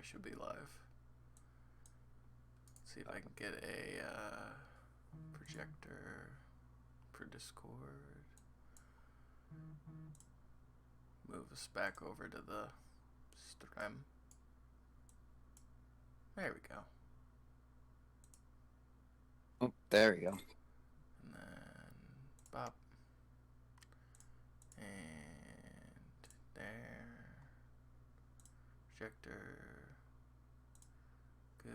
should be live. Let's see if I can get a projector for Discord. Move us back over to the stream. There we go. Oh, there we go. And then bop. And there. Projector. Good.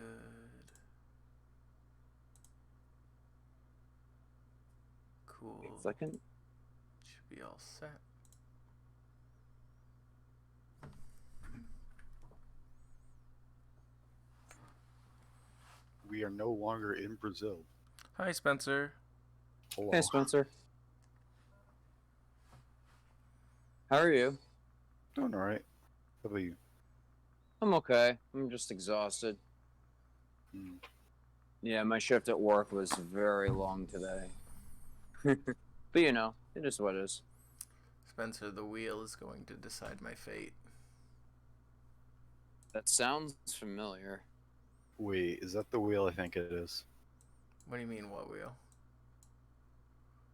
Cool. Second. Should be all set. We are no longer in Brazil. Hi, Spencer. Hello. Hey, Spencer. How are you? Doing all right. How about you? I'm okay. I'm just exhausted. Hmm. Yeah, my shift at work was very long today. But you know, it is what it is. Spencer, the wheel is going to decide my fate. That sounds familiar. Wait, is that the wheel I think it is? What do you mean, what wheel?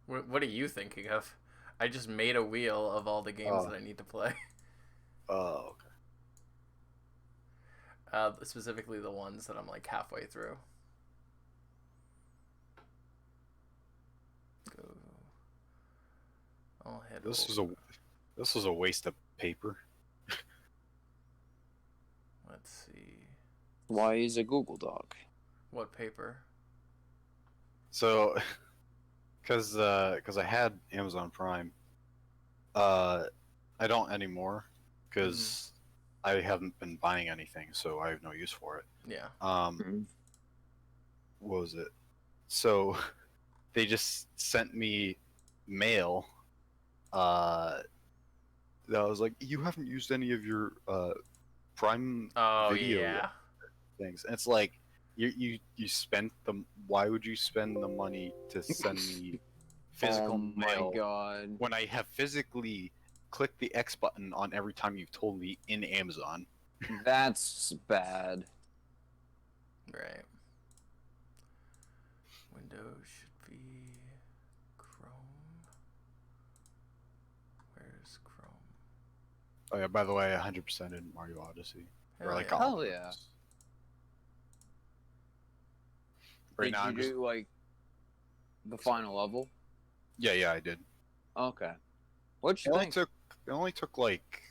What are you thinking of? I just made a wheel of all the games that I need to play. Oh, okay. Specifically the ones that I'm like halfway through. Go. I'll hit. This was a waste of paper. Let's see. Why is a Google Doc? What paper? So, because I had Amazon Prime, I don't anymore because I haven't been buying anything, so I have no use for it. Yeah. What was it? So, they just sent me mail. That was like, you haven't used any of your Prime video yeah. things. And it's like, you spent the. Why would you spend the money to send me physical mail? Oh my god! When I have physically clicked the X button on every time you've told me in Amazon. That's bad. Right. Windows should be Chrome. Where's Chrome? Oh yeah, by the way, 100% in Mario Odyssey. Hell Or like yeah. all Hell of yeah. those. Right Did now, you I'm just do like the final level? yeah, I did. Okay. What'd It you only think? took like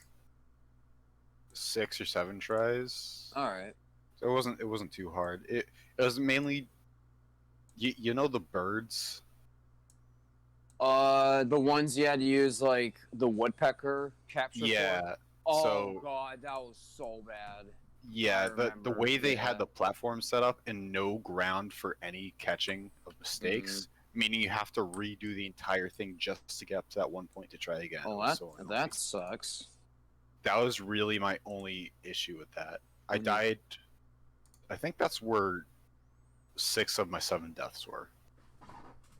6 or 7 tries. All right. So it wasn't too hard. It was mainly you know the birds. The ones you had to use like the woodpecker capture for? Yeah. Oh So god, that was so bad. yeah, I the remember, way they yeah. had the platform set up and no ground for any catching of mistakes, meaning you have to redo the entire thing just to get up to that one point to try again. It Oh, was so annoying. that sucks. That was really my only issue with that. I Mhm. died. I think that's where 6 of my 7 deaths were.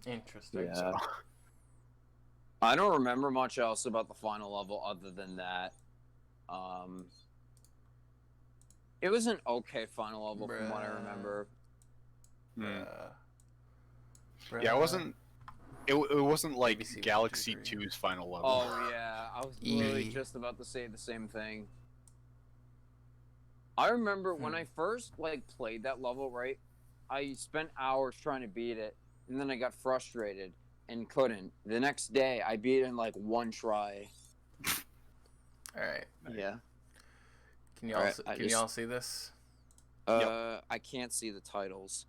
Interesting. Yeah. So, I don't remember much else about the final level other than that. It was an okay final level from what I remember. Bruh. yeah, it wasn't. It wasn't like ABC Galaxy 1, 2, 3. 2's final level. Oh yeah, I was literally just about to say the same thing. I remember when I first like played that level, right? I spent hours trying to beat it, and then I got frustrated and couldn't. The next day, I beat it in like one try. All right. Yeah. Can Alright, y'all see this? I can't see the titles.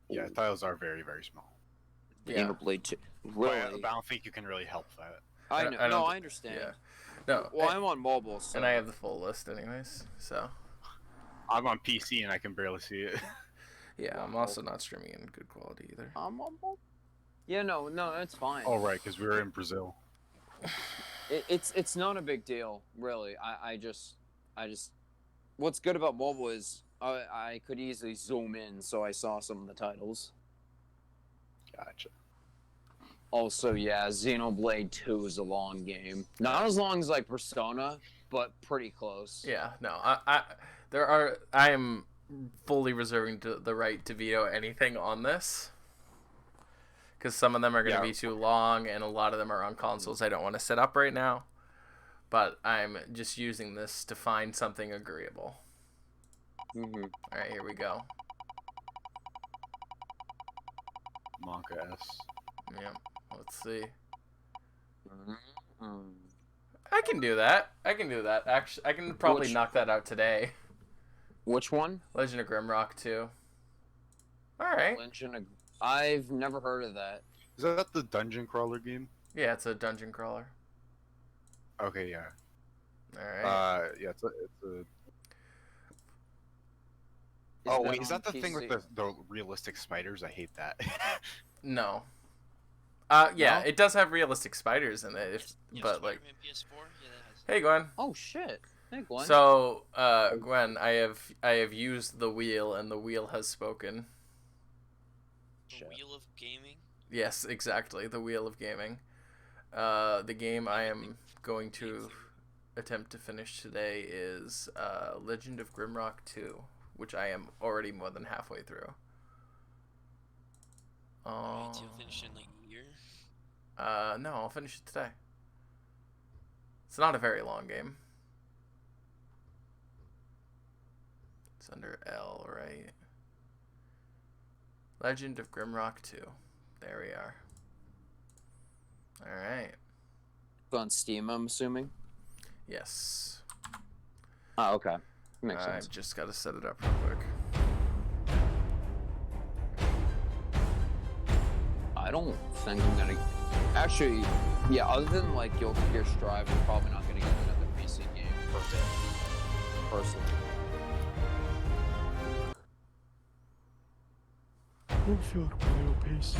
Yeah, tiles are very, very small. Yeah. Xenoblade 2. But Really? I don't think you can really help that. I I know. don't No, thi- I understand. Yeah. No. Well, I'm on mobile, so. And I have the full list, anyways. So. I'm on PC and I can barely see it. Yeah, I'm Wow. also not streaming in good quality either. I'm on mobile. Yeah, no, that's fine. Oh right, because we were in Brazil. It's not a big deal, really. I just. What's good about mobile is I could easily zoom in, so I saw some of the titles. Gotcha. Also, yeah, Xenoblade 2 is a long game. Not as long as like Persona, but pretty close. Yeah, no, I am fully reserving the right to veto anything on this. Because some of them are going to be too long, and a lot of them are on consoles I don't want to set up right now. But I'm just using this to find something agreeable. Mm-hmm. All right, here we go. Monka S. Yeah, let's see. Mm-hmm. I can do that. Actually, I can probably knock that out today. Which one? Legend of Grimrock 2. All right. I've never heard of that. Is that the dungeon crawler game? Yeah, it's a dungeon crawler. Okay, yeah. All right. Yeah, it's a. Oh wait, is that the thing with the realistic spiders? I hate that. No. Yeah, No? it does have realistic spiders in it, but like. PS4? Yeah, that has Hey, Gwen. Oh shit! Hey, Gwen. So, Gwen, I have used the wheel, and the wheel has spoken. The Wheel of Gaming? Yes, exactly, the Wheel of Gaming. The game I am going to attempt to finish today is Legend of Grimrock 2, which I am already more than halfway through. Right, you'll finish in like a year? No, I'll finish it today. It's not a very long game. It's under L, right? Legend of Grimrock 2. There we are. Alright. On Steam, I'm assuming. Yes. Oh, okay. Makes sense. I've just got to set it up real quick. I don't think I'm gonna. Actually, yeah. Other than like Guilty Gear Strive, I'm probably not gonna get another PC game per se. Personally. I don't feel like playing on PC.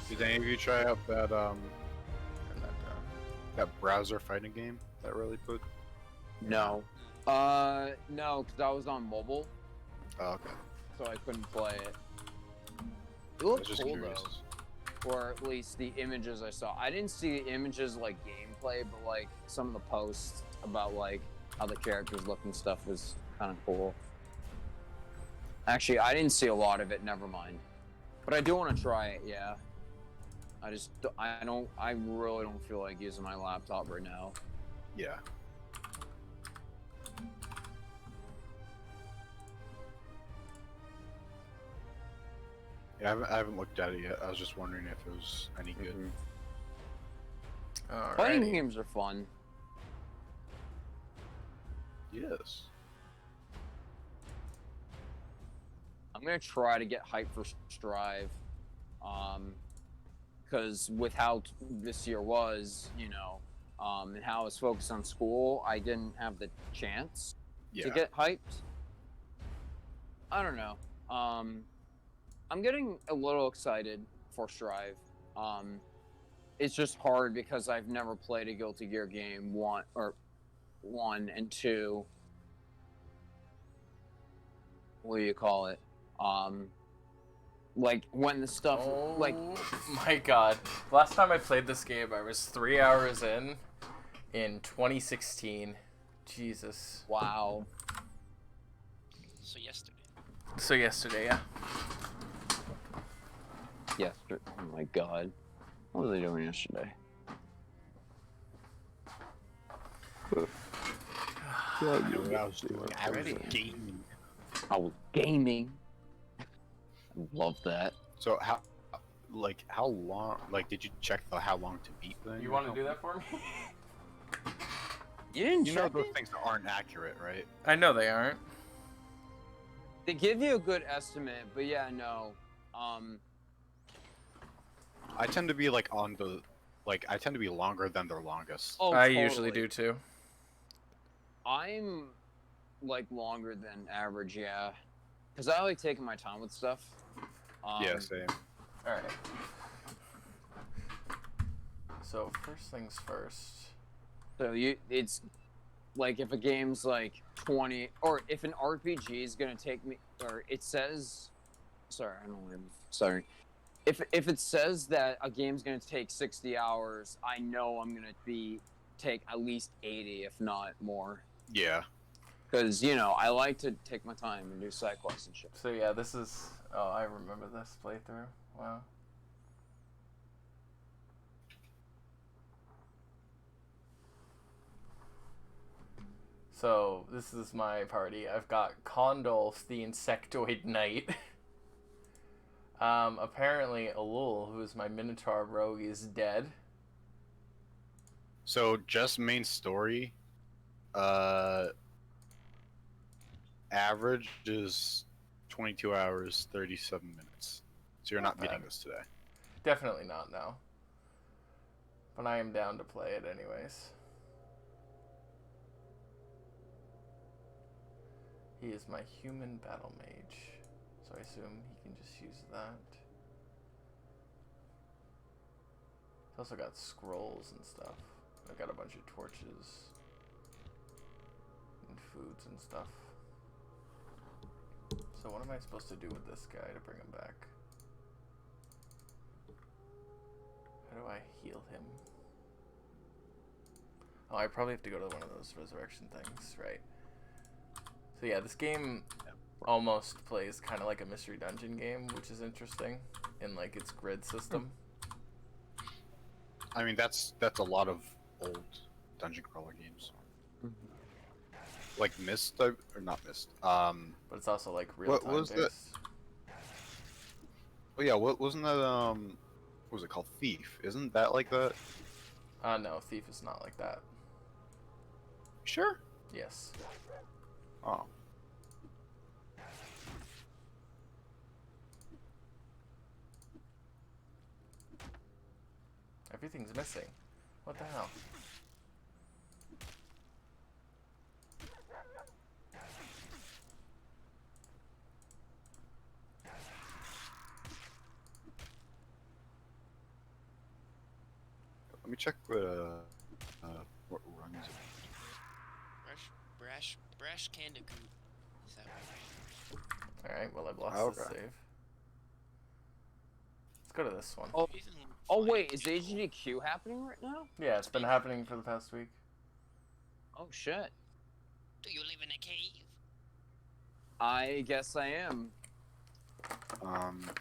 Did any of you try out that that browser fighting game that really put? No. No, because I was on mobile, Oh, okay. so I couldn't play it. It I was looked just cool curious. though, or at least the images I saw. I didn't see the images like gameplay, but like some of the posts about like how the characters look and stuff was kind of cool. Actually, I didn't see a lot of it. Never mind. But I do want to try it. Yeah. I really don't feel like using my laptop right now. Yeah. Yeah, I haven't looked at it yet. I was just wondering if it was any good. Fighting Alrighty. games are fun. Yes. I'm gonna try to get hyped for Strive, because with how this year was, you know, and how I was focused on school, I didn't have the chance Yeah. to get hyped. I don't know. I'm getting a little excited for Strive. It's just hard because I've never played a Guilty Gear game, one and two. What do you call it? Like when the stuff like my god. Last time I played this game, I was 3 hours in 2016. Jesus. wow. So yesterday. So yesterday, yeah. Yesterday. Oh my god. What was I doing yesterday? What I was doing. I was Already. gaming. I was gaming. I love that. So how long? Like, did you check the how long to beat thing? You want to do that for me? You didn't You know check those it? things aren't accurate, right? I know they aren't. They give you a good estimate, but yeah, no. I tend to be like I tend to be longer than their longest. Oh, I totally. usually do too. I'm like longer than average, yeah. Because I like taking my time with stuff. Yeah, same. Alright. So, first things first. So it's like if a game's like 20, or if an RPG is gonna take me, or it says, sorry, I don't know. Sorry. If it says that a game's gonna take 60 hours, I know I'm gonna take at least 80, if not more. Yeah. Because you know I like to take my time and do side quests and shit. So yeah, this is. Oh, I remember this playthrough. Wow. So this is my party. I've got Condolf, the Insectoid Knight. Apparently Alul, who is my Minotaur rogue, is dead. So just main story, average is 22 hours 37 minutes. So you're not beating this today. Definitely not now. But I am down to play it anyways. He is my human battle mage, so I assume he can just use that. He's also got scrolls and stuff. I've got a bunch of torches and foods and stuff. So what am I supposed to do with this guy to bring him back? How do I heal him? Oh, I probably have to go to one of those resurrection things, right? So yeah, this game almost plays kind of like a mystery dungeon game, which is interesting in like its grid system. I mean, that's a lot of old dungeon crawler games. Like Myst, or not Myst. But it's also like real time based. Oh yeah, what wasn't that? What was it called? Thief? Isn't that like that? No, Thief is not like that. Sure. Yes. Oh. Everything's missing. What the hell? Let me check what runs it. Brash Candicoot. Is that right? Alright, well I've lost the save. Let's go to this one. Oh wait, is HDQ happening right now? Yeah, it's been happening for the past week. Oh shit. Do you live in a cave? I guess I am.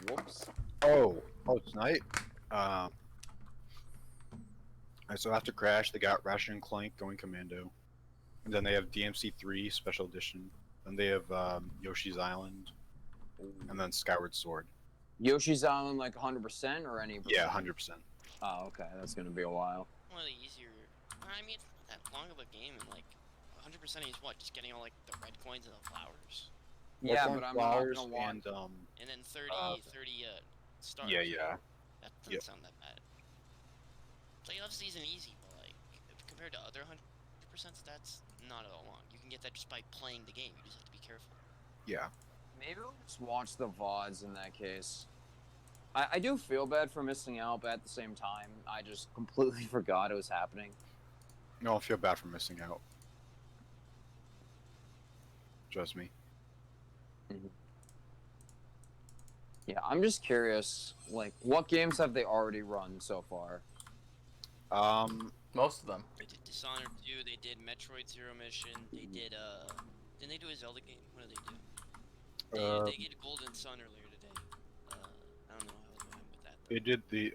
Whoops. Oh, tonight. So after Crash, they got Ratchet and Clank Going Commando, and then they have DMC3 Special Edition, and they have Yoshi's Island, and then Skyward Sword. Yoshi's Island like 100% or any? Yeah, 100%. Oh, okay, that's gonna be a while. One of the easier. I mean, it's not that long of a game, and like 100% is what, just getting all like the red coins and the flowers. Yeah, but I'm not gonna want. And then 30 stars. Yeah. That doesn't sound that bad. Playoff season easy, but like compared to other 100% stats, not at all long. You can get that just by playing the game. You just have to be careful. Yeah. Maybe we'll just watch the VODs in that case. I do feel bad for missing out, but at the same time, I just completely forgot it was happening. No, I feel bad for missing out. Trust me. Yeah, I'm just curious, like, what games have they already run so far? Most of them. They did Dishonored 2, they did Metroid Zero Mission, they did, didn't they do a Zelda game? What did they do? They did Golden Sun earlier today. I don't know how they went with that.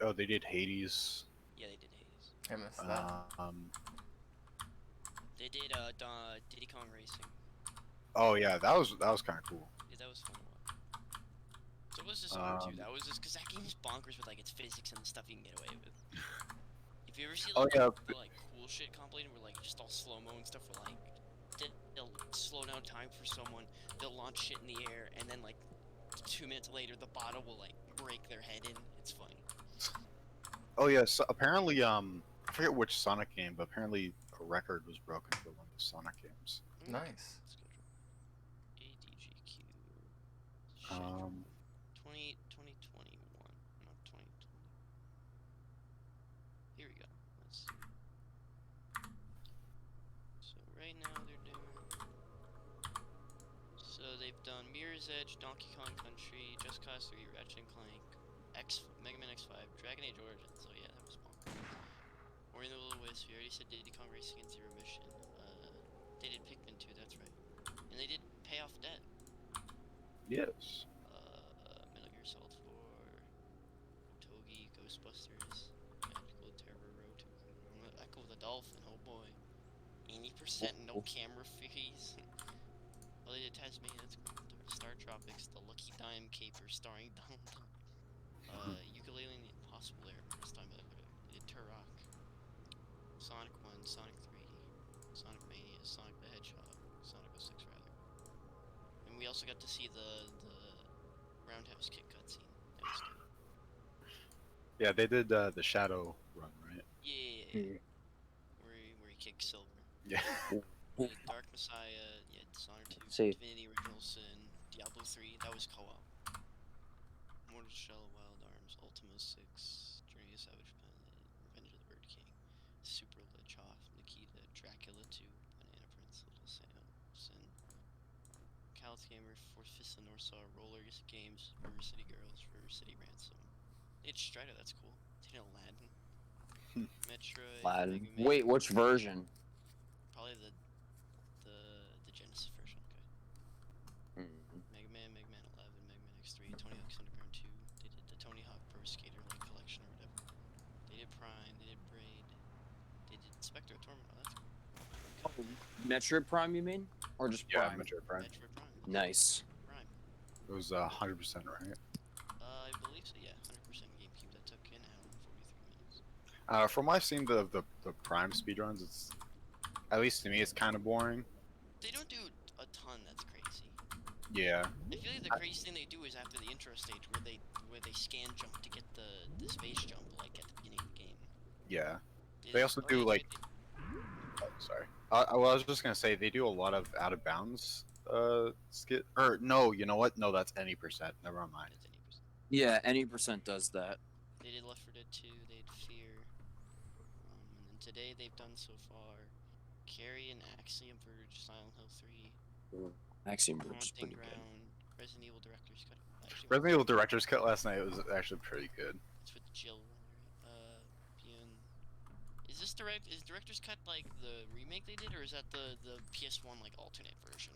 Though. They did Hades. Yeah, they did Hades. I missed that. They did, Diddy Kong Racing. Oh yeah, that was kind of cool. Yeah, that was fun. So was Dishonored 2. That was just because that game is bonkers with like its physics and the stuff you can get away with. If you ever see like, the like cool shit compilated where like just all slow mo and stuff, where like they'll slow down time for someone, they'll launch shit in the air, and then like 2 minutes later the bottle will like break their head in. It's funny. Oh yeah, so apparently I forget which Sonic game, but apparently a record was broken for one of the Sonic games. Nice. ADGQ. 2021, not 2020. Here we go. Let's see. So right now Mirror's Edge, Donkey Kong Country, Just Cause 3, Ratchet and Clank, Mega Man X5, Dragon Age Origins. So yeah, that was bonkers. Ori and the Will of the Wisps. We already said Diddy Kong Racing and Zero Mission. They did Pikmin 2. That's right. And they did Pay Off Debt. Yes. Metal Gear Solid 4, Togi, Ghostbusters, Magical Terror Road 2, Echo the Dolphin, oh boy. 80% no camera fees. Oh, they did Tasmania, that's cool. Star Tropics, The Lucky Dime Caper starring Donald Duck. Ukulele and the Impossible Lair, first time ever. They did Turok, Sonic 1, Sonic 3, Sonic Mania, Sonic the Hedgehog, Sonic 06 rather. And we also got to see the Roundhouse Kick cutscene. That was good. Yeah, they did the Shadow run, right? Yeah. Where he kicks Silver. Yeah. The Dark Messiah, yeah, Dishonored 2, See. Divinity Original Sin, Diablo 3, that was co-op. Mortal Shell, Wild Arms, Ultima 6, Journey to Savage Planet, Revenge of the Bird King, Super Lechoff, Nikita, Dracula 2, Banana Prince, Little Sin, Callous Gamer, Fourth Fist of the North Star, Roller Games, River City Girls, River City Ransom. It's Strider, that's cool. They did Aladdin. Metroid, Aladdin. Mega Man. Wait, which version? Probably the Genesis version, okay. Mega Man 11, Mega Man X3, Tony Hawk's Underground 2. They did the Tony Hawk Pro Skater like collection or whatever. They did Prime, they did Braid. They did Spectre Torment, oh that's cool. Metroid Prime, you mean? Or just Prime? Yeah, Metroid Prime. Metroid Prime. Nice. Prime. It was 100%, right? I believe so, yeah. 100% GameCube. That took an hour and 43 minutes. From what I've seen the Prime speedruns, it's, at least to me, it's kind of boring. They don't do a ton that's crazy. Yeah. I feel like the crazy thing they do is after the intro stage where they scan jump to get the space jump like at the beginning of the game. Yeah. They also do like. Oh, sorry. Well, I was just gonna say they do a lot of out of bounds skit. Or no, you know what? No, that's any percent. Never mind. It's 80%. Yeah, any percent does that. They did Left 4 Dead 2, they did Fear, and then today they've done so far Carrie and Axiom Verge, Silent Hill 3, Axiom Verge is Haunting pretty good. Ground, Resident Evil Director's Cut. Actually, Resident Evil Director's Cut last night was actually pretty good. it's with Jill. Is this is Director's Cut like the remake they did, or is that the PS1 like alternate version?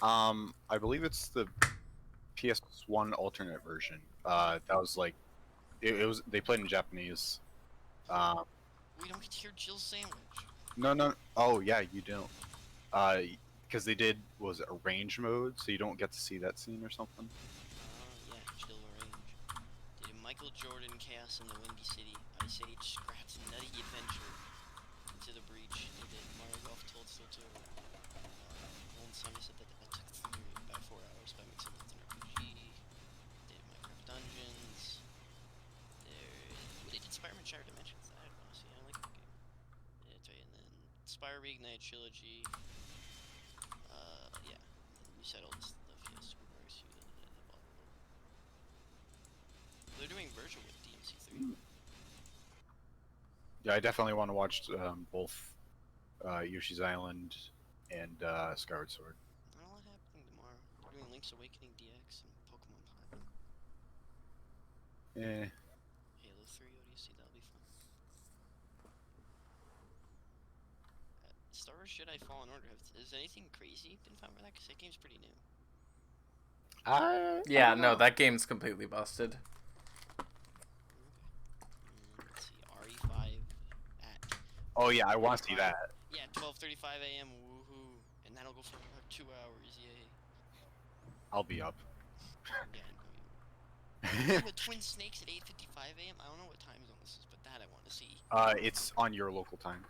I believe it's the PS1 alternate version. That was like, it was, they played in Japanese. We don't get to hear Jill's sandwich. No. Oh yeah, you don't. Because they did, was it arrange mode, so you don't get to see that scene or something. Yeah, Jill Arrange. They did Michael Jordan, Chaos in the Windy City, Ice Age, Scraps, Nutty Adventure, Into the Breach. They did Mario Golf Toadstool 2. Golden Sun, I said that took about 4 hours, but I made something an RPG. They did Minecraft Dungeons. They did Spider-Man Shattered Dimensions. I want to see. I like that game. Yeah, that's right. And then Spyro Reignite Trilogy. Yeah. You said all this stuff. Yes, they're doing Virgil with DMC3. Yeah, I definitely want to watch both Yoshi's Island and Skyward Sword. Not a lot happening tomorrow. They're doing Link's Awakening DX and Pokemon Platinum. Halo 3 ODC, that'll be fun. Star Wars Jedi Fallen Order, is anything crazy been found for that? Because that game's pretty new. Yeah, no, that game's completely busted. Let's see, RE5 at... Oh yeah, I want to see that. Yeah, 12:35 a.m. Woohoo! And that'll go for about 2 hours. Yay! I'll be up. Yeah, the Twin Snakes at 8:55 a.m. I don't know what time zone this is, but that I want to see. It's on your local time.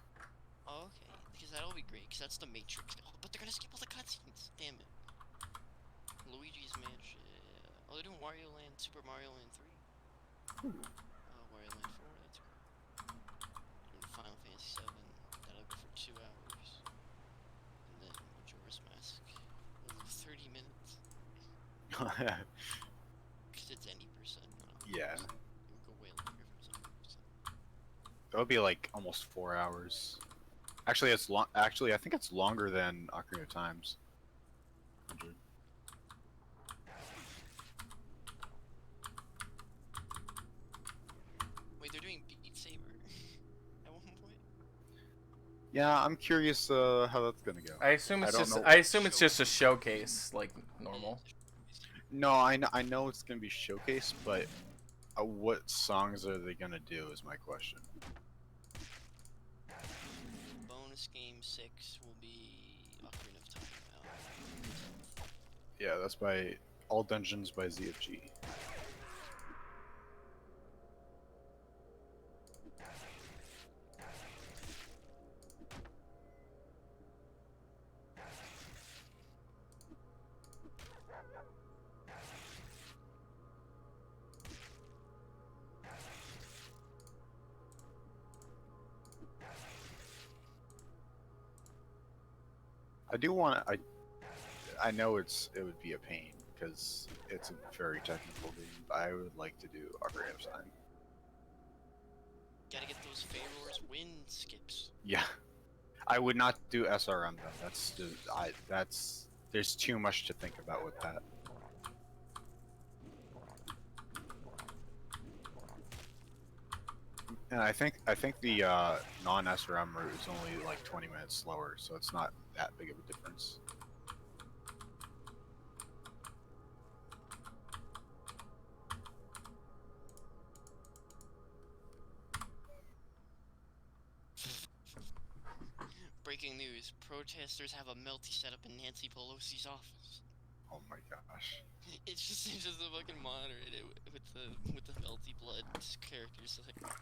Oh, okay, because that'll be great. Because that's the Matrix. Oh, but they're gonna skip all the cutscenes. Damn it. Luigi's Mansion. Oh, they're doing Wario Land, Super Mario Land 3. Wario Land 4. That's cool. Doing Final Fantasy 7. That'll go for 2 hours. And then Majora's Mask. 30 minutes. Because it's any percent. Yeah. It would go way longer if it was 100%. That would be like almost 4 hours. Actually, it's long. Actually, I think it's longer than Ocarina of Times. 100. Yeah, I'm curious how that's gonna go. I assume it's don't just know. I assume it's just a showcase like normal. No, I know it's gonna be showcase, but what songs are they gonna do is my question. Bonus game 6 will be Ocarina of Time. Yeah, that's by All Dungeons by ZFG. I do want to. I know it would be a pain because it's a very technical game, but I would like to do Ocarina of Time. Gotta get those Pharaoh's wind skips. Yeah, I would not do SRM though. That's there's too much to think about with that. And I think the non-SRM route is only like 20 minutes slower, so it's not that big of a difference. Breaking news: protesters have a melty set up in Nancy Pelosi's office. Oh my gosh. It's just a fucking monitor with the melty blood characters. Like,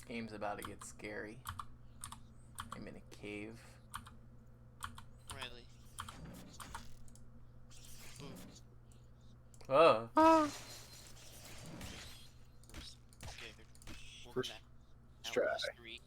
Game's about to get scary. I'm in a cave. Riley. Boom. Oh. Scared. First Welcome back. try. Outlast 3.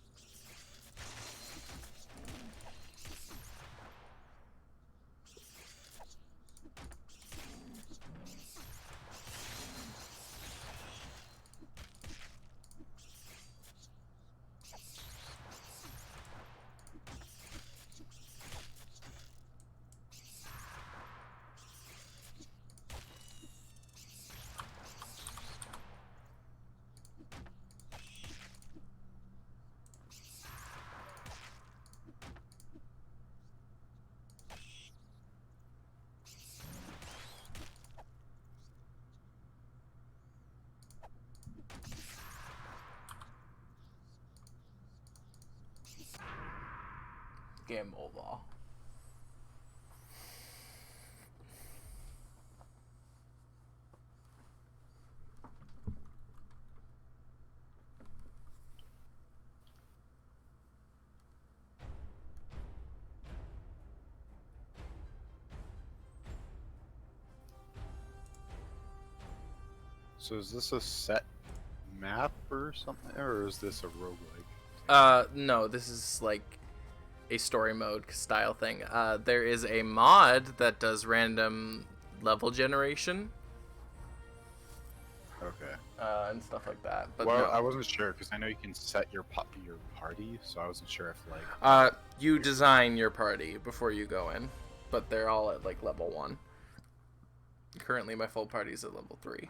game over. So is this a set map or something, or is this a roguelike? No, this is like a story mode style thing. There is a mod that does random level generation. Okay. And stuff like that. But well, no. I wasn't sure because I know you can set your party, so I wasn't sure if like. You design your party before you go in, but they're all at like level 1. Currently, my full party is at level 3.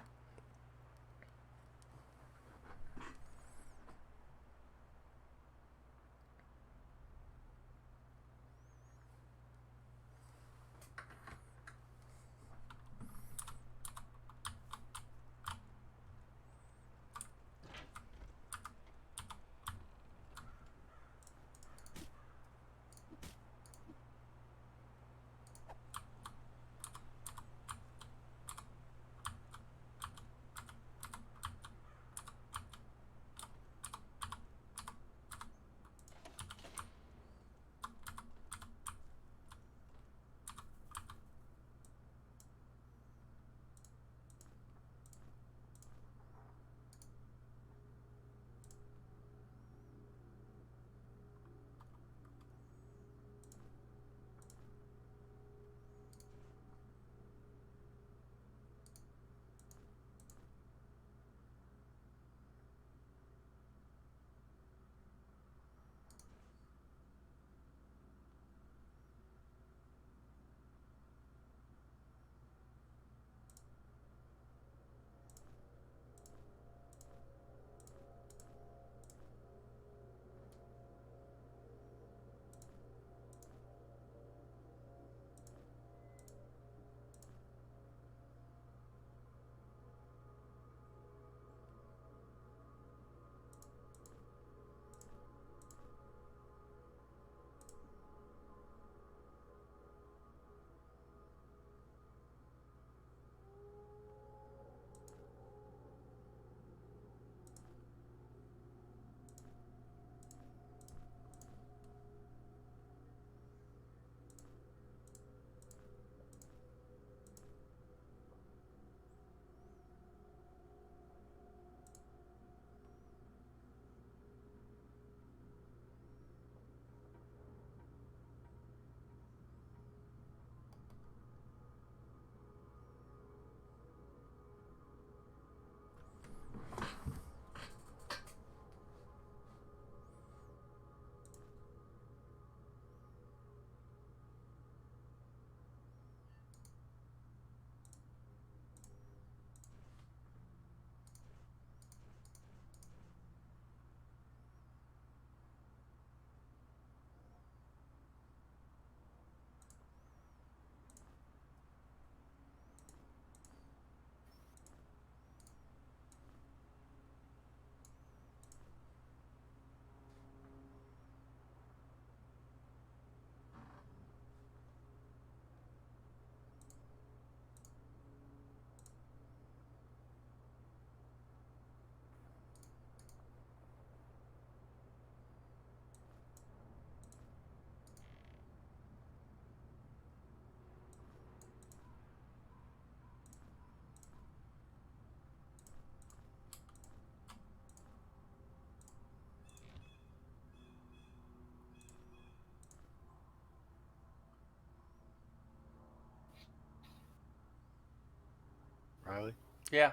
Riley, Yeah.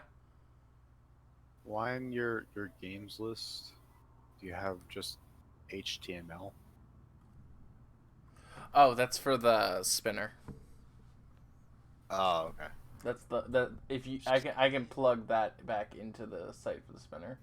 why in your games list do you have just HTML? Oh, that's for the spinner. Oh, okay. That's the if you I can plug that back into the site for the spinner.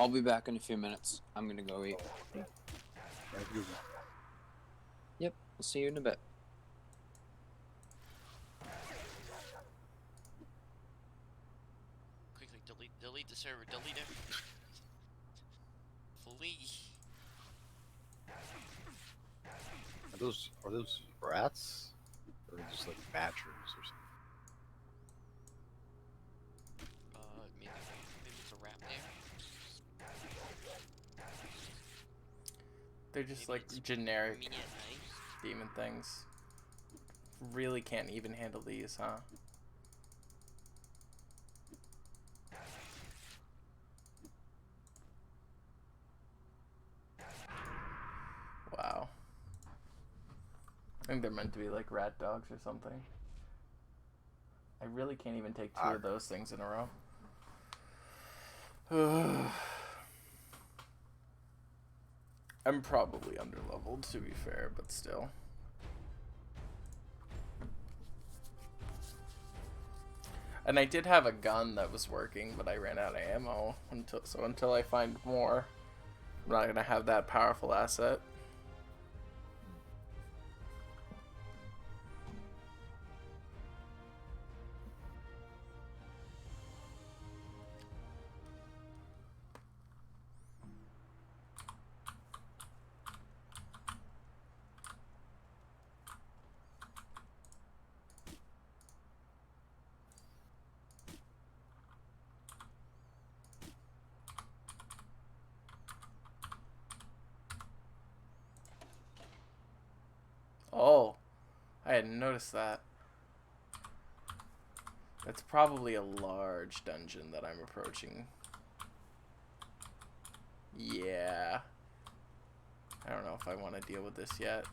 I'll be back in a few minutes. I'm gonna go eat. Yep, I'll see you in a bit. Quickly, delete the server, delete it. Flee. Are those rats? Or just like badgers or something? Maybe it's a rat there. They're just Maybe like it's generic me at night. demon things. Really can't even handle these, huh? Wow. I think they're meant to be like rat dogs or something. I really can't even take two of those things in a row. I'm probably underleveled, to be fair, but still. And I did have a gun that was working, but I ran out of ammo until I find more. I'm not gonna have that powerful asset. Oh, I hadn't noticed that. That's probably a large dungeon that I'm approaching. Yeah. I don't know if I want to deal with this yet.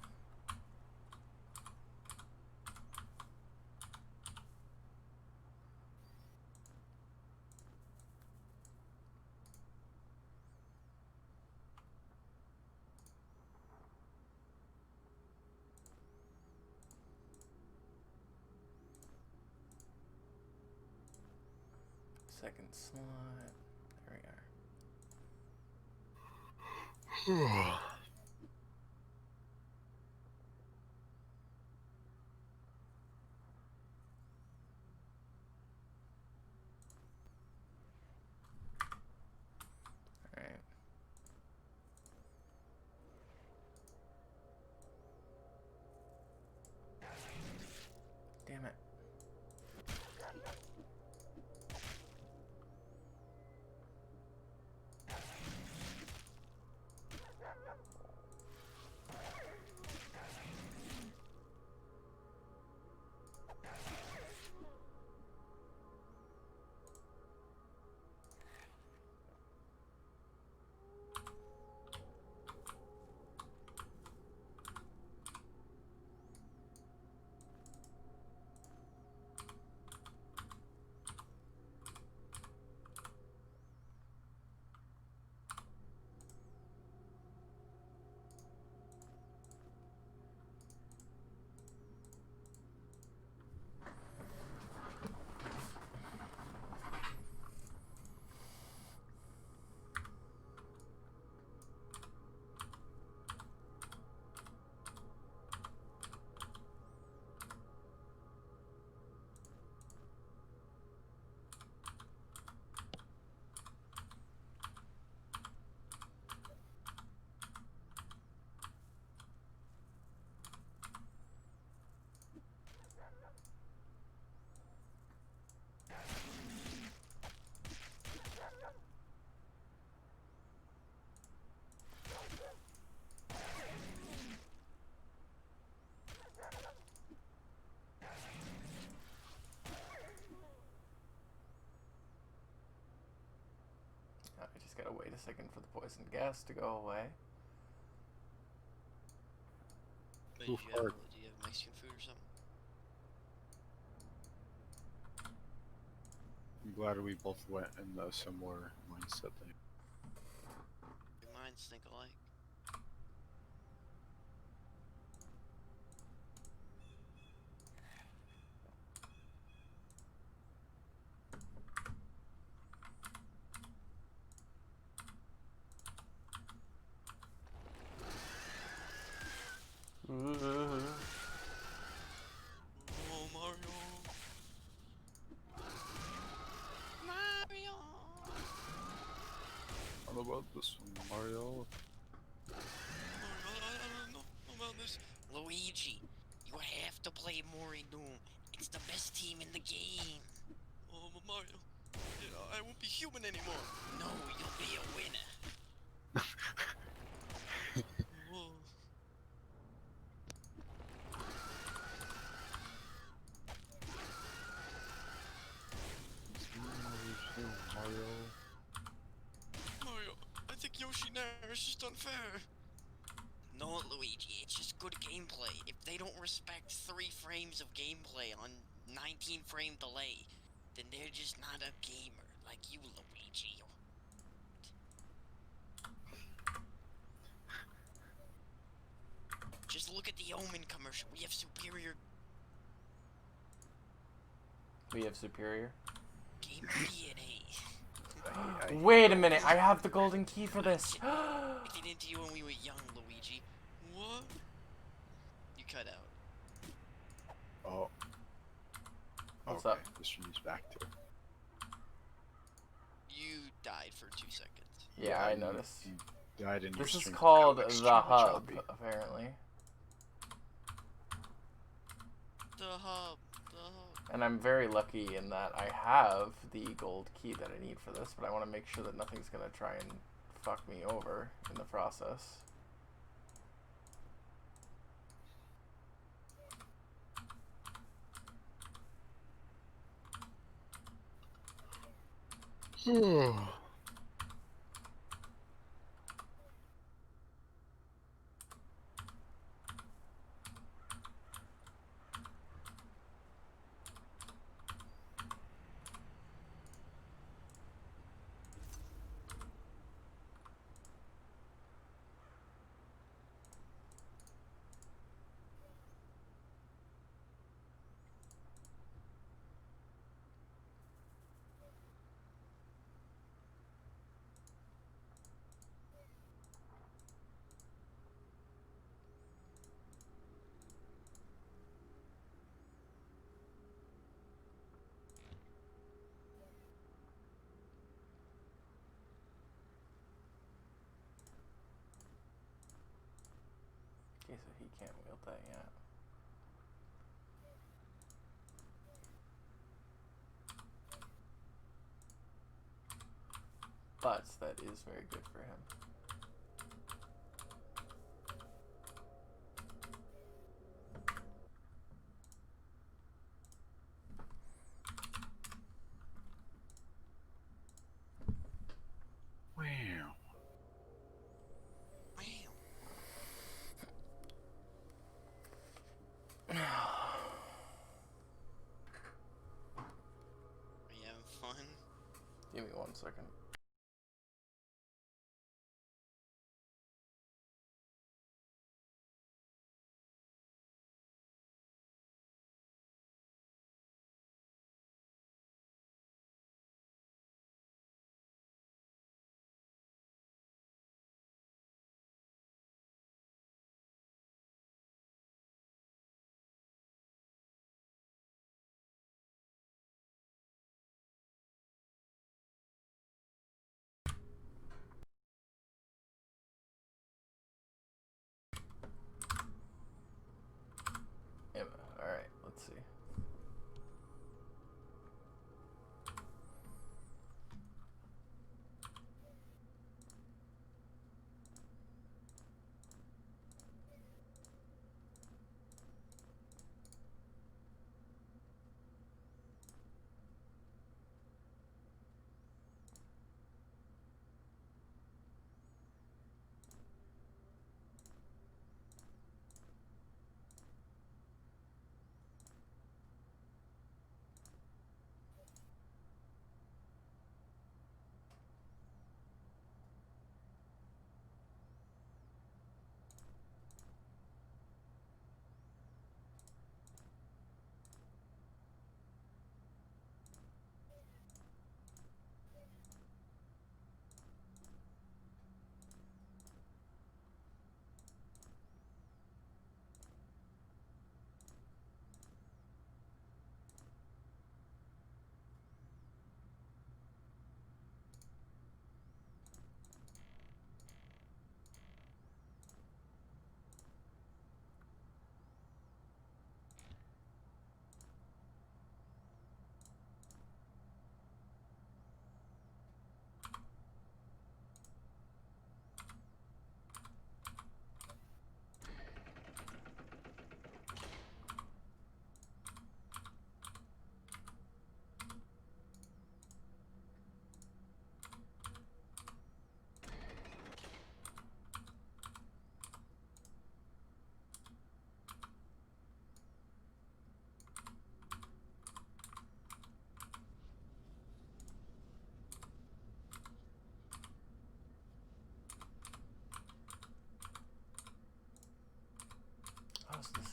Second slot. There we are. Alright. Damn it. I just gotta wait a second for the poison gas to go away. But do you have Mexican food or something? I'm glad we both went in a similar mindset thing. Your minds think alike. about this one, Mario? I don't know about this. Luigi, you have to play Doom. It's the best team in the game. Oh, Mario, I won't be human anymore. No, you'll be a winner. Whoa. Mario, I think Yoshi now is just unfair. No, Luigi, it's just good gameplay. If they don't respect 3 frames of gameplay on 19 frame delay, then they're just not a gamer like you, Luigi. Just look at the Omen commercial. We have superior gamer DNA. Wait a minute, I have the golden key for this. I did into you when we were young, Luigi. What? You cut out. Oh. What's okay. up? This one's back to. You died for 2 seconds. Yeah, I noticed. Died in your This is stream. called the Extremely hub, choppy. apparently. The hub. And I'm very lucky in that I have the gold key that I need for this, but I want to make sure that nothing's going to try and fuck me over in the process. Okay, so he can't wield that yet. But that is very good for him. Wow. Are you having fun? Give me 1 second.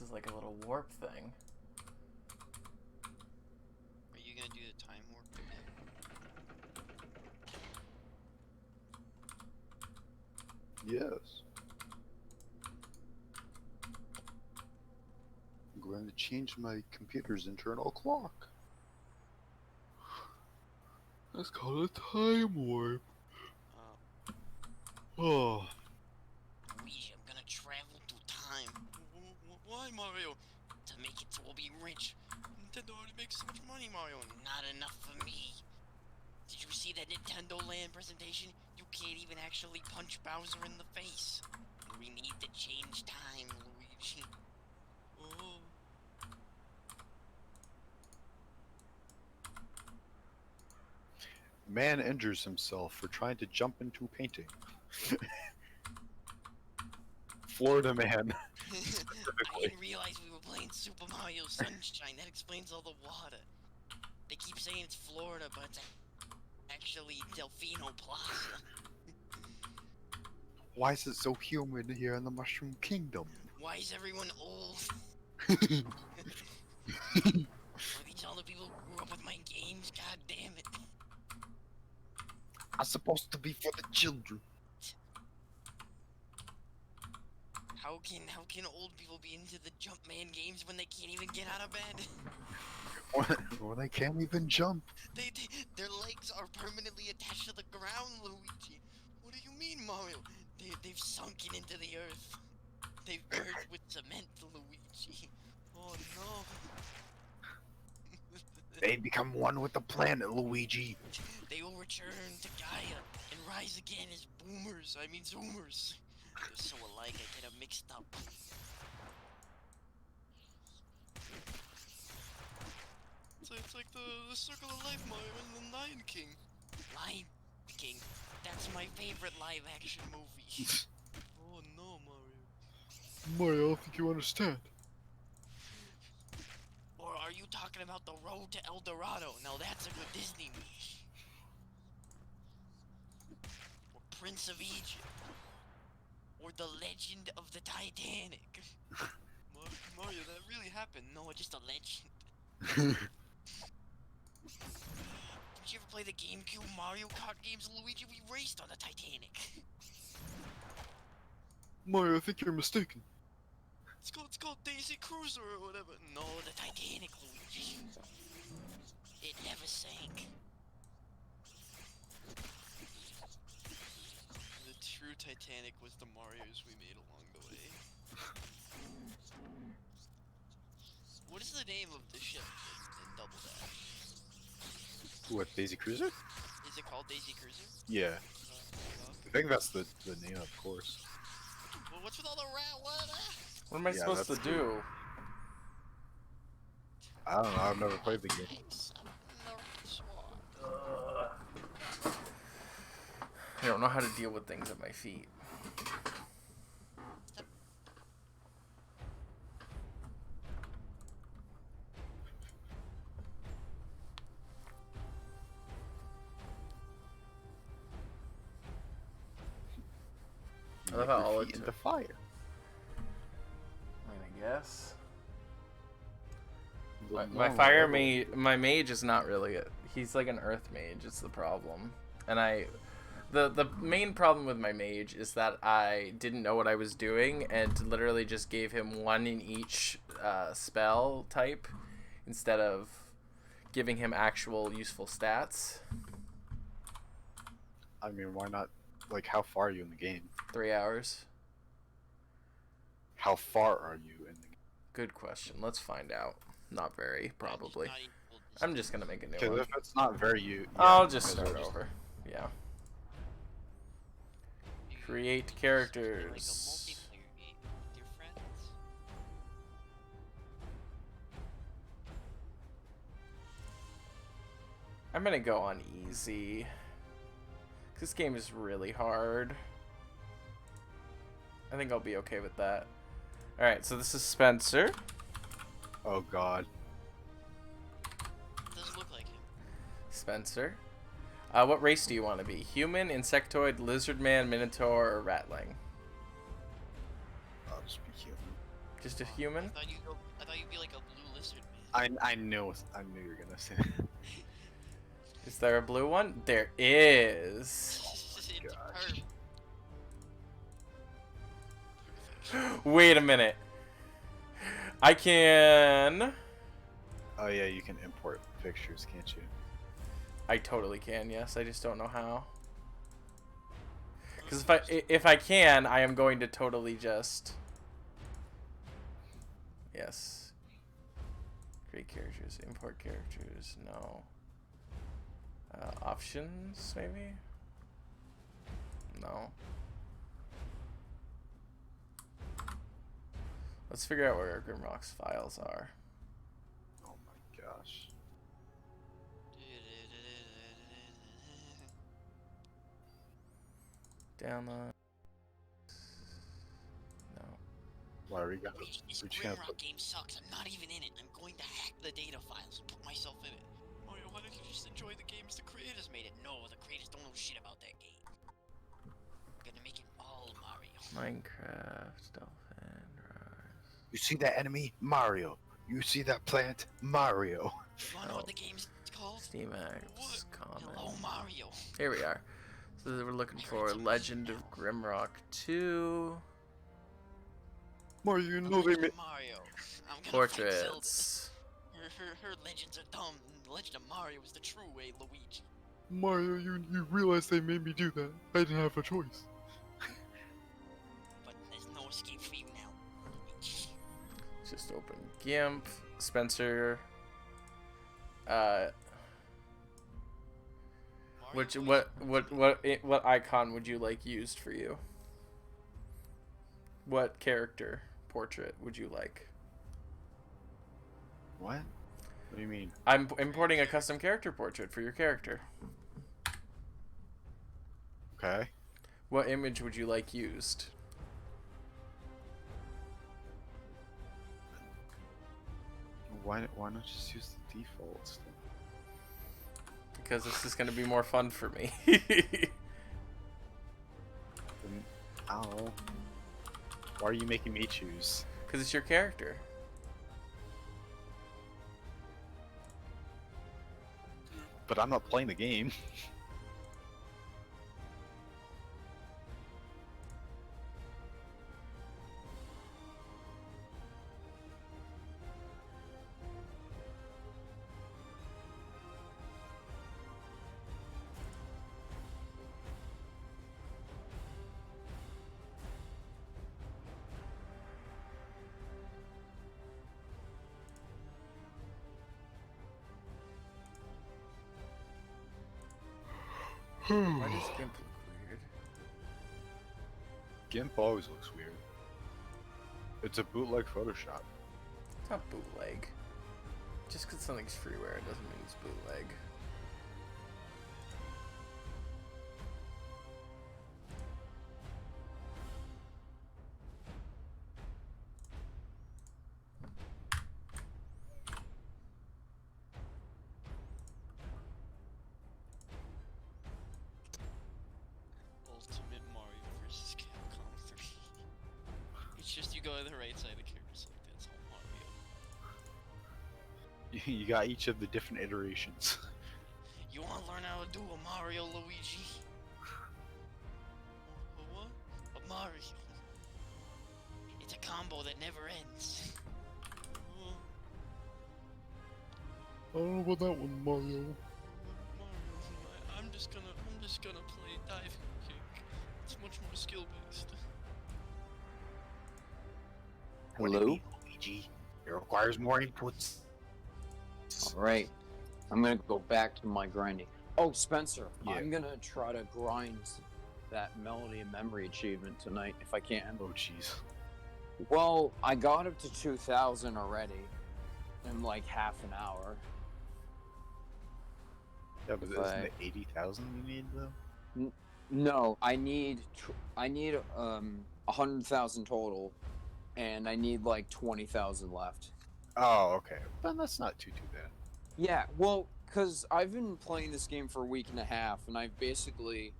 is like a little warp thing. Are you gonna do the time warp again? Yes. I'm going to change my computer's internal clock. Let's call it time warp. Oh. Luigi, I'm gonna travel through time. Why, Mario? To make it so we'll be rich. Nintendo already makes so much money, Mario. Not enough for me. Did you see that Nintendo Land presentation? You can't even actually punch Bowser in the face. We need to change time, Luigi. Oh. Man injures himself for trying to jump into a painting. Florida man. I didn't realize we were playing Super Mario Sunshine. That explains all the water. They keep saying it's Florida, but it's actually Delfino Plaza. Why is it so humid here in the Mushroom Kingdom? Why is everyone old? Are these all the people who grew up with my games? God damn it. I'm supposed to be for the children. How can old people be into the Jumpman games when they can't even get out of bed? Or they can't even jump. Their legs are permanently attached to the ground, Luigi. What do you mean, Mario? They've sunken into the earth. They've merged with cement, Luigi. Oh no. They become one with the planet, Luigi. They will return to Gaia and rise again as zoomers. They're so alike, I get them mixed up. It's like the Circle of Life, Mario, and the Lion King. Lion King? That's my favorite live-action movie. Oh no, Mario. Mario, I don't think you understand. Or are you talking about The Road to El Dorado? Now that's a good Disney movie. Or Prince of Egypt. Or The Legend of the Titanic. Mario, that really happened. No, it's just a legend. Did you ever play the GameCube Mario Kart games, Luigi? We raced on the Titanic. Mario, I think you're mistaken. It's called Daisy Cruiser or whatever. No, the Titanic, Luigi. It never sank. The true Titanic was the Marios we made along the way. What is the name of the ship in Double Dash? What, Daisy Cruiser? Is it called Daisy Cruiser? Yeah. I think that's the name, of course. Well, what's with all the rat? What am I supposed to do? I don't know, I've never played the game. I don't know how to deal with things at my feet. I love how all it into fire. I mean, I guess. My fire mage, my mage is not really it. He's like an earth mage. It's the problem, and the main problem with my mage is that I didn't know what I was doing and literally just gave him one in each spell type instead of giving him actual useful stats. I mean, why not? Like, how far are you in the game? 3 hours. How far are you in the game? Good question. Let's find out. Not very, probably. I'm just gonna make a new Because one. if it's not very I'll just start over. Yeah. Create characters. Like a multiplayer game with your friends. I'm gonna go on easy. This game is really hard. I think I'll be okay with that. Alright, so this is Spencer. Oh god. Doesn't look like him. Spencer. What race do you want to be? Human, insectoid, lizard man, minotaur, or ratling? I'll just be human. Just a human? I thought you'd be like a blue lizard man. I knew you were gonna say that. Is there a blue one? There is. It's gosh. perfect. Wait a minute. I can. Oh yeah, you can import pictures, can't you? I totally can. Yes, I just don't know how. Because if I can, I am going to totally just. Yes. Create characters, import characters. No. Options, maybe? No. Let's figure out where our Grimrock's files are. Oh my gosh. Download. No. Why are we gonna? This We're just gonna Grimrock put. game sucks. I'm not even in it. I'm going to hack the data files and put myself in it. Mario, why don't you just enjoy the games the creators made it? No, the creators don't know shit about that game. I'm gonna make it all Mario. Minecraft, Dolphin, Rise. You see that enemy? Mario. You see that plant? Mario. You wanna know what the game's called? Steam X, Hello, Common. Mario. Here we are. So we're looking for Legend of Grimrock 2. Mario, you I'm know they Legend made. of Mario. I'm gonna fight Portraits. Zelda. Her legends are dumb. The Legend of Mario is the true way, Luigi. Mario, you realize they made me do that. I didn't have a choice. But there's no escape for you now, Luigi. Just open GIMP. Spencer. Mario What icon would you like used for you? What character portrait would you like? What? What do you mean? I'm importing a custom character portrait for your character. Okay. What image would you like used? Why not just use the defaults? Because this is going to be more fun for me. I don't know. Why are you making me choose? Because it's your character. But I'm not playing the game. Why does GIMP look weird? GIMP always looks weird. It's a bootleg Photoshop. It's not bootleg. Just because something's freeware doesn't mean it's bootleg. Ultimate Mario vs. Capcom 3. It's just you go to the right side of the character, so that's all Mario. You got each of the different iterations. You wanna learn how to do a Mario, Luigi? A what? A Mario. It's a combo that never ends. I don't know about that one, Mario. Mario, I'm just gonna play diving kick. It's much more skill based. Hello? Luigi. It requires more inputs. Alright. I'm gonna go back to my grinding. Oh, Spencer, Yeah. I'm gonna try to grind that Melody and Memory achievement tonight if I can. Oh, jeez. Well, I got up to 2,000 already in like half an hour. Yeah, but But- isn't it 80,000 you need, though? No, I need 100,000 total, and I need like 20,000 left. Oh, okay. Then that's not too bad. Yeah, well, because I've been playing this game for a week and a half, and I've basically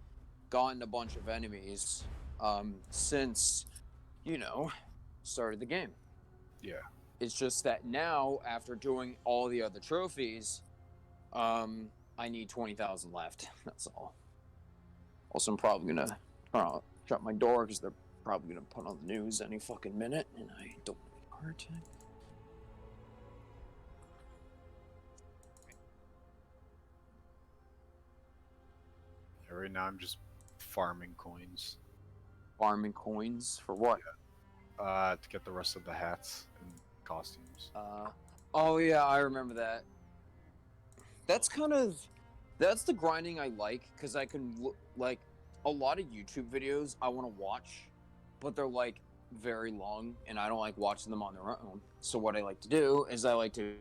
gotten a bunch of enemies since, started the game. Yeah. It's just that now, after doing all the other trophies, I need 20,000 left. That's all. Also, I'm probably gonna shut my door because they're probably gonna put on the news any fucking minute, and I don't want to get a heart attack. Yeah, right now I'm just farming coins. Farming coins for what? To get the rest of the hats and costumes. Oh yeah, I remember that. That's the grinding I like, because I can like a lot of YouTube videos I want to watch, but they're like very long, and I don't like watching them on their own. So what I like to do is I like to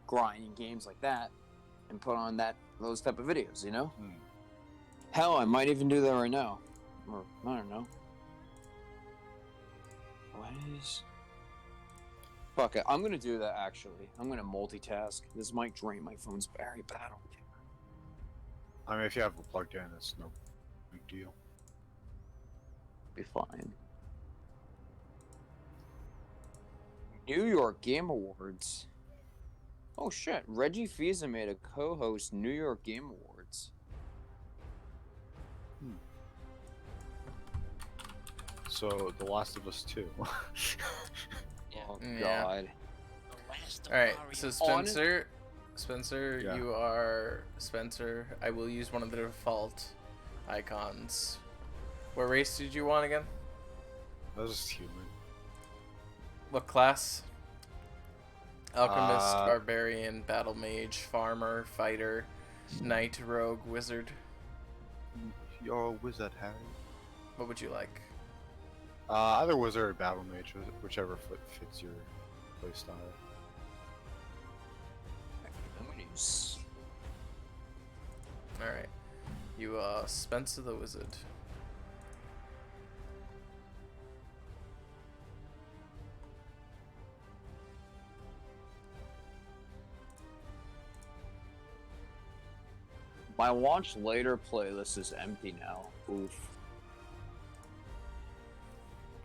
grind in games like that and put on those type of videos, you know? Hell, I might even do that right now. Or I don't know. What is... Fuck it, I'm gonna do that actually. I'm gonna multitask. This might drain my phone's battery, but I don't care. I mean, if you have it plugged in, it's no big deal. Be fine. New York Game Awards. Oh shit, Reggie Fils made a co-host New York Game Awards. So, The Last of Us 2. Oh Yeah. god. The last of Alright, Mario. so Spencer, Yeah. you are Spencer. I will use one of the default icons. What race did you want again? That was just human. What class? Alchemist, Uh, Barbarian, Battle Mage, Farmer, Fighter, Knight, Rogue, Wizard. You're a wizard, Harry. What would you like? Either wizard or battle mage, whichever fits your playstyle. I'm gonna use... Alright. You, Spencer the Wizard. My watch later playlist is empty now. Oof.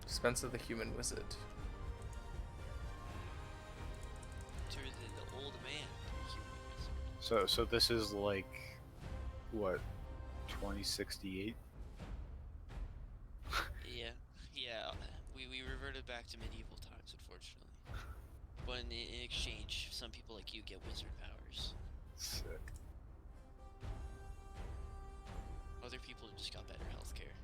Spencer the Human Wizard. To the old man. So this is like, what, 2068? Yeah. We reverted back to medieval times, unfortunately. But in exchange, some people like you get wizard powers. Sick. Other people just got better healthcare.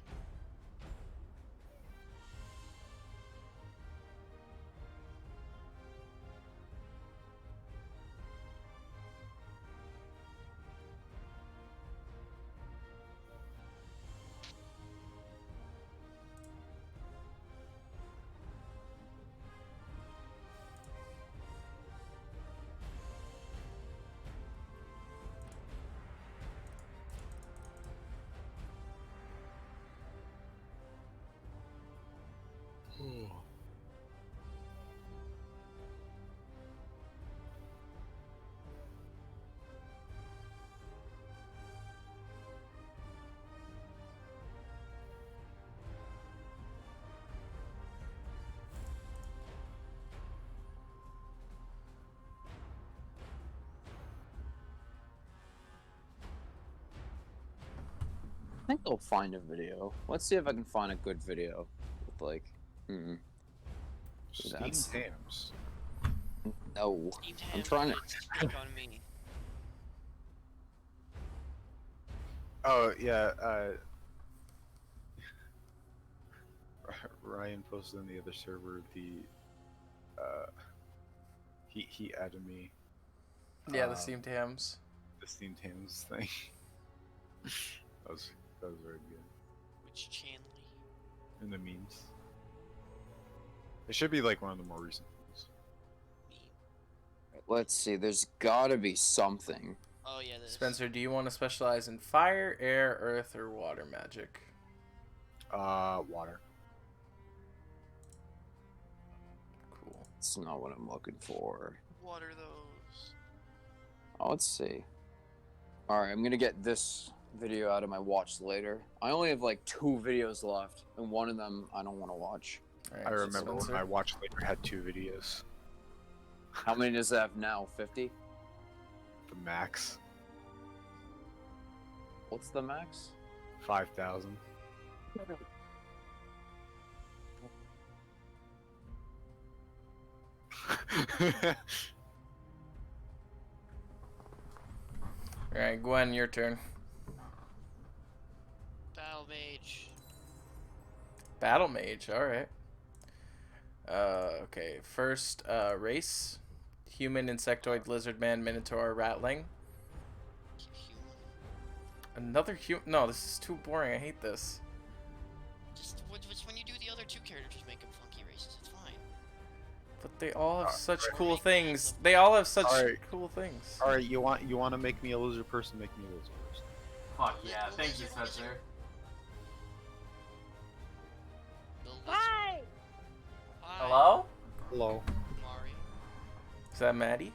I think I'll find a video. Let's see if I can find a good video with like, Steam That's- Tams. no. Steam I'm Tab trying to. speak on me. Oh yeah. Ryan posted on the other server the. He added me. Yeah, the Steam Tams. The Steam Tams thing. that was very good. Which Chanley? In the memes. It should be like one of the more recent ones. Let's see. There's gotta be something. Oh yeah, this. Spencer, do you want to specialize in fire, air, earth, or water magic? Water. Cool. It's not what I'm looking for. What are those? Oh, let's see. Alright, I'm gonna get this video out of my watch later. I only have like 2 videos left, and one of them I don't want to watch. Alright, I remember when Spencer. my watch later had 2 videos. How many does it have now? 50? The max. What's the max? 5,000. Alright, Gwen, your turn. Battle Mage. Battle Mage, alright. Okay, first, race. Human, insectoid, lizard man, minotaur, ratling. Human. Another human. No, this is too boring. I hate this. Just when you do the other 2 characters, just make them funky races. It's fine. But they all have such right. cool things. They all have such Alright. cool things. All right, you want to make me a lizard person? Make me a lizard person. Fuck yeah. Thank you, Spencer. The lizard. Hi! Hi, Hello? Hello. Mario. Is that Maddie? It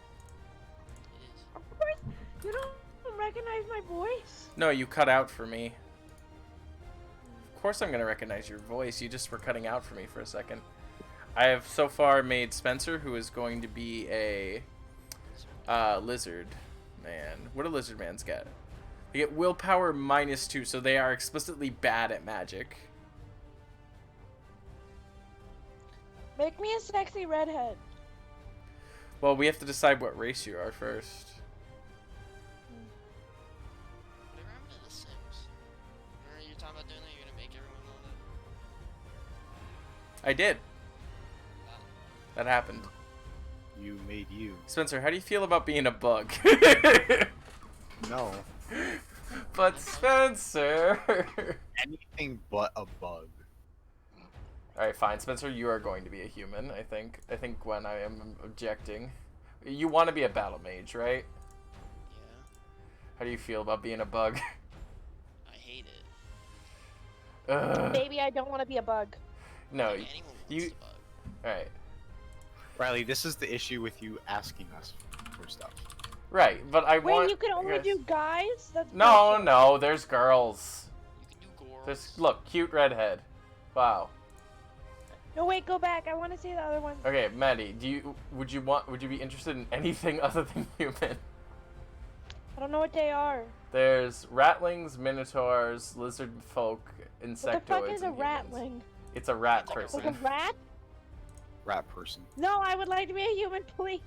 is. Of course, you don't recognize my voice? No, you cut out for me. Of course I'm gonna recognize your voice. You just were cutting out for me for a second. I have so far made Spencer, who is going to be a lizard man. What do lizard mans get? They get willpower -2, so they are explicitly bad at magic. Make me a sexy redhead. Well, we have to decide what race you are first. Whatever happened to The Sims? Remember you were talking about doing that? You're gonna make everyone on it? I did. Wow. That happened. You made you. Spencer, how do you feel about being a bug? No. But Spencer. Anything but a bug. Alright, fine. Spencer, you are going to be a human, I think. I think Gwen, I am objecting. You want to be a battle mage, right? Yeah. How do you feel about being a bug? I hate it. Baby, I don't want to be a bug. No, Anyone wants you... to bug. Alright. Riley, this is the issue with you asking us for stuff. Right, but I Wait, want... you can only guys- do guys? That's No, bullshit. no, there's girls. You can do girls. There's... Look, cute redhead. Wow. No, wait, go back. I want to see the other ones. Okay, Maddie, would you be interested in anything other than human? I don't know what they are. There's ratlings, minotaurs, lizard folk, insectoids, What the fuck is a and humans. ratling? It's a rat It's like a person. Like a rat? Rat person. No, I would like to be a human, please.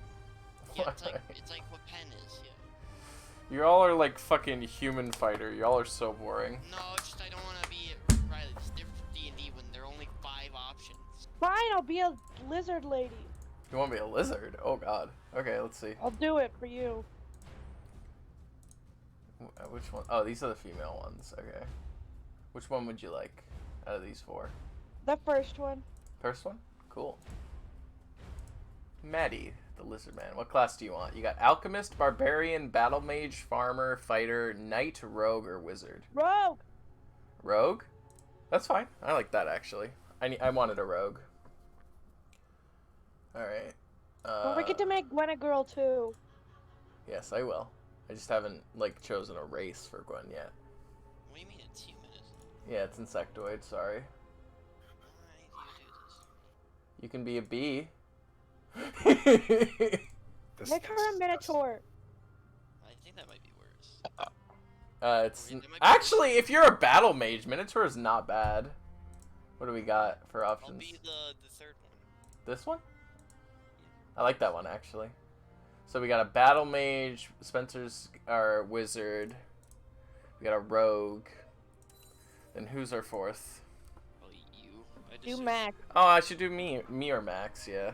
Yeah, it's like what Pen is. Yeah. You all are like fucking human fighter. Y'all are so boring. No, it's just I don't want to be Riley. It's different from D&D when there are only 5 options. Fine, I'll be a lizard lady. You want to be a lizard? Oh god. Okay, let's see. I'll do it for you. Which one? Oh, these are the female ones. Okay. Which one would you like out of these 4? The first one. First one? Cool. Maddie, the lizard man. What class do you want? You got alchemist, barbarian, battle mage, farmer, fighter, knight, rogue, or wizard. Rogue! Rogue? That's fine. I like that actually. I wanted a rogue. Alright. Don't forget to make Gwen a girl, too. Yes, I will. I just haven't, like, chosen a race for Gwen yet. What do you mean it's human, isn't it? Yeah, it's insectoid, sorry. Why do you do this? You can be a bee. Make her a minotaur. I think that might be worse. It's... There might be- Actually, if you're a battle mage, minotaur is not bad. What do we got for I'll options? be the third one. This one? I like that one, actually. So we got a battle mage, Spencer's our wizard. We got a rogue. Then who's our 4th? Well, you. I Do just- Mac. Oh, I should do me or Max, yeah.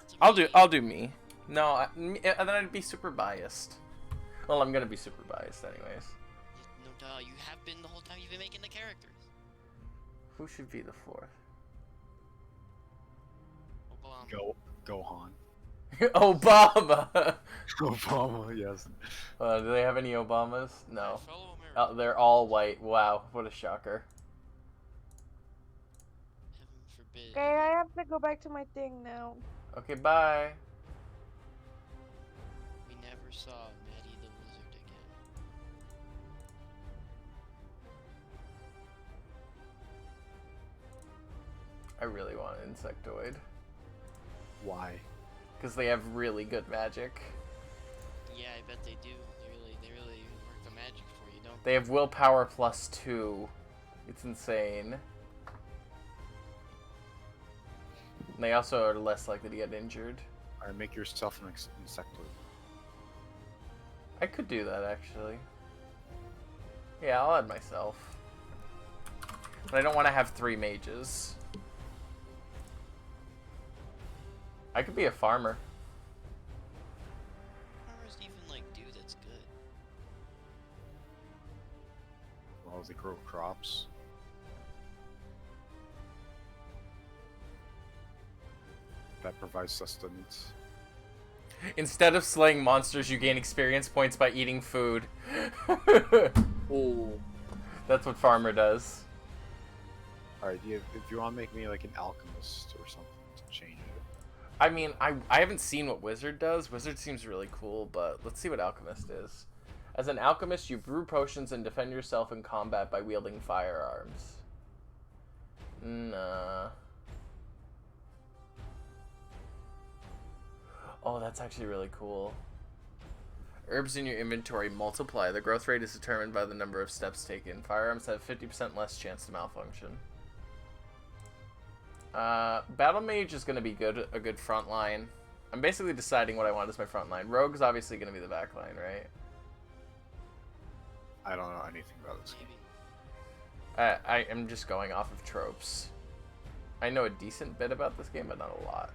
It's a I'll me. do me. No, and then I'd be super biased. Well, I'm gonna be super biased anyways. No duh, you have been the whole time you've been making the characters. Who should be the 4th? Gohan. Obama. Obama, yes. Do they have any Obamas? No. Fellow American. Oh, they're all white. Wow, what a shocker. Heaven forbid. Okay, I have to go back to my thing now. Okay, bye. We never saw Maddie the Wizard again. I really want an insectoid. Why? Because they have really good magic. Yeah, I bet they do. They really work the magic for you, don't They have willpower +2. It's insane. And they also are less likely to get injured. Alright, make yourself an insectoid. I could do that, actually. Yeah, I'll add myself. But I don't want to have 3 mages. I could be a farmer. farmers even like do that's good? Well, they grow crops. That provides sustenance. Instead of slaying monsters, you gain experience points by eating food. Oh. That's what farmer does. Alright, if you want to make me like an alchemist or something to change it. I mean, I haven't seen what wizard does. Wizard seems really cool, but let's see what alchemist is. As an alchemist, you brew potions and defend yourself in combat by wielding firearms. Nah. Oh, that's actually really cool. Herbs in your inventory multiply. The growth rate is determined by the number of steps taken. Firearms have 50% less chance to malfunction. Battle Mage is going to be a good front line. I'm basically deciding what I want as my front line. Rogue is obviously going to be the back line, right? I don't know anything about this game. Maybe. I am just going off of tropes. I know a decent bit about this game, but not a lot.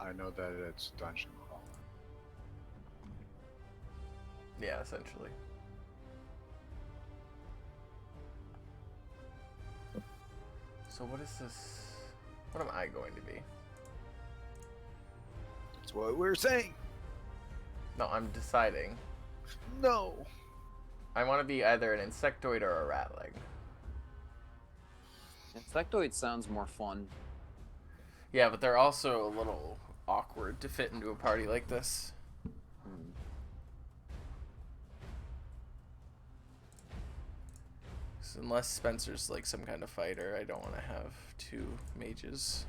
I know that it's dungeon crawl. Yeah, essentially. So what is this? What am I going to be? That's what we're saying. No, I'm deciding. No. I want to be either an insectoid or a ratling. Insectoid sounds more fun. Yeah, but they're also a little awkward to fit into a party like this. Hmm. 'Cause unless Spencer's like some kind of fighter, I don't want to have 2 mages.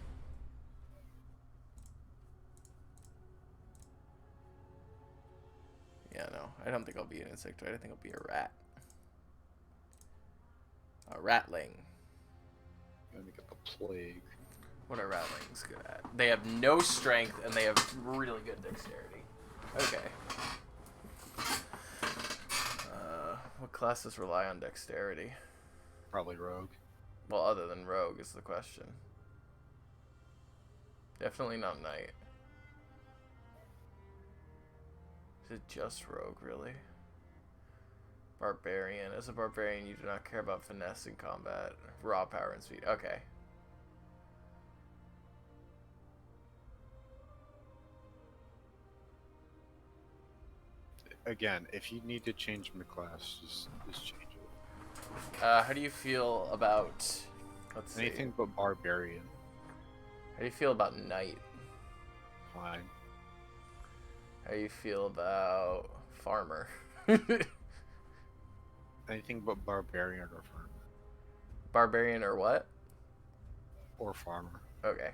Yeah, no, I don't think I'll be an insectoid. I think I'll be a rat. A ratling. Let me get the plague. What are ratlings good at? They have no strength and they have really good dexterity. Okay. What classes rely on dexterity? Probably rogue. Well, other than rogue is the question. Definitely not knight. Is it just rogue, really? Barbarian. As a barbarian, you do not care about finesse in combat. Raw power and speed. Okay. Again, if you need to change my class, just change it. How do you feel about... Let's see. Anything but barbarian. How do you feel about knight? Fine. How do you feel about farmer? Anything but barbarian or farmer. Barbarian or what? Or farmer. Okay.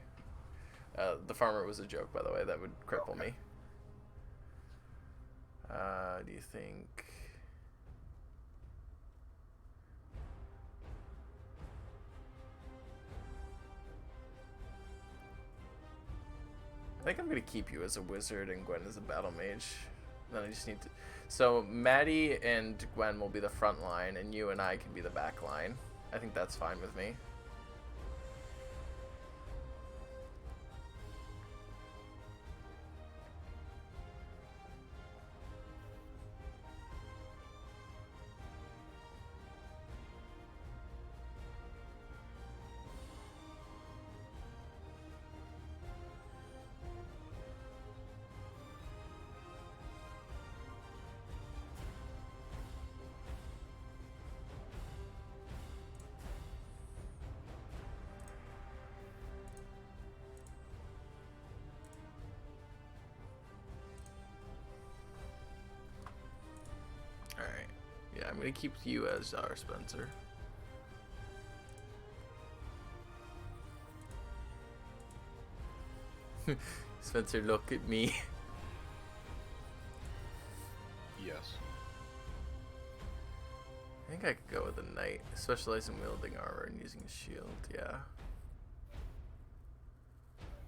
The farmer was a joke, by the way. That would cripple me. Do you think... I think I'm going to keep you as a wizard and Gwen as a battle mage. Then I just need to... So Maddie and Gwen will be the front line, and you and I can be the back line. I think that's fine with me. Alright. Yeah, I'm gonna keep you as our Spencer. Spencer, look at me. Yes. I think I could go with a knight. Specialize in wielding armor and using a shield, yeah.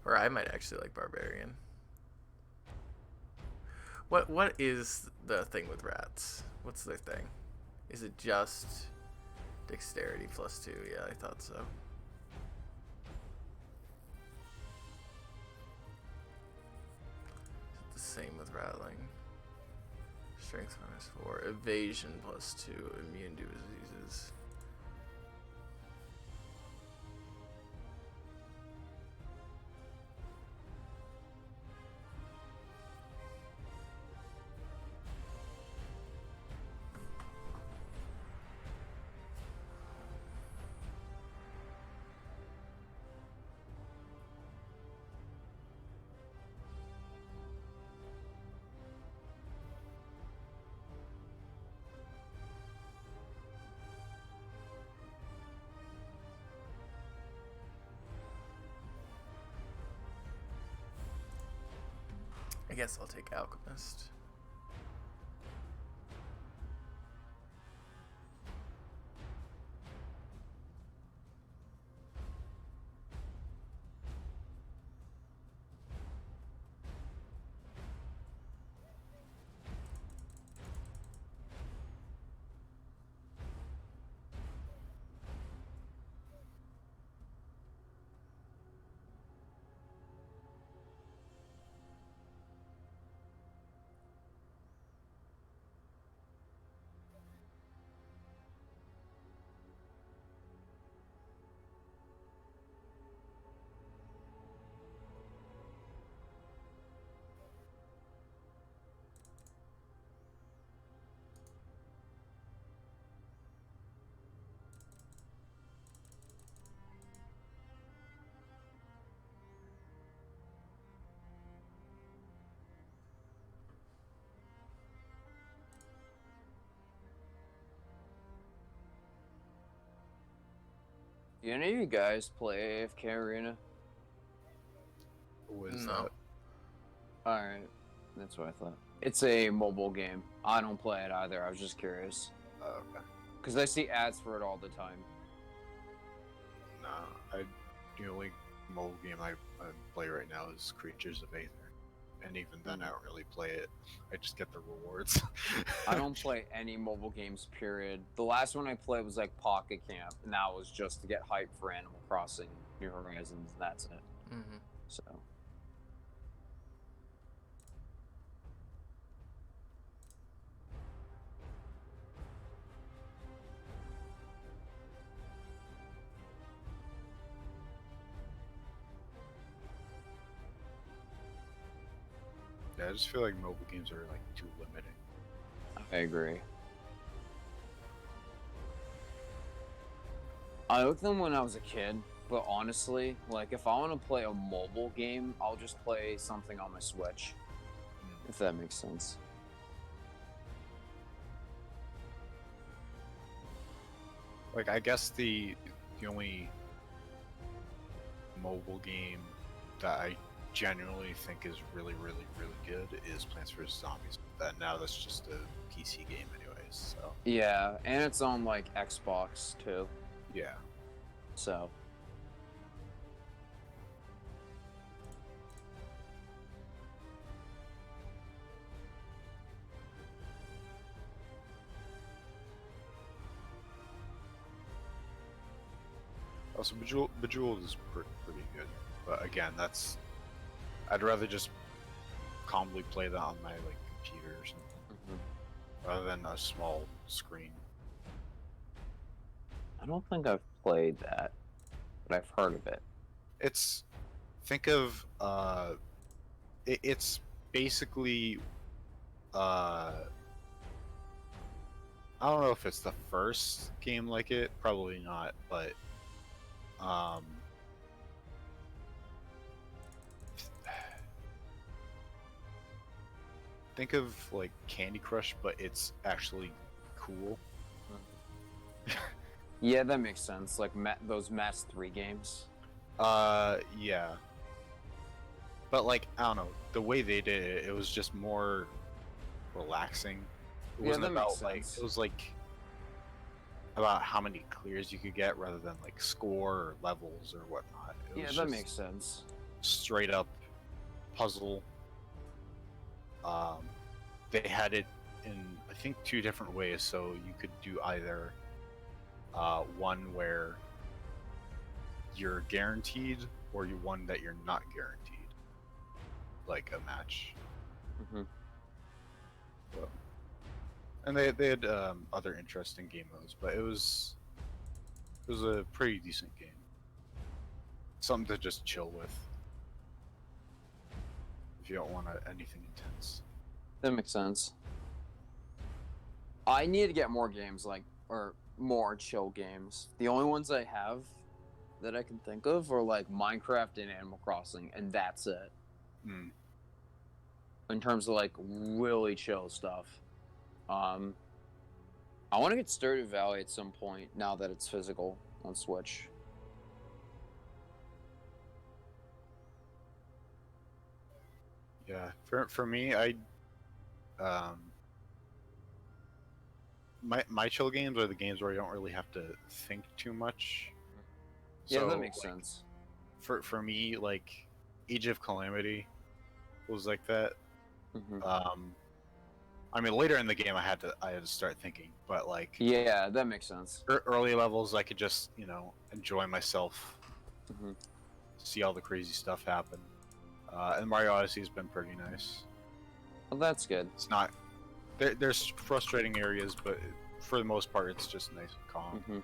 Or I might actually like barbarian. What is the thing with rats? What's their thing? Is it just dexterity +2? Yeah, I thought so. The same with rattling. Strength -4, evasion +2, immune to diseases. I guess I'll take Alchemist. Do any of you guys play AFK Arena? What is No. that? Alright, that's what I thought. It's a mobile game. I don't play it either, I was just curious. Okay. Because I see ads for it all the time. Nah, the only mobile game I play right now is Creatures of Aether. And even then, I don't really play it. I just get the rewards. I don't play any mobile games, period. The last one I played was like Pocket Camp, and that was just to get hyped for Animal Crossing New Horizons, and that's it. Mm-hmm. So. Yeah, I just feel like mobile games are like too limiting. I agree. I liked them when I was a kid, but honestly, like if I want to play a mobile game, I'll just play something on my Switch. If that makes sense. Like, I guess the only mobile game that I genuinely think is really, really, really good is Plants vs. Zombies. But now that's just a PC game anyways, so. Yeah, and it's on like Xbox too. Yeah. So. Also, Bejeweled is pretty good. But again, I'd rather just calmly play that on my like computer or something, rather than a small screen. I don't think I've played that, but I've heard of it. Think of it's basically I don't know if it's the first game like it, probably not, but think of like Candy Crush, but it's actually cool. Yeah, that makes sense. Like those Match 3 games. Yeah. But like I don't know, the way they did it, it was just more relaxing. It Yeah, wasn't that makes about like sense. it was like about how many clears you could get rather than like score or levels or whatnot. It Yeah, was that just makes sense. straight up puzzle. Um, they had it in I think 2 different ways, so you could do either one where you're guaranteed or you one that you're not guaranteed, like a match. Hmm. So, and they had other interesting game modes, but it was a pretty decent game. Something to just chill with if you don't want anything intense. That makes sense. I need to get more games or more chill games. The only ones I have that I can think of are like Minecraft and Animal Crossing, and that's it. Mm. In terms of like really chill stuff. I want to get Stardew Valley at some point now that it's physical on Switch. Yeah, for me, um, my chill games are the games where I don't really have to think too much. Yeah, So that makes like, sense. for me, like Age of Calamity was like that. Hmm. I mean, later in the game, I had to start thinking, but like Yeah, that makes sense. early levels, I could just enjoy myself, Hmm. see all the crazy stuff happen. And Mario Odyssey has been pretty nice. Well, that's good. It's not there's frustrating areas, but for the most part, it's just nice and calm. Hmm.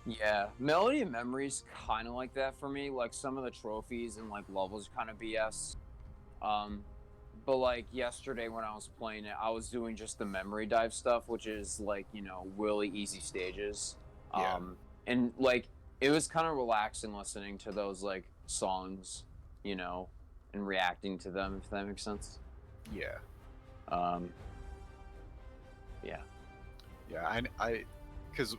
Yeah, Melody and Memories kind of like that for me. Like some of the trophies and like levels kind of BS. Um, but like yesterday when I was playing it, I was doing just the memory dive stuff, which is like really easy stages. Yeah. And like it was kind of relaxing listening to those like songs, and reacting to them, if that makes sense. Yeah. Um, yeah. Yeah, because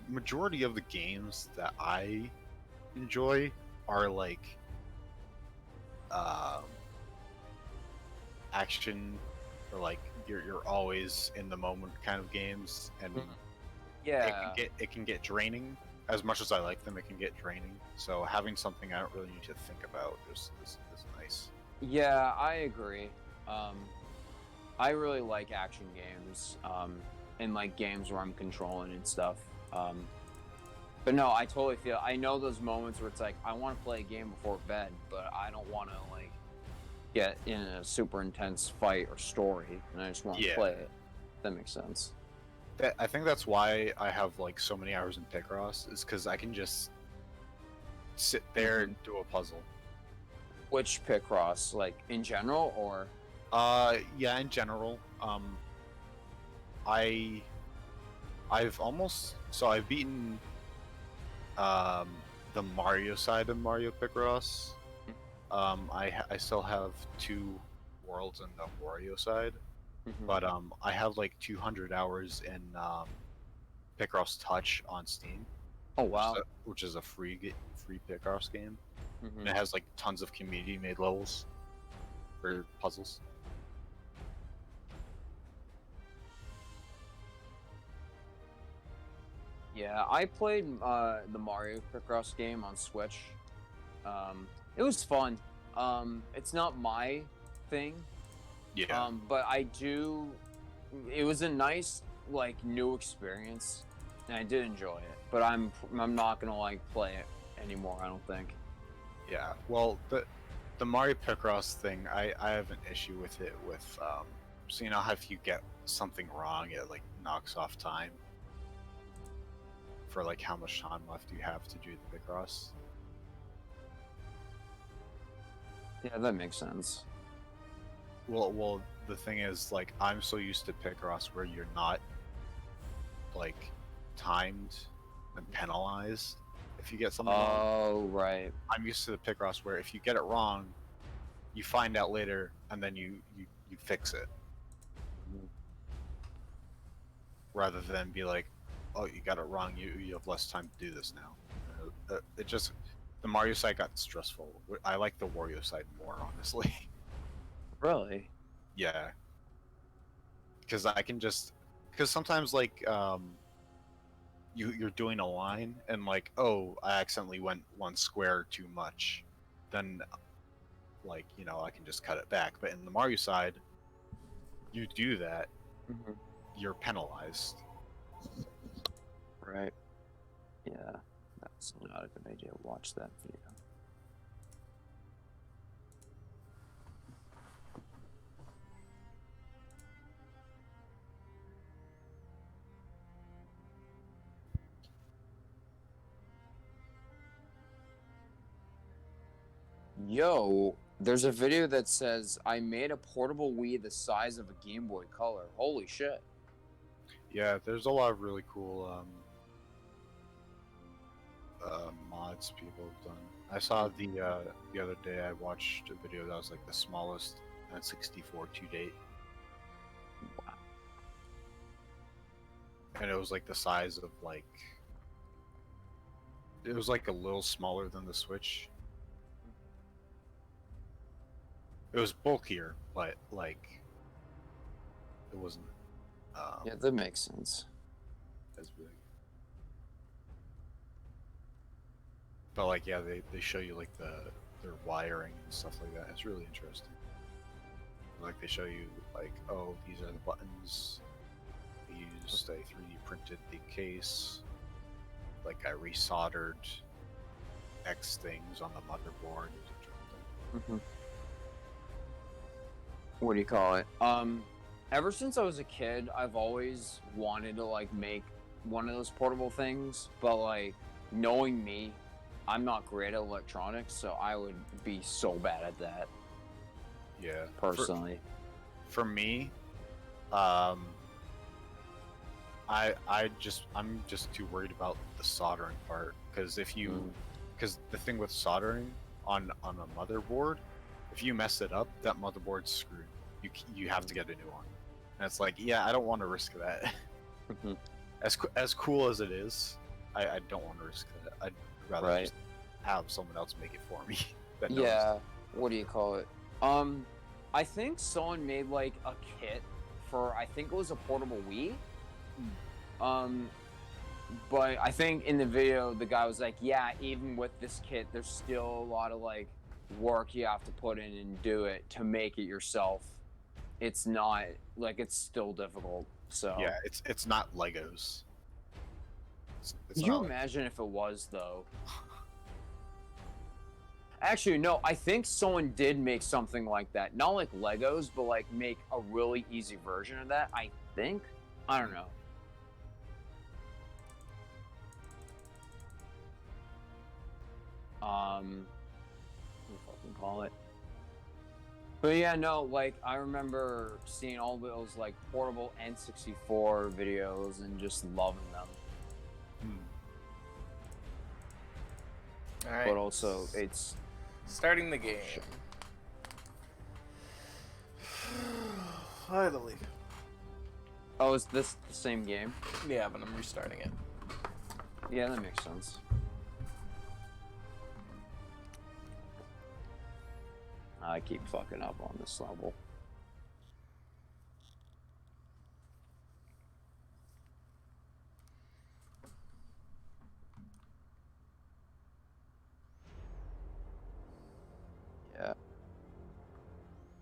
majority of the games that I enjoy are like um, action or like you're always in the moment kind of games, and Yeah. it can get draining. As much as I like them, it can get draining. So having something I don't really need to think about is nice. Yeah, I agree. Um, I really like action games, and like games where I'm controlling and stuff. But no, I totally feel. I know those moments where it's like I want to play a game before bed, but I don't want to like get in a super intense fight or story, and I just want to play it. That makes sense. I think that's why I have like so many hours in Picross, is because I can just sit there and do a puzzle. Which Picross, like in general, or? Yeah, in general. I I've beaten the Mario side of Mario Picross. I still have 2 worlds in the Wario side, but I have like 200 hours in Picross Touch on Steam. Oh wow! Which is a free Picross game. Mm-hmm. And it has like tons of community made levels for puzzles. Yeah, I played the Mario Picross game on Switch. It was fun. It's not my thing. Yeah. But I do. It was a nice like new experience, and I did enjoy it. But I'm not gonna like play it anymore. I don't think. Yeah. Well, the Mario Picross thing, I have an issue with it with so how if you get something wrong, it like knocks off time for like how much time left you have to do the Picross. Yeah, that makes sense. Well, the thing is, like, I'm so used to Picross where you're not like timed and penalized if you get something wrong. Oh, right. I'm used to the Picross where if you get it wrong, you find out later and then you fix it. Rather than be like, oh, you got it wrong, you have less time to do this now. the Mario side got stressful. I like the Wario side more, honestly. Really? Yeah, because I can just because sometimes like you're doing a line and like, oh, I accidentally went one square too much, then like, you know, I can just cut it back. But in the Mario side, you do that, Mm-hmm. you're penalized. Right. Yeah, that's not a good idea. Watch that video. Yo, there's a video that says I made a portable Wii the size of a Game Boy Color. Holy shit. Yeah, there's a lot of really cool mods people have done. I saw the other day I watched a video that was like the smallest N64 to date. Wow. And it was like the size of like it was like a little smaller than the Switch. It was bulkier, but like it wasn't Yeah, that makes sense. as big. But like yeah, they show you like their wiring and stuff like that. It's really interesting. Like they show you like, oh, these are the buttons. I used a 3D printed the case. Like I resoldered X things on the motherboard. Mm-hmm. What do you call it? Ever since I was a kid, I've always wanted to like make one of those portable things, but like knowing me, I'm not great at electronics, so I would be so bad at that. Yeah. Personally. For me, I'm just too worried about the soldering part because because the thing with soldering on a motherboard, if you mess it up, that motherboard's screwed. You have to get a new one, and it's like, yeah, I don't want to risk that. Mhm. As cool as it is, I don't want to risk that. I'd rather Right. just have someone else make it for me. That knows. Yeah. What do you call it? I think someone made like a kit for I think it was a portable Wii. But I think in the video the guy was like, yeah, even with this kit, there's still a lot of like work you have to put in and do it to make it yourself. It's not like it's still difficult. So Yeah, it's not Legos. It's Could you not like- imagine if it was though? Actually, no, I think someone did make something like that. Not like Legos, but like make a really easy version of that, I think. I don't know. What do you fucking call it? But yeah, no, like I remember seeing all those like portable N64 videos and just loving them. All right. But also, it's Starting the game. Finally. oh, is this the same game? Yeah, but I'm restarting it. Yeah, that makes sense. I keep fucking up on this level. Yeah.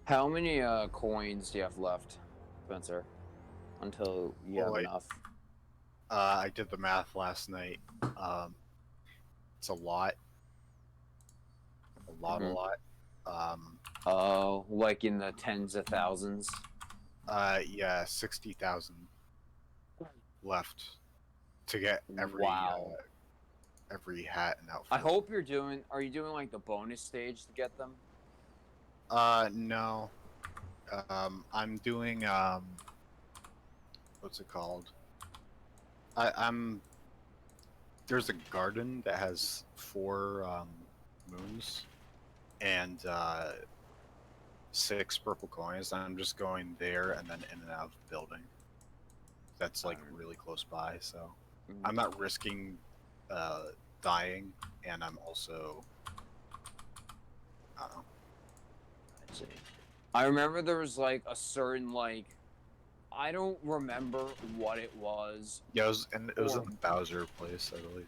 How many coins do you have left, Spencer? Until you have enough. I did the math last night. It's a lot. A lot. Oh, like in the tens of thousands. Yeah, 60,000 left to get every Wow. every hat and outfit. I hope you're doing. Are you doing like the bonus stage to get them? No. I'm doing what's it called? I'm there's a garden that has 4 moons and 6 purple coins. I'm just going there and then in and out of the building. That's like really close by, so I'm not risking dying, and I'm also, I don't know. Let's see. I remember there was like a certain like, I don't remember what it was. Yeah, it was in the Bowser place, I believe.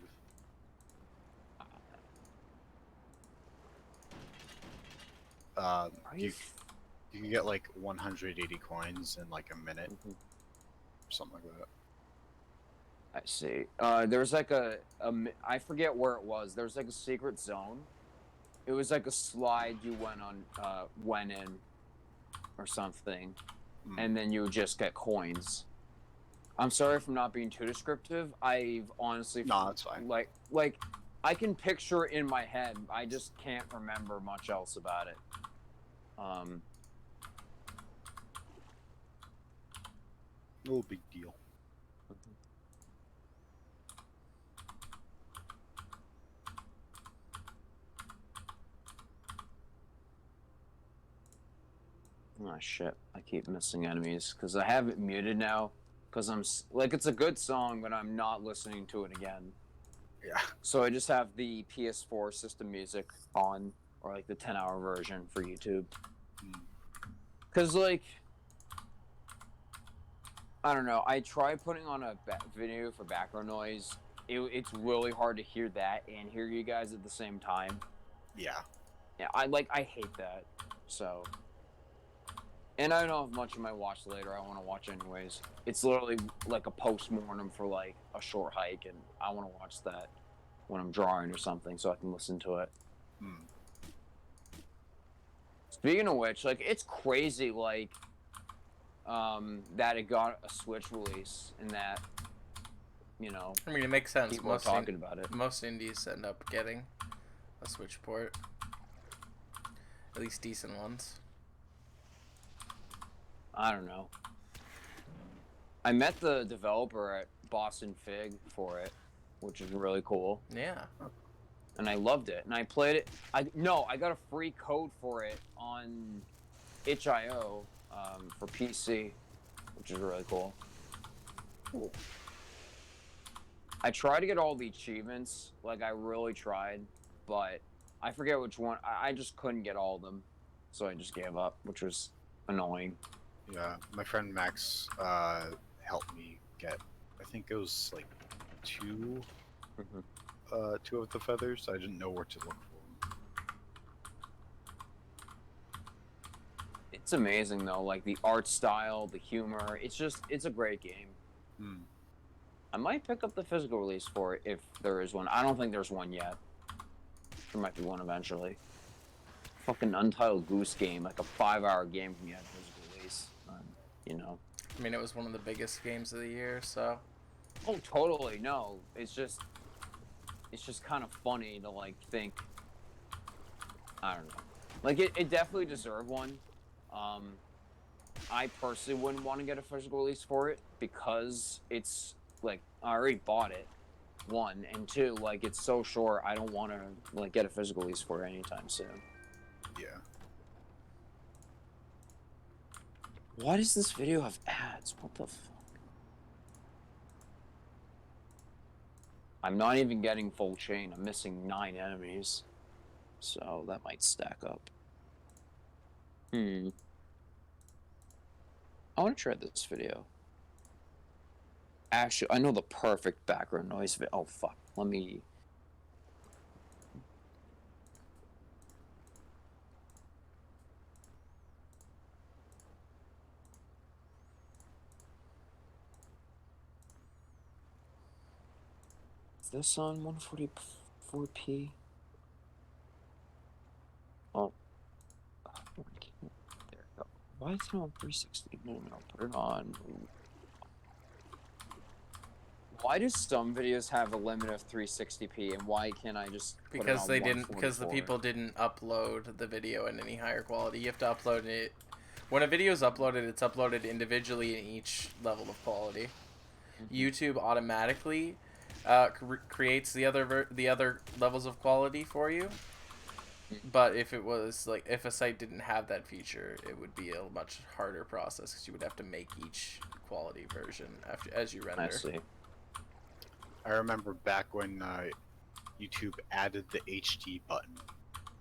You can get like 180 coins in like a minute, something like that. I see. There's like I forget where it was. There was like a secret zone. It was like a slide you went in, or something, and then you would just get coins. I'm sorry for not being too descriptive. I've honestly that's fine. Like I can picture it in my head. I just can't remember much else about it. No big deal. Oh shit! I keep missing enemies because I have it muted now. Because I'm like, it's a good song, but I'm not listening to it again. Yeah. So I just have the PS4 system music on, or like the 10-hour version for YouTube. Because like, I don't know. I tried putting on a video for background noise. It's really hard to hear that and hear you guys at the same time. Yeah. Yeah, I hate that. So. And I don't have much of my watch later I want to watch anyways. It's literally like a post-mortem for like a short hike, and I want to watch that when I'm drawing or something so I can listen to it. Speaking of which, like, it's crazy, like, that it got a Switch release and that, you know. I mean, it makes sense. People are talking about it. Most indies end up getting a Switch port. At least decent ones. I don't know. I met the developer at Boston Fig for it, which is really cool. Yeah. And I loved it. And I played it. I got a free code for it on itch.io for PC, which is really cool. I tried to get all the achievements. Like, I really tried. But I forget which one. I just couldn't get all of them. So I just gave up, which was annoying. Yeah, my friend Max helped me get, I think it was like two of the feathers. I didn't know where to look for them. It's amazing though, like the art style, the humor. It's a great game. I might pick up the physical release for it if there is one. I don't think there's one yet. There might be one eventually. Fucking Untitled Goose Game, like a 5-hour game from yet. You know, I mean, it was one of the biggest games of the year, so. Oh, totally. No, it's just kind of funny to like think. I don't know. Like it definitely deserved one. I personally wouldn't want to get a physical release for it because it's like I already bought it. 1 and 2, like it's so short. I don't want to like get a physical release for it anytime soon. Yeah. Why does this video have ads? What the fuck? I'm not even getting full chain. I'm missing 9 enemies. So that might stack up. I want to try this video. Actually, I know the perfect background noise of it. Oh, fuck. Let me... This on 144p? Oh. There we go. Why is it on 360? No, I'll put it on. Why do some videos have a limit of 360p and why can't I just put because it on they didn't, because the people didn't upload the video in any higher quality. You have to upload it. When a video is uploaded, it's uploaded individually in each level of quality. YouTube automatically creates the other levels of quality for you, but if it was like if a site didn't have that feature, it would be a much harder process because you would have to make each quality version as you render. I see. I remember back when YouTube added the HD button,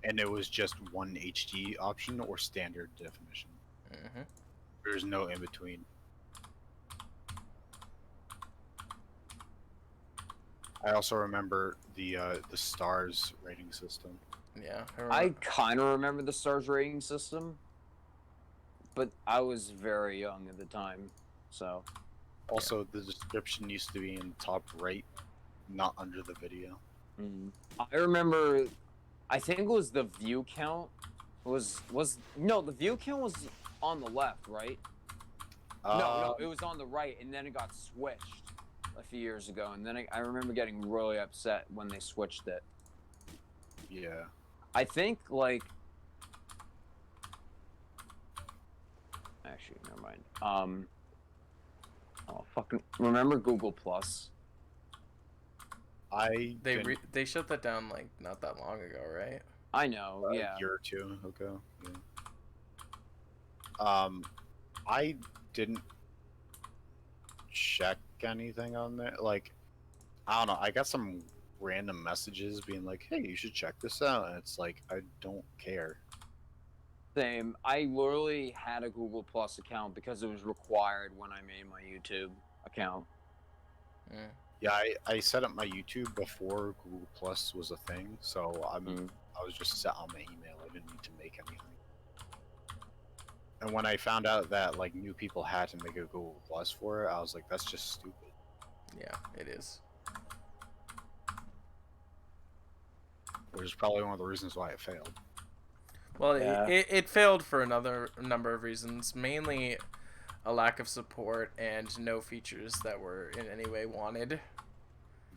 and it was just one HD option or standard definition. Mm-hmm. There's no in between. I also remember the stars rating system. Yeah. I kind of remember the stars rating system, but I was very young at the time, so. Also, the description used to be in the top right, not under the video. I remember, I think it was the view count no, the view count was on the left, right? No, it was on the right, and then it got switched a few years ago, and then I remember getting really upset when they switched it. Yeah. I think, like... Actually, never mind. Oh, fucking... Remember Google Plus? They shut that down, like, not that long ago, right? I know, yeah. A year or two ago. Yeah. I didn't check anything on there. Like, I don't know. I got some random messages being like, "Hey, you should check this out," and it's like, I don't care. Same. I literally had a Google Plus account because it was required when I made my YouTube account. Yeah, I set up my YouTube before Google Plus was a thing, so I was just set on my email. I didn't need to make anything. And when I found out that like new people had to make a Google Plus for it, I was like, that's just stupid. Yeah, it is. Which is probably one of the reasons why it failed. Well, Yeah. it failed for another number of reasons, mainly a lack of support and no features that were in any way wanted.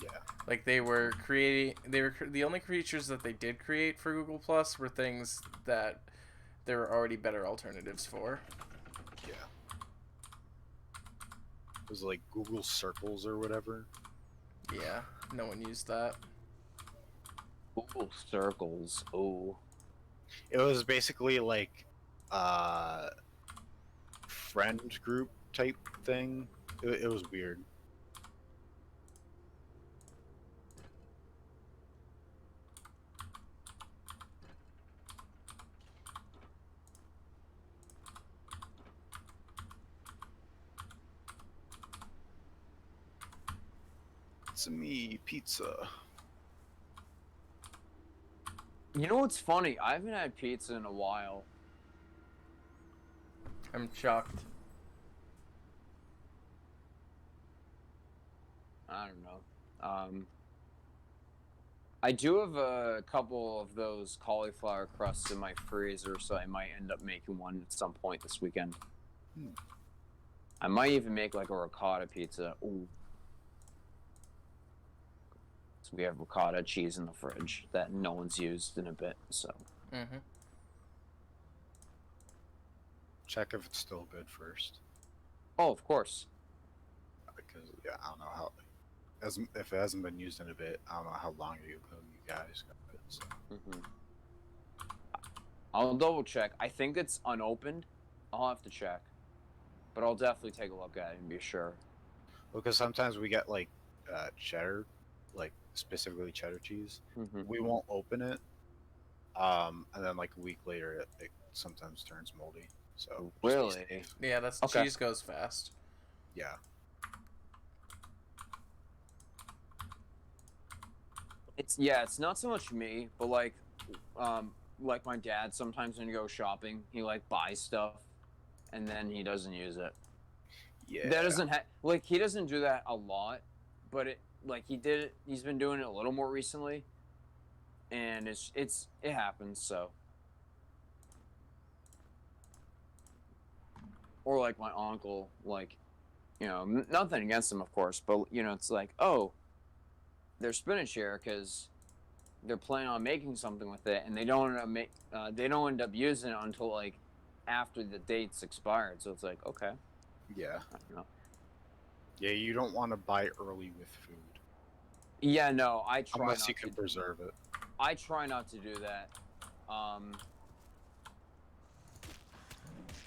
Yeah. Like the only features that they did create for Google Plus were things that there were already better alternatives for. Yeah. It was like Google Circles or whatever. Yeah, no one used that. Google Circles. Oh. It was basically like friend group type thing. It was weird. It's me, pizza. You know what's funny? I haven't had pizza in a while. I'm shocked. I don't know. I do have a couple of those cauliflower crusts in my freezer, so I might end up making one at some point this weekend. I might even make like a ricotta pizza. Ooh. So we have ricotta cheese in the fridge that no one's used in a bit, so. Mm-hmm. Check if it's still good first. Oh, of course. Because yeah, I don't know how. If it hasn't been used in a bit, I don't know how long ago you guys got it. So. I'll double check. I think it's unopened. I'll have to check, but I'll definitely take a look at it and be sure. Because sometimes we get like cheddar, like specifically cheddar cheese. We won't open it, and then like a week later, it sometimes turns moldy. So really, yeah, that's okay. Cheese goes fast. Yeah. It's not so much me, but like my dad. Sometimes when you go shopping, he like buys stuff, and then he doesn't use it. Yeah. That doesn't he doesn't do that a lot, but he did it. He's been doing it a little more recently, and it happens. So. Or like my uncle, like, you know, nothing against him, of course, but you know, it's like, oh, there's spinach here because they're planning on making something with it, and they don't end up using it until like after the date's expired. So it's like, okay. Yeah. I don't know. Yeah, you don't want to buy early with food. Yeah, no, I try unless not you can preserve it. I try not to do that.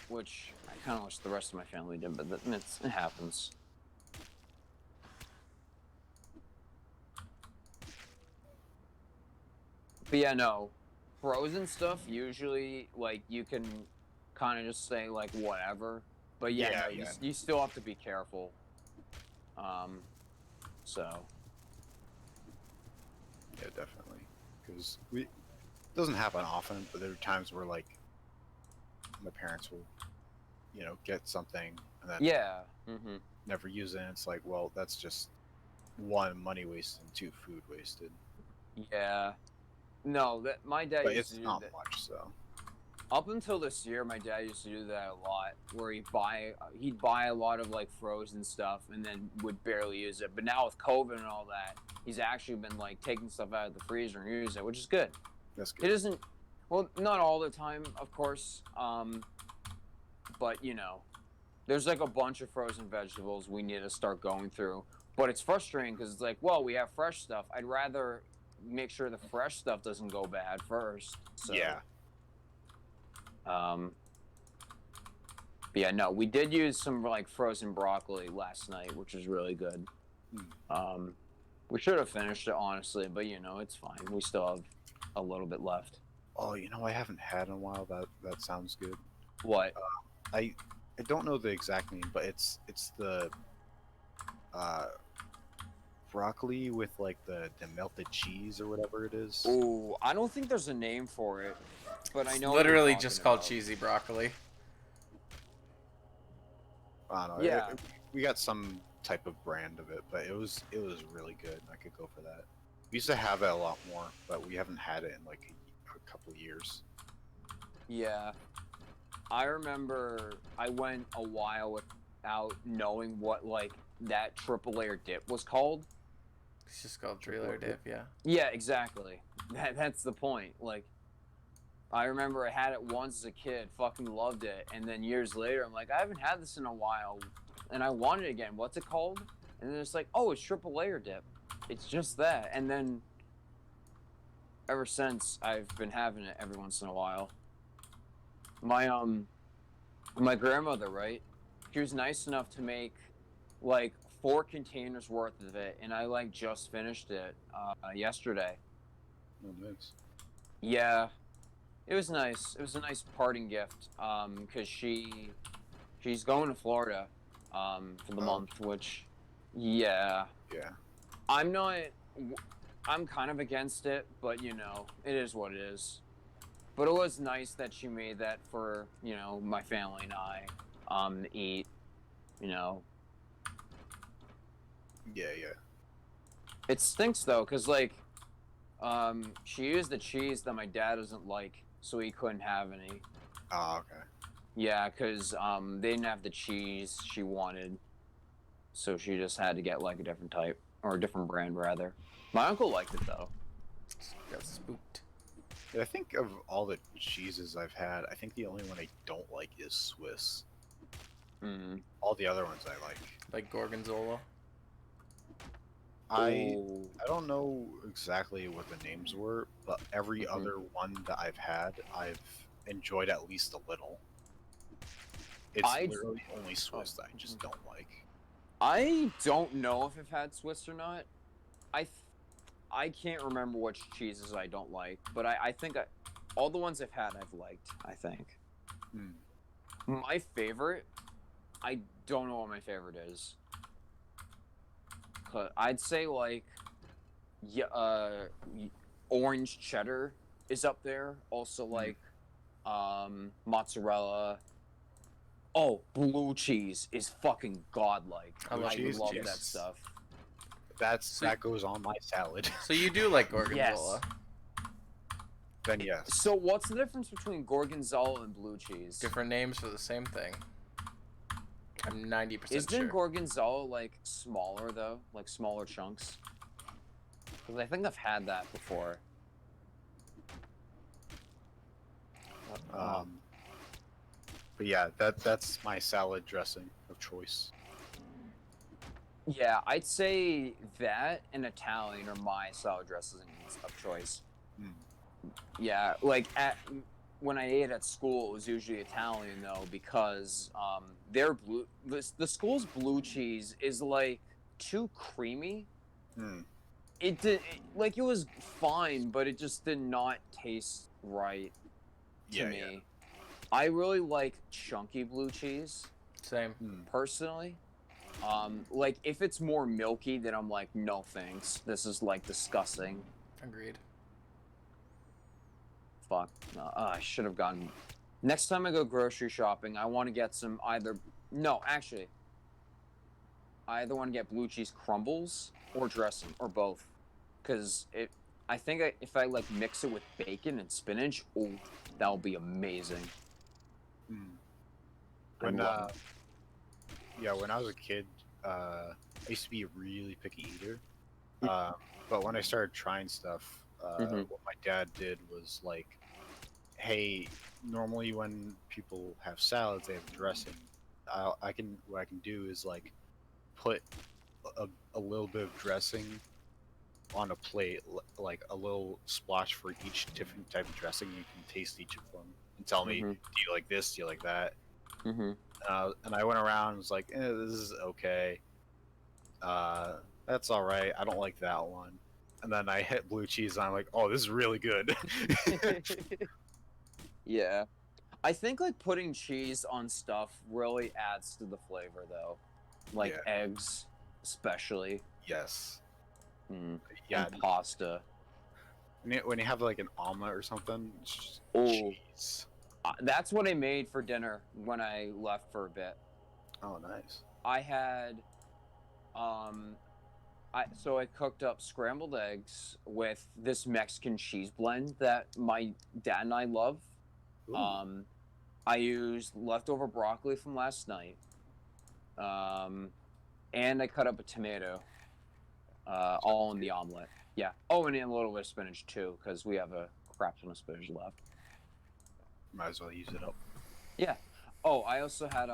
Which I kind of wish the rest of my family did, but it happens. But yeah, no, frozen stuff usually like you can kind of just say like whatever. But yeah, Yeah, no, yeah. you still have to be careful. So Yeah, definitely. Because it doesn't happen often, but there are times where like my parents will, get something and then yeah. Mm-hmm. never use it. And it's like, well, that's just one, money wasted, and two, food wasted. Yeah. No, that my dad But used to it's do not that. much, so. Up until this year, my dad used to do that a lot, where he'd buy a lot of like frozen stuff and then would barely use it. But now with COVID and all that, he's actually been like taking stuff out of the freezer and using it, which is good. That's He good. doesn't, well, not all the time, of course. But there's like a bunch of frozen vegetables we need to start going through. But it's frustrating because it's like, well, we have fresh stuff. I'd rather make sure the fresh stuff doesn't go bad first. So, Yeah. But yeah, no, we did use some like frozen broccoli last night, which was really good. We should have finished it honestly, but it's fine. We still have a little bit left. Oh, I haven't had in a while. That sounds good. What? I don't know the exact name, but it's the broccoli with like the melted cheese or whatever it is. Oh, I don't think there's a name for it, but I know. It's literally just called cheesy broccoli. I don't know. Yeah. We got some type of brand of it, but it was really good. I could go for that. We used to have it a lot more, but we haven't had it in like a couple of years. Yeah. I remember I went a while without knowing what like that triple layer dip was called. It's just called three-layer dip, yeah. Yeah, exactly. That's the point. Like, I remember I had it once as a kid, fucking loved it, and then years later, I'm like, I haven't had this in a while, and I want it again. What's it called? And then it's like, oh, it's triple layer dip. It's just that. And then ever since, I've been having it every once in a while. My grandmother, right? She was nice enough to make like 4 containers worth of it, and I like just finished it yesterday. Oh, nice. Yeah, it was nice. It was a nice parting gift. Because she's going to Florida, for the month, which, yeah. Yeah. I'm kind of against it, but it is what it is. But it was nice that she made that for, my family and I, to eat, Yeah, yeah. It stinks though, cause like, she used the cheese that my dad doesn't like, so he couldn't have any. Oh, okay. Yeah, cause they didn't have the cheese she wanted, so she just had to get like a different type or a different brand rather. My uncle liked it though. Got spooked. Yeah, I think of all the cheeses I've had, I think the only one I don't like is Swiss. Mm. All the other ones I like. Like Gorgonzola. I don't know exactly what the names were, but every other one that I've had, I've enjoyed at least a little. It's literally only Swiss that I just don't like. I don't know if I've had Swiss or not. I can't remember which cheeses I don't like, but I think all the ones I've had I've liked, I think. My favorite, I don't know what my favorite is. I'd say like, orange cheddar is up there. Also like, mozzarella. Oh, blue cheese is fucking godlike. I love that stuff. That goes on my salad. So you do like Gorgonzola? Yes. Then yes. So what's the difference between Gorgonzola and blue cheese? Different names for the same thing. I'm 90% sure. Isn't Gorgonzola like smaller though? Like smaller chunks? Because I think I've had that before. But yeah, that's my salad dressing of choice. Yeah, I'd say that and Italian are my salad dressings of choice. Yeah, like when I ate at school, it was usually Italian though, because the school's blue cheese is like too creamy. It was fine, but it just did not taste right to me. Yeah. I really like chunky blue cheese, Same. personally. Like if it's more milky, then I'm like, no thanks. This is like disgusting. Agreed. Fuck. No, I should have gotten. Next time I go grocery shopping, I want to get some either. No, actually, I either want to get blue cheese crumbles or dressing or both, because I think if I like mix it with bacon and spinach, oh, that'll be amazing. When when I was a kid, I used to be a really picky eater. But when I started trying stuff, what my dad did was like, hey, normally when people have salads, they have dressing. What I can do is like put a little bit of dressing on a plate, like a little splash for each different type of dressing. You can taste each of them and tell me, do you like this? Do you like that? And I went around and was like, this is okay. That's all right. I don't like that one. And then I hit blue cheese and I'm like, oh, this is really good. Yeah. I think like putting cheese on stuff really adds to the flavor though. Like eggs, especially. Yes. Yeah. And pasta. When you have like an omelet or something, it's just cheese. That's what I made for dinner when I left for a bit. Oh, nice. I had, so I cooked up scrambled eggs with this Mexican cheese blend that my dad and I love. Ooh. I used leftover broccoli from last night. And I cut up a tomato, all in the omelet. Yeah. Oh, and a little bit of spinach too, because we have a crap ton of spinach left. Might as well use it up. Yeah. Oh, I also had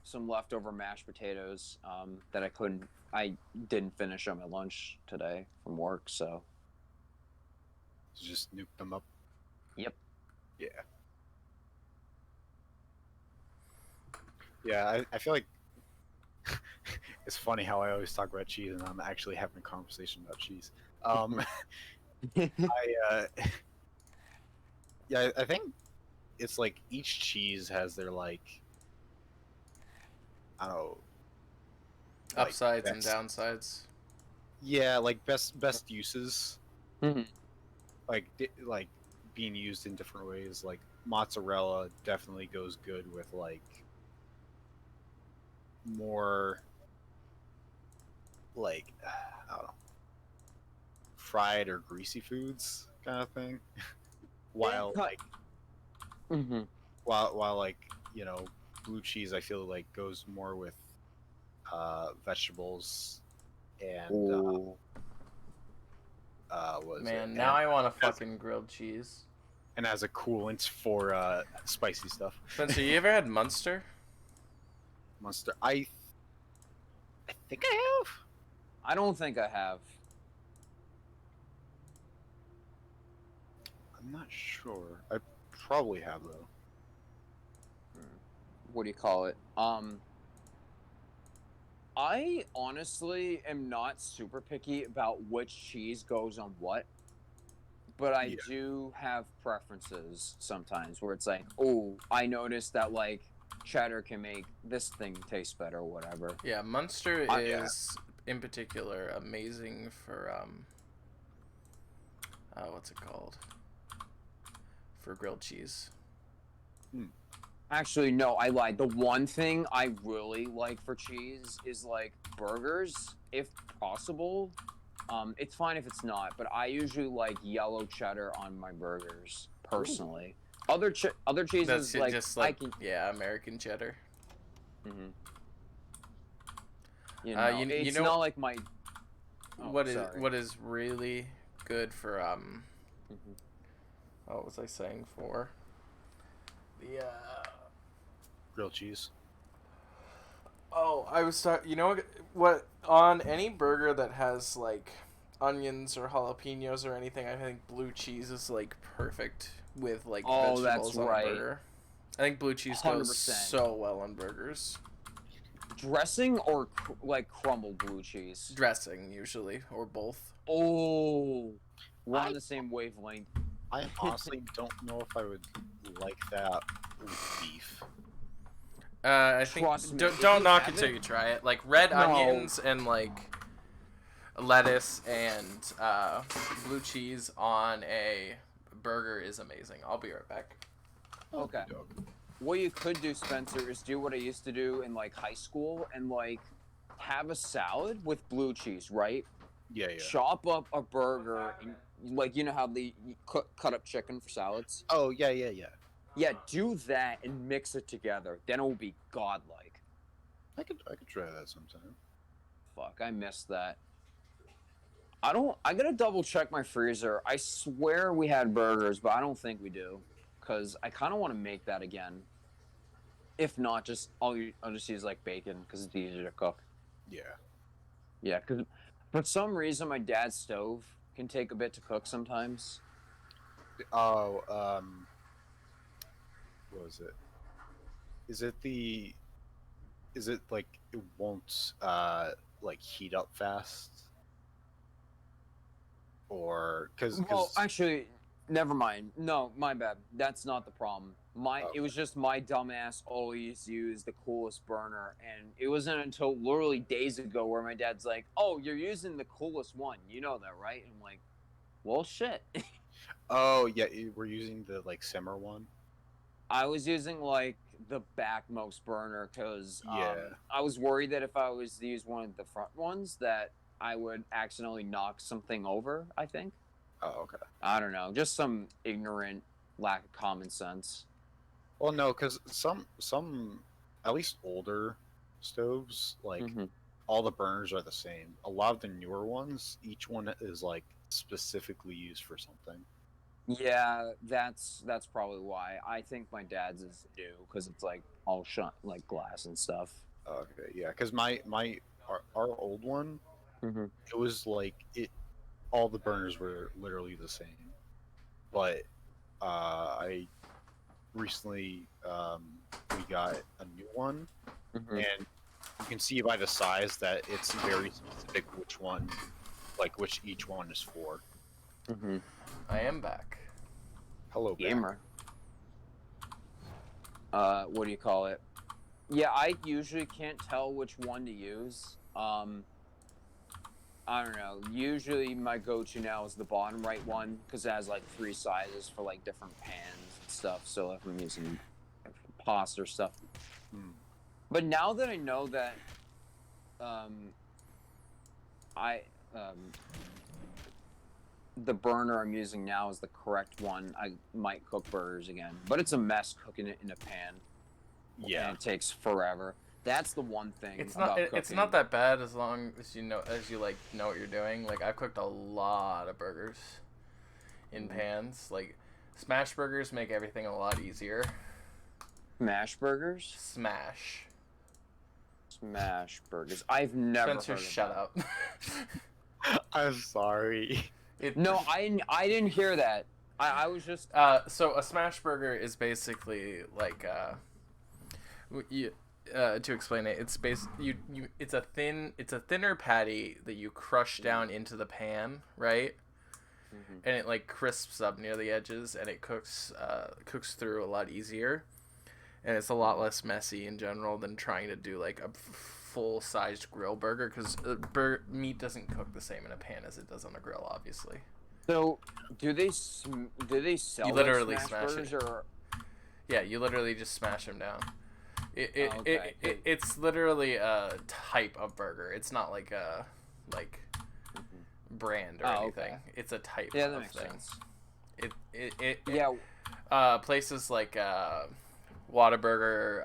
some leftover mashed potatoes that I didn't finish on my lunch today from work, so. Just nuke them up. Yep. Yeah. Yeah, I feel like it's funny how I always talk about cheese and I'm actually having a conversation about cheese. I think it's like each cheese has their like, I don't know, upsides and downsides. Yeah, like best uses. Like being used in different ways. Like mozzarella definitely goes good with like more like I don't know, fried or greasy foods kind of thing. While like while like, you know, blue cheese I feel like goes more with vegetables and now I want a fucking grilled cheese. And as a coolant for spicy stuff. Spencer, you ever had Munster? Munster, I think I have. I don't think I have. I'm not sure. I probably have though. What do you call it? I honestly am not super picky about which cheese goes on what, but I do have preferences sometimes where it's like, oh, I noticed that like cheddar can make this thing taste better or whatever. Yeah, Munster is in particular amazing for what's it called? For grilled cheese. Actually, no, I lied. The one thing I really like for cheese is like burgers, if possible. It's fine if it's not, but I usually like yellow cheddar on my burgers personally. Ooh. Other cheeses like just like American cheddar. You know, it's not like my. What is really good for what was I saying for the grilled cheese? Oh, I was you know what on any burger that has like onions or jalapenos or anything, I think blue cheese is like perfect with like vegetables on a burger. I think blue cheese 100%. Goes so well on burgers. Dressing or like crumbled blue cheese? Dressing usually, or both. Oh, we're on the same wavelength. I honestly don't know if I would like that with beef. I think Trust me, if don't you knock have it till it- you try it. Like red No. onions and like lettuce and blue cheese on a burger is amazing. I'll be right back. Okay. What you could do, Spencer, is do what I used to do in like high school and like have a salad with blue cheese, right? Yeah, yeah. Chop up a burger and like you know how they cut up chicken for salads. Oh, yeah, yeah, yeah. Yeah, do that and mix it together. Then it will be godlike. I could try that sometime. Fuck, I missed that. I gotta double check my freezer. I swear we had burgers, but I don't think we do. Cause I kind of want to make that again. If not, I'll just use like bacon because it's easier to cook. Yeah. Yeah, because for some reason my dad's stove can take a bit to cook sometimes. Oh, what was it? Is it like it won't like heat up fast? Or because Well, actually, never mind. No, my bad. That's not the problem. It was just my dumbass always used the coolest burner, and it wasn't until literally days ago where my dad's like, "Oh, you're using the coolest one. You know that, right?" And I'm like, "Well, shit." oh yeah, we're using the like simmer one. I was using like the backmost burner because Yeah. I was worried that if I was to use one of the front ones that I would accidentally knock something over, I think. Oh, okay. I don't know. Just some ignorant lack of common sense. Well, no, because some at least older stoves like Mhm. all the burners are the same. A lot of the newer ones, each one is like specifically used for something. Yeah, that's probably why. I think my dad's is new because it's like all shut like glass and stuff. Okay, yeah, because our old one, Mm-hmm. it was like all the burners were literally the same, but I recently we got a new one, Mm-hmm. and you can see by the size that it's very specific which each one is for. Mm-hmm. I am back. Hello, back. Gamer. What do you call it? Yeah, I usually can't tell which one to use. I don't know. Usually my go-to now is the bottom right one because it has like 3 sizes for like different pans and stuff. So if I'm using pasta or stuff. Hmm. But now that I know that, the burner I'm using now is the correct one, I might cook burgers again. But it's a mess cooking it in a pan. Yeah. And it takes forever. That's the one thing It's about not. cooking. It's not that bad as long as you like know what you're doing. Like I've cooked a lot of burgers in pans. Like smash burgers make everything a lot easier. Smash burgers? Smash. Smash burgers. I've never Spencer, heard of shut that. up. I'm sorry. No, I didn't hear that. I was just So a smash burger is basically like to explain it, it's it's a thinner patty that you crush down into the pan, right? Mhm. And it like crisps up near the edges, and it cooks through a lot easier, and it's a lot less messy in general than trying to do like a full-sized grill burger because meat doesn't cook the same in a pan as it does on a grill, obviously. So, do they sell You literally like smash smash burgers it. or Yeah, you literally just smash them down. okay. It's literally a type of burger. It's not like a brand or anything. Okay. It's a type Yeah, that of makes thing. sense. Yeah, Places like Whataburger,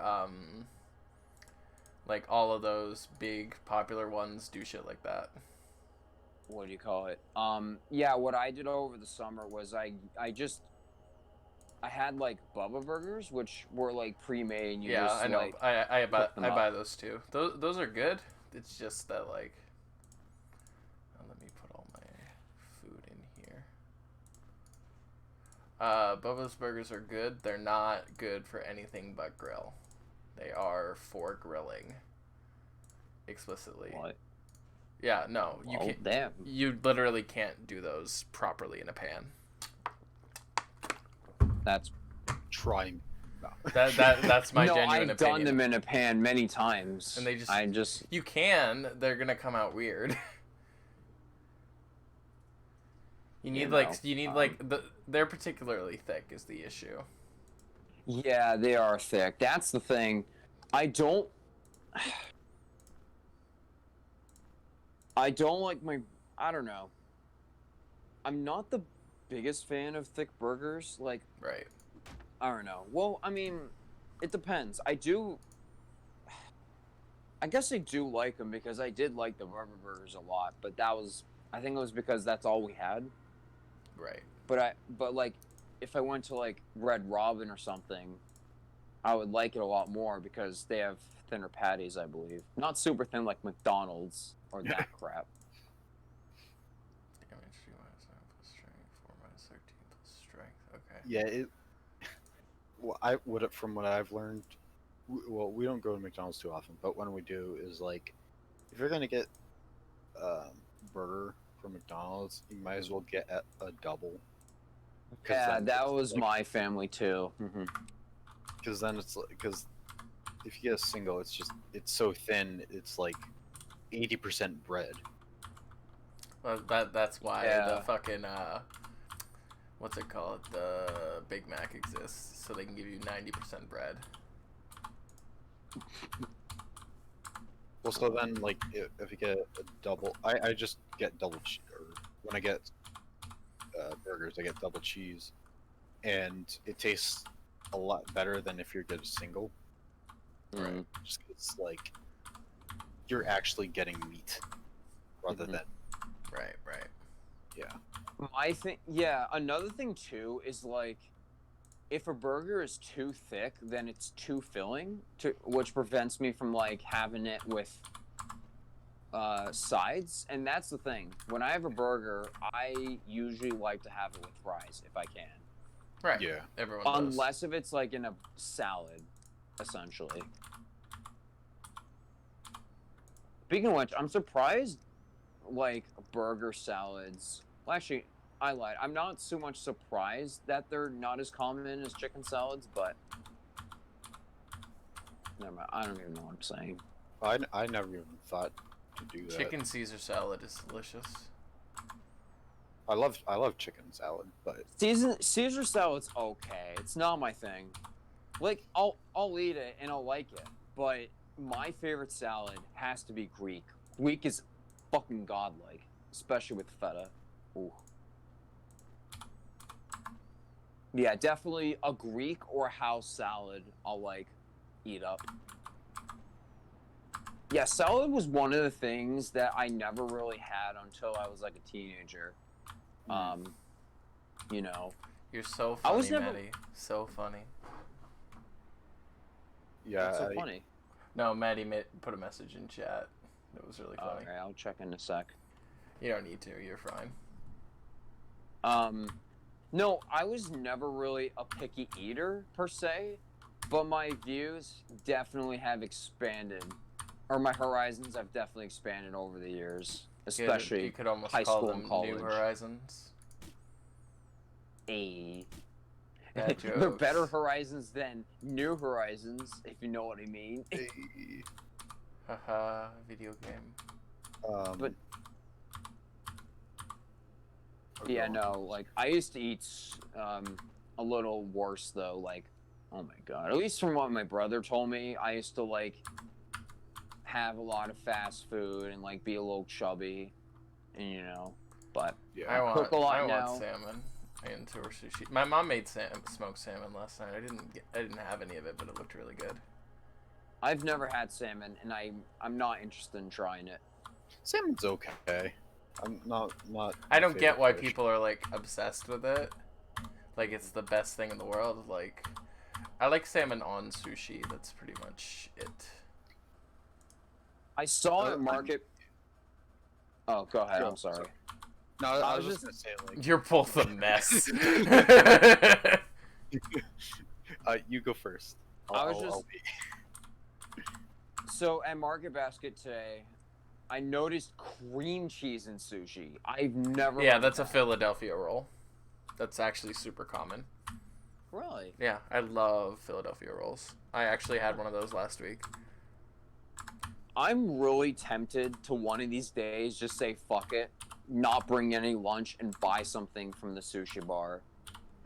like all of those big popular ones do shit like that. what do you call it? Yeah, what I did over the summer was I had like Bubba burgers, which were like pre-made. And you Yeah, just, I know. Like, I cook them buy up. those too. Those are good. It's just that like. Let me put all my food in here. Bubba's burgers are good. They're not good for anything but grill. They are for grilling. explicitly. What? Yeah, no, you Oh, can't. damn. You literally can't do those properly in a pan. That's Trying. No. That's my no. genuine I've opinion. done them in a pan many times, And they just I just you can. They're gonna come out weird. You need they're particularly thick is the issue. yeah, they are thick. That's the thing. I don't like my. I don't know. I'm not the biggest fan of thick burgers. Like, Right. I don't know. Well, I mean, it depends. I guess I do like them because I did like the rubber burgers a lot, but I think it was because that's all we had. Right. But like, if I went to like Red Robin or something, I would like it a lot more because they have thinner patties, I believe. Not super thin like McDonald's or that crap. Okay. Yeah, from what I've learned, well, we don't go to McDonald's too often, but when we do, is like, if you're gonna get burger from McDonald's, you might as well get a double. Yeah, that was like, my family too. Because then because if you get a single, it's so thin, it's like 80% bread. Well, that's why the fucking what's it called? The Big Mac exists, so they can give you 90% bread. Well, so then, like, if you get a double, I just get double cheese, or when I get burgers, I get double cheese, and it tastes a lot better than if you get a single. Right. Just 'cause, like, you're actually getting meat rather than. Right. Yeah. I think, yeah, another thing too is like, if a burger is too thick, then it's too filling, which prevents me from like having it with sides. And that's the thing. When I have a burger, I usually like to have it with fries if I can. Right. Yeah. Everyone does. Unless if it's like in a salad, essentially. Speaking of which, I'm surprised, like, burger salads. Well, actually, I lied. I'm not so much surprised that they're not as common as chicken salads, but never mind. I don't even know what I'm saying. I never even thought to do that. Chicken Caesar salad is delicious. I love chicken salad, but Caesar salad's okay. It's not my thing. Like, I'll eat it and I'll like it, but my favorite salad has to be Greek. Greek is fucking godlike, especially with feta. Ooh. Yeah, definitely a Greek or a house salad I'll like eat up. Yeah, salad was one of the things that I never really had until I was like a teenager. You know. You're so funny, Maddie. So funny. Yeah. What's so funny? No, Maddie put a message in chat. It was really funny. Okay, I'll check in a sec. You don't need to. You're fine. No, I was never really a picky eater per se, but my views definitely have expanded, or my horizons have definitely expanded over the years, especially you could almost high call school them and college. New horizons. Bad They're jokes. better horizons than new horizons, if you know what I mean. Haha, video game. But yeah, no, like I used to eat a little worse though. Like, oh my god, at least from what my brother told me, I used to like have a lot of fast food and like be a little chubby, and you know. But yeah, I cook a lot want now. salmon into her sushi. My mom made smoked salmon last night. I didn't have any of it, but it looked really good. I've never had salmon, and I'm not interested in trying it. Salmon's okay. I'm not. I don't get why people are like obsessed with it. Like it's the best thing in the world. Like I like salmon on sushi. That's pretty much it. I saw it market. Oh, go ahead. I'm sorry. No, I was just gonna say like You're both a mess. you go first. I was just. So at Market Basket today, I noticed cream cheese in sushi. I've never. Yeah, heard that's a of that. Philadelphia roll. That's actually super common. Really? Yeah, I love Philadelphia rolls. I actually had one of those last week. I'm really tempted to one of these days just say fuck it, not bring any lunch, and buy something from the sushi bar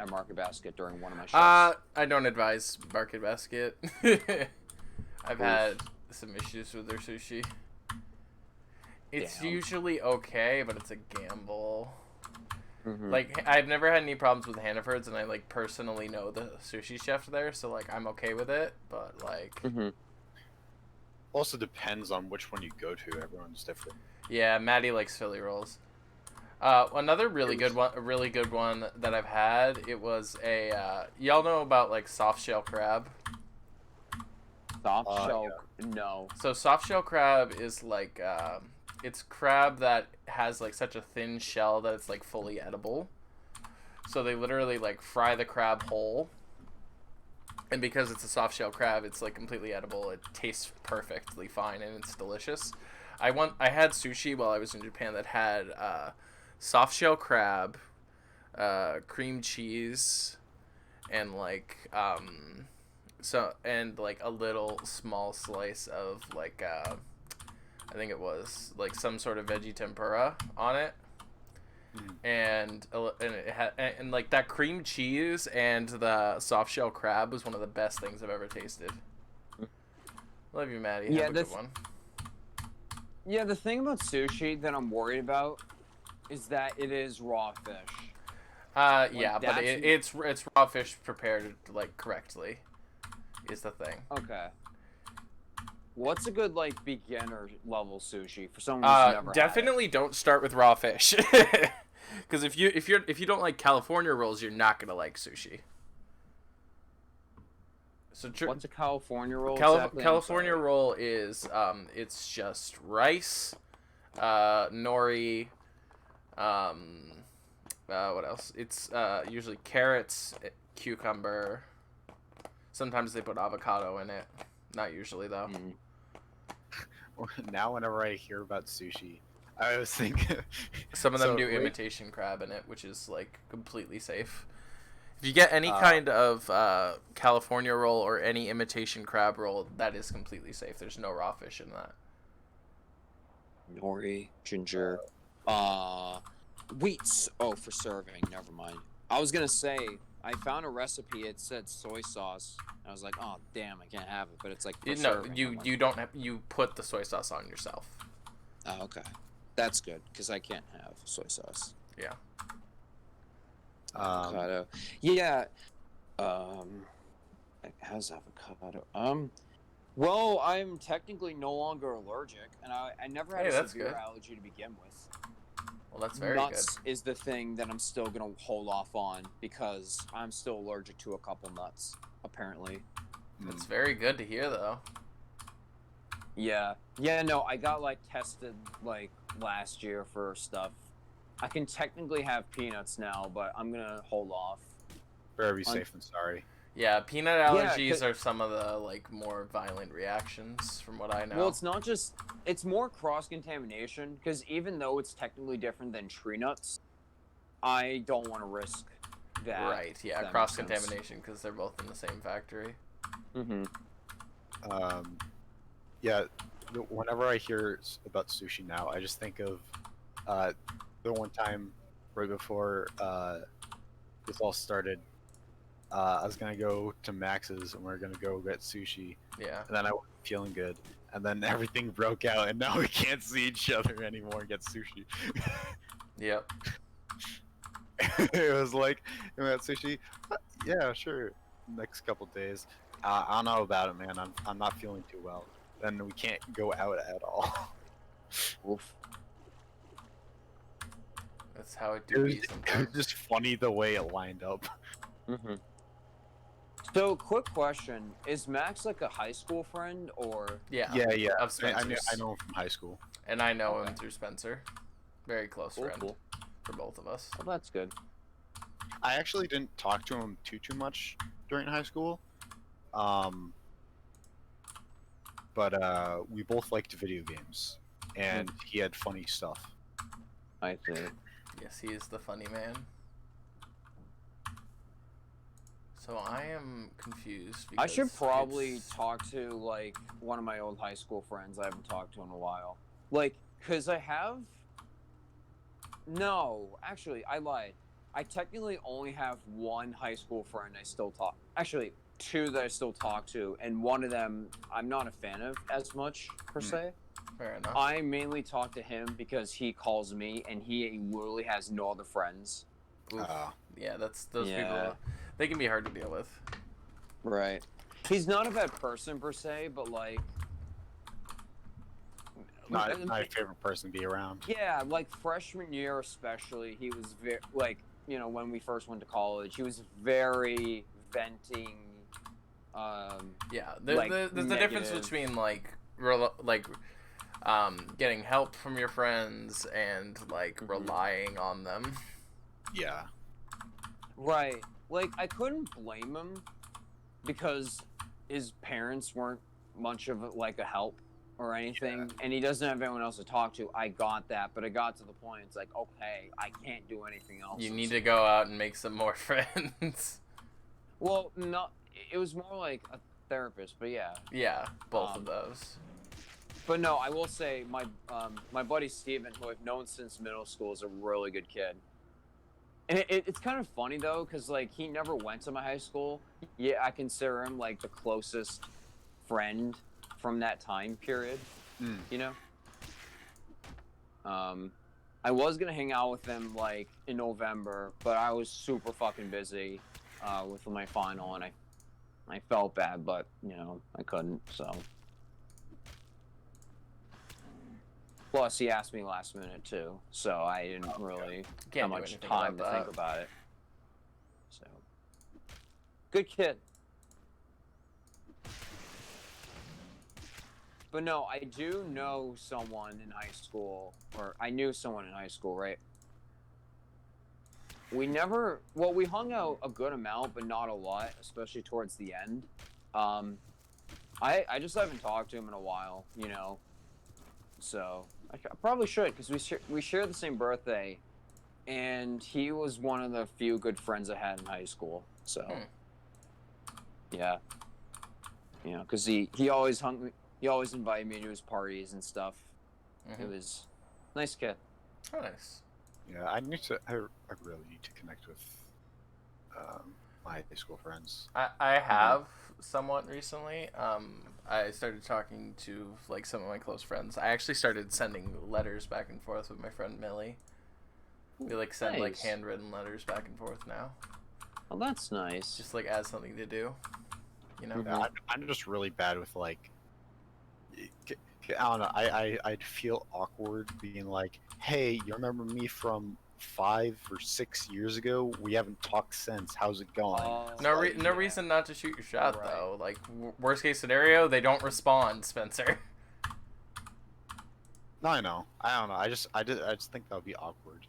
at Market Basket during one of my shifts. I don't advise Market Basket. I've had some issues with their sushi. It's Damn. usually okay, but it's a gamble. Mhm. Like, I've never had any problems with Hannaford's, and I, like, personally know the sushi chef there, so, like, I'm okay with it, but, like... Mhm. Also depends on which one you go to. Everyone's different. Yeah, Maddie likes Philly rolls. Another really good one that I've had, it was a, y'all know about, like, soft shell crab? Soft shell, no. So soft shell crab is, like, it's crab that has, like, such a thin shell that it's, like, fully edible. So they literally, like, fry the crab whole. And because it's a soft shell crab, it's, like, completely edible. It tastes perfectly fine, and it's delicious. I had sushi while I was in Japan that had soft shell crab, cream cheese, and, like, like, a little small slice of, like, I think it was, like, some sort of veggie tempura on it. And it had, and like that cream cheese and the soft shell crab was one of the best things I've ever tasted. Love you, Maddie. Yeah, Have a good one. Yeah, the thing about sushi that I'm worried about is that it is raw fish. Yeah, but it's raw fish prepared, like, correctly is the thing. Okay. What's a good, like, beginner level sushi for someone who's never definitely don't start with raw fish. Because if you don't like California rolls, you're not gonna like sushi. So what's a California roll? California roll is it's just rice, nori, what else? It's usually carrots, cucumber. Sometimes they put avocado in it. Not usually though. Now, whenever I hear about sushi, I always think some of them do imitation crab in it, which is, like, completely safe. If you get any kind of California roll or any imitation crab roll, that is completely safe. There's no raw fish in that. Nori, ginger, wheats. Oh, for serving. Never mind. I was gonna say I found a recipe. It said soy sauce. I was like, oh damn, I can't have it. But it's like for serving. You don't have, you put the soy sauce on yourself. Oh, okay. That's good, because I can't have soy sauce. Yeah. Avocado. Yeah. How's avocado? Well, I'm technically no longer allergic, and I never had a severe allergy to begin with. Well, that's very nuts good. Is the thing that I'm still gonna hold off on because I'm still allergic to a couple nuts, apparently. That's very good to hear, though. Yeah. Yeah, no, I got, like, tested, like, last year for stuff. I can technically have peanuts now, but I'm gonna hold off. Better be safe than sorry. Yeah, peanut allergies are some of the, like, more violent reactions, from what I know. Well, it's not just... It's more cross-contamination, because even though it's technically different than tree nuts, I don't want to risk that. Right, yeah, cross-contamination, because they're both in the same factory. Mm-hmm. Yeah, whenever I hear about sushi now, I just think of the one time right before this all started. I was gonna go to Max's and we are gonna go get sushi. Yeah. And then I wasn't feeling good, and then everything broke out, and now we can't see each other anymore and get sushi. Yep. It was like, you want sushi? Yeah, sure. Next couple days, I don't know about it, man. I'm not feeling too well. Then we can't go out at all. Oof. That's how it do be sometimes. It was just funny the way it lined up. Mm-hmm. So, quick question: is Max like a high school friend, or? Yeah. Of I know him from high school. And I know him through Spencer. Very close friend cool. for both of us. Well, that's good. I actually didn't talk to him too much during high school. but we both liked video games, and he had funny stuff. I see. Yes, he is the funny man. So I am confused. I should because probably it's- talk to like one of my old high school friends I haven't talked to in a while. Like, cause I have. No, actually, I lied. I technically only have one high school friend I still talk. Actually, two that I still talk to, and one of them I'm not a fan of as much per se. Fair enough. I mainly talk to him because he calls me, and he literally has no other friends. Oof. Yeah, that's those Yeah. people. They can be hard to deal with. Right. He's not a bad person per se, but like. Not my favorite person to be around. Yeah, like freshman year especially, he was very like, you know, when we first went to college, he was very venting. Yeah, Like, there's the difference negative. between getting help from your friends and like relying on them. Yeah. Right. Like I couldn't blame him because his parents weren't much of like a help or anything, and he doesn't have anyone else to talk to. I got that, but it got to the point it's like, okay, I can't do anything else. You need to go out and make some more friends. Well, no, it was more like a therapist, but yeah. Yeah, both of those. But no, I will say my buddy Steven, who I've known since middle school, is a really good kid. And it's kind of funny though, because like he never went to my high school. Yeah, I consider him like the closest friend from that time period. You know. I was gonna hang out with him like in November, but I was super fucking busy with my final, and I felt bad, but you know I couldn't. So. Plus, he asked me last minute too, so I didn't really Can't have do much anything time to about think that. about it. So, good kid. But no, I do know someone in high school, or I knew someone in high school, right? We hung out a good amount, but not a lot, especially towards the end. I just haven't talked to him in a while, you know. So I probably should, because we share the same birthday, and he was one of the few good friends I had in high school. So yeah, you know, because he always invited me to his parties and stuff. It was nice kid. Oh, nice. Yeah, I really need to connect with my high school friends. I have somewhat recently. I started talking to like some of my close friends. I actually started sending letters back and forth with my friend Millie. We like send like Nice. handwritten letters back and forth now, Oh, that's nice. just like as something to do. You know. Yeah, I'm just really bad with like. I don't know. I'd feel awkward being like, "Hey, you remember me from 5 or 6 years ago? We haven't talked since. How's it going?" No Yeah. reason not to shoot your shot Right. though. Like worst case scenario, they don't respond, Spencer. No, I know. I don't know. I just think that would be awkward.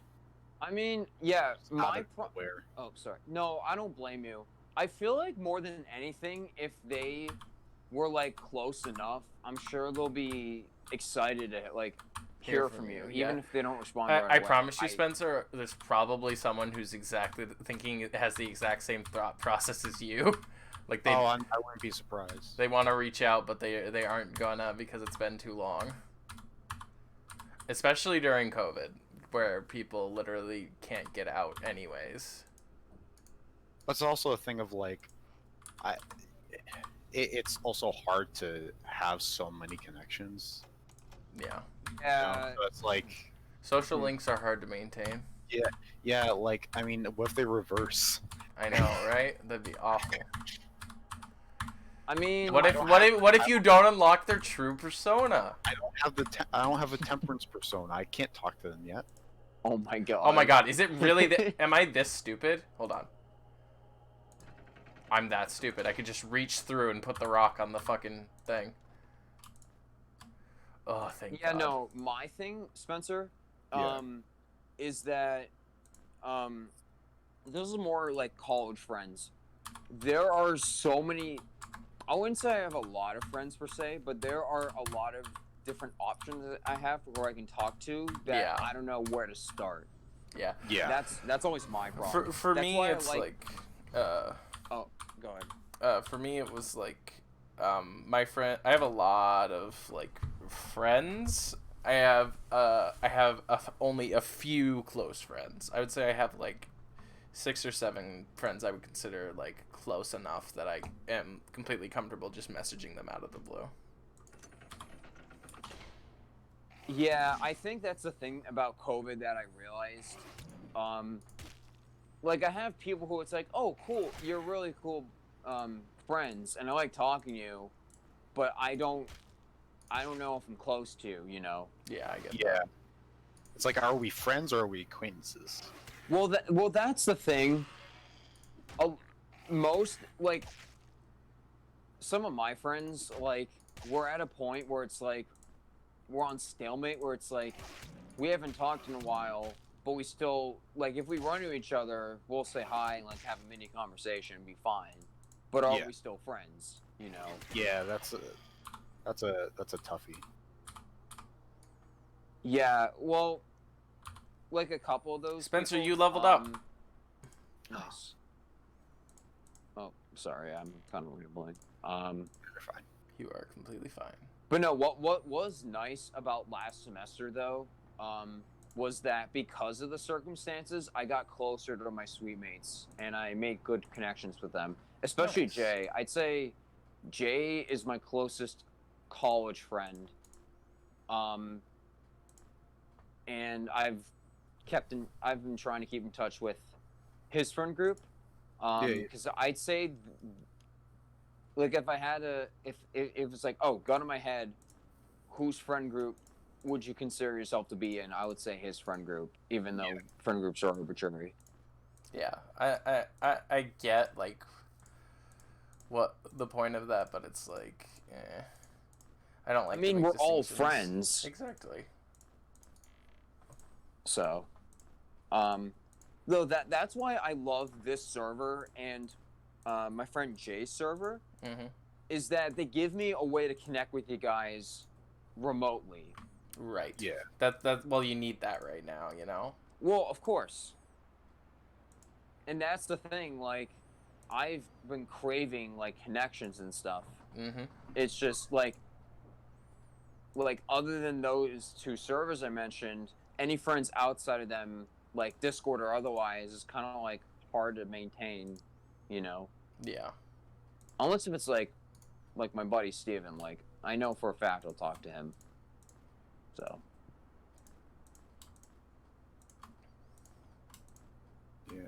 I mean, yeah, Out of nowhere. Oh, sorry. No, I don't blame you. I feel like more than anything, if they were like close enough, I'm sure they'll be excited to like hear from you, yeah. even if they don't respond right I away. promise you, Spencer, there's probably someone who's exactly thinking it has the exact same thought process as you. Like they I wouldn't be surprised. they want to reach out, but they aren't gonna because it's been too long. Especially during COVID, where people literally can't get out anyways. But it's also a thing of like, it's also hard to have so many connections. Yeah. Yeah, So it's like, Social links are hard to maintain. yeah, like I mean, what if they reverse? I know, right? That'd be awful. I mean, What if you don't unlock their true persona? I don't have a temperance persona. I can't talk to them yet. oh my god. Oh my god, is it really am I this stupid? Hold on. I'm that stupid. I could just reach through and put the rock on the fucking thing. Oh, thank Yeah, God. no, my thing, Spencer, Yeah. is that those are more like college friends. There are so many I wouldn't say I have a lot of friends per se, but there are a lot of different options that I have where I can talk to that I don't know where to start. Yeah. Yeah. That's always my problem. For that's me, why it's like oh, go ahead. for me, it was like, my friend. I have a lot of like friends. I have only a few close friends. I would say I have like 6 or 7 friends I would consider like close enough that I am completely comfortable just messaging them out of the blue. Yeah, I think that's the thing about COVID that I realized. Like I have people who it's like, oh, cool, you're really cool friends, and I like talking to you, but I don't know if I'm close to you, you know. Yeah, I get Yeah. that. It's like, are we friends or are we acquaintances? Well, that's the thing. Most like some of my friends, like we're at a point where it's like we're on stalemate, where it's like we haven't talked in a while, but we still like if we run into each other, we'll say hi and like have a mini conversation and be fine. But are we still friends? You know? Yeah, that's a toughie. Yeah, well, like a couple of those. Spencer, people, you leveled up. Nice. Oh, sorry, I'm kind of rambling. You're fine. You are completely fine. But no, what was nice about last semester though, was that because of the circumstances, I got closer to my suite mates and I made good connections with them. Especially Nice. Jay. I'd say Jay is my closest college friend. And I've been trying to keep in touch with his friend group. Because I'd say, like, if I had if it was like, oh, gun to my head, whose friend group would you consider yourself to be in? I would say his friend group, even though friend groups are arbitrary. Yeah, I get like what the point of that, but it's like, I don't like. I mean, we're all friends. Exactly. So, though that's why I love this server and my friend Jay's server, is that they give me a way to connect with you guys remotely. Right. Yeah. That well, you need that right now, you know. Well, of course. And that's the thing. Like, I've been craving like connections and stuff. It's just like other than those 2 servers I mentioned, any friends outside of them, like Discord or otherwise, is kind of like hard to maintain, you know. Yeah. Unless if it's like my buddy Steven, like I know for a fact I'll talk to him. So. Yeah.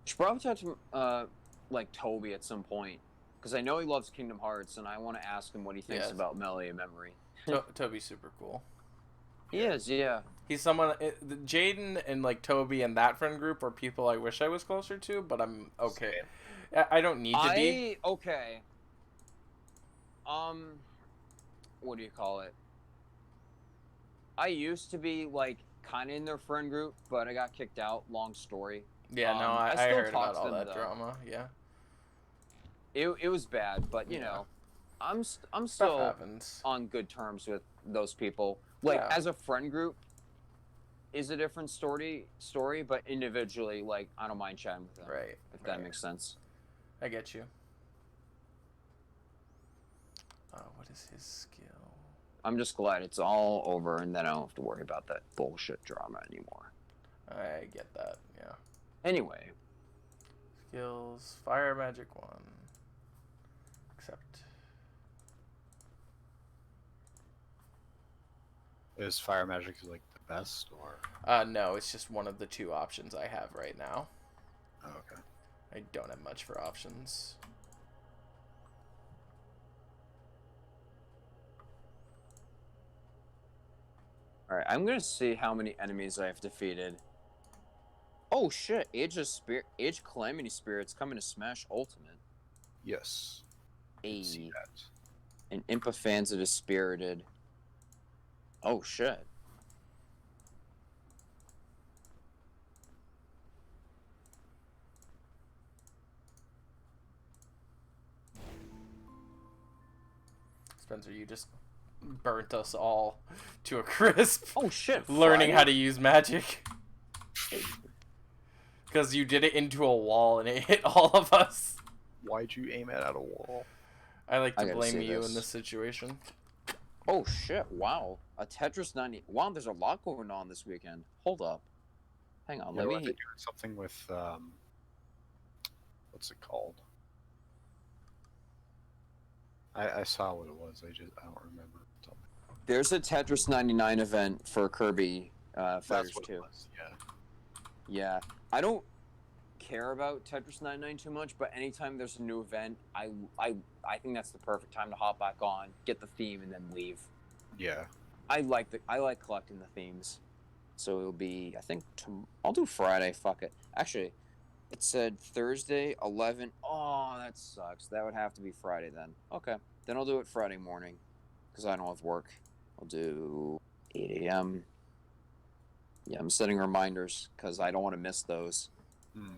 Should probably talk to like Toby at some point, because I know he loves Kingdom Hearts, and I want to ask him what he thinks about Melee and Memory. Toby's super cool. He is, yeah. He's someone. Jaden and like Toby and that friend group are people I wish I was closer to, but I'm okay. I don't need to be. Okay. What do you call it? I used to be like kind of in their friend group, but I got kicked out. Long story. Yeah, no, I heard about all that drama. Yeah. It was bad, but you know, I'm still on good terms with those people. Like as a friend group, is a different story, but individually, like I don't mind chatting with them. Right. If that makes sense. I get you. What is his skill? I'm just glad it's all over, and then I don't have to worry about that bullshit drama anymore. I get that. Yeah. Anyway. Skills, fire magic 1. Accept. Is fire magic like the best, or? No, it's just one of the 2 options I have right now. Oh, okay. I don't have much for options. Alright, I'm gonna see how many enemies I've defeated. Oh shit, Age Calamity Spirits coming to Smash Ultimate. Yes. See that. And Impa is Spirited. Oh shit. Spencer, you just burnt us all to a crisp. Oh shit! Learning Friday? how to use magic. Because you did it into a wall and it hit all of us. Why'd you aim it at a wall? I like I to gotta blame see you this. in this situation. Oh shit! Wow, a Tetris 90. Wow, there's a lot going on this weekend. Hold up, hang on. Yeah, Let weren't me. they doing something with what's it called? I saw what it was. I don't remember. There's a Tetris 99 event for Kirby That's Fighters what 2. it was. Yeah. Yeah, I don't care about Tetris 99 too much, but anytime there's a new event, I think that's the perfect time to hop back on, get the theme, and then leave. Yeah. I like collecting the themes, so it'll be, I think I'll do Friday. Fuck it. Actually, it said Thursday 11. Oh, that sucks. That would have to be Friday then. Okay, then I'll do it Friday morning, because I don't have work. I'll do 8 a.m. Yeah, I'm setting reminders because I don't want to miss those. Hmm.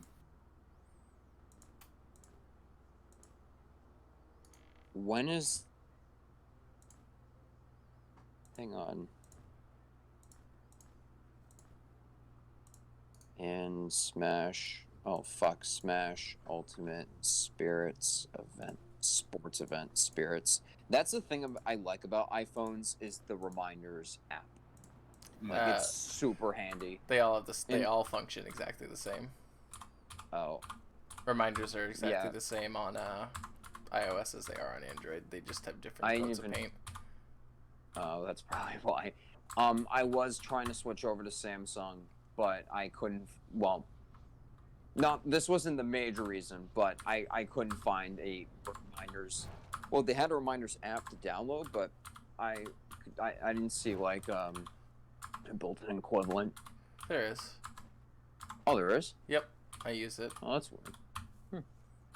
When is... Hang on. And Smash... Oh, fuck. Smash Ultimate Spirits event. Sports event. Spirits. That's the thing I like about iPhones is the Reminders app. Like, it's super handy. They all have this. They all function exactly the same. Oh. Reminders are exactly the same on iOS as they are on Android. They just have different coats of paint. Oh, that's probably why. I was trying to switch over to Samsung, but I couldn't. Well, this wasn't the major reason, but I couldn't find a Reminders. Well, they had a Reminders app to download, but I didn't see like a built-in equivalent. There is. Oh, there is? Yep, I use it. Oh, that's weird.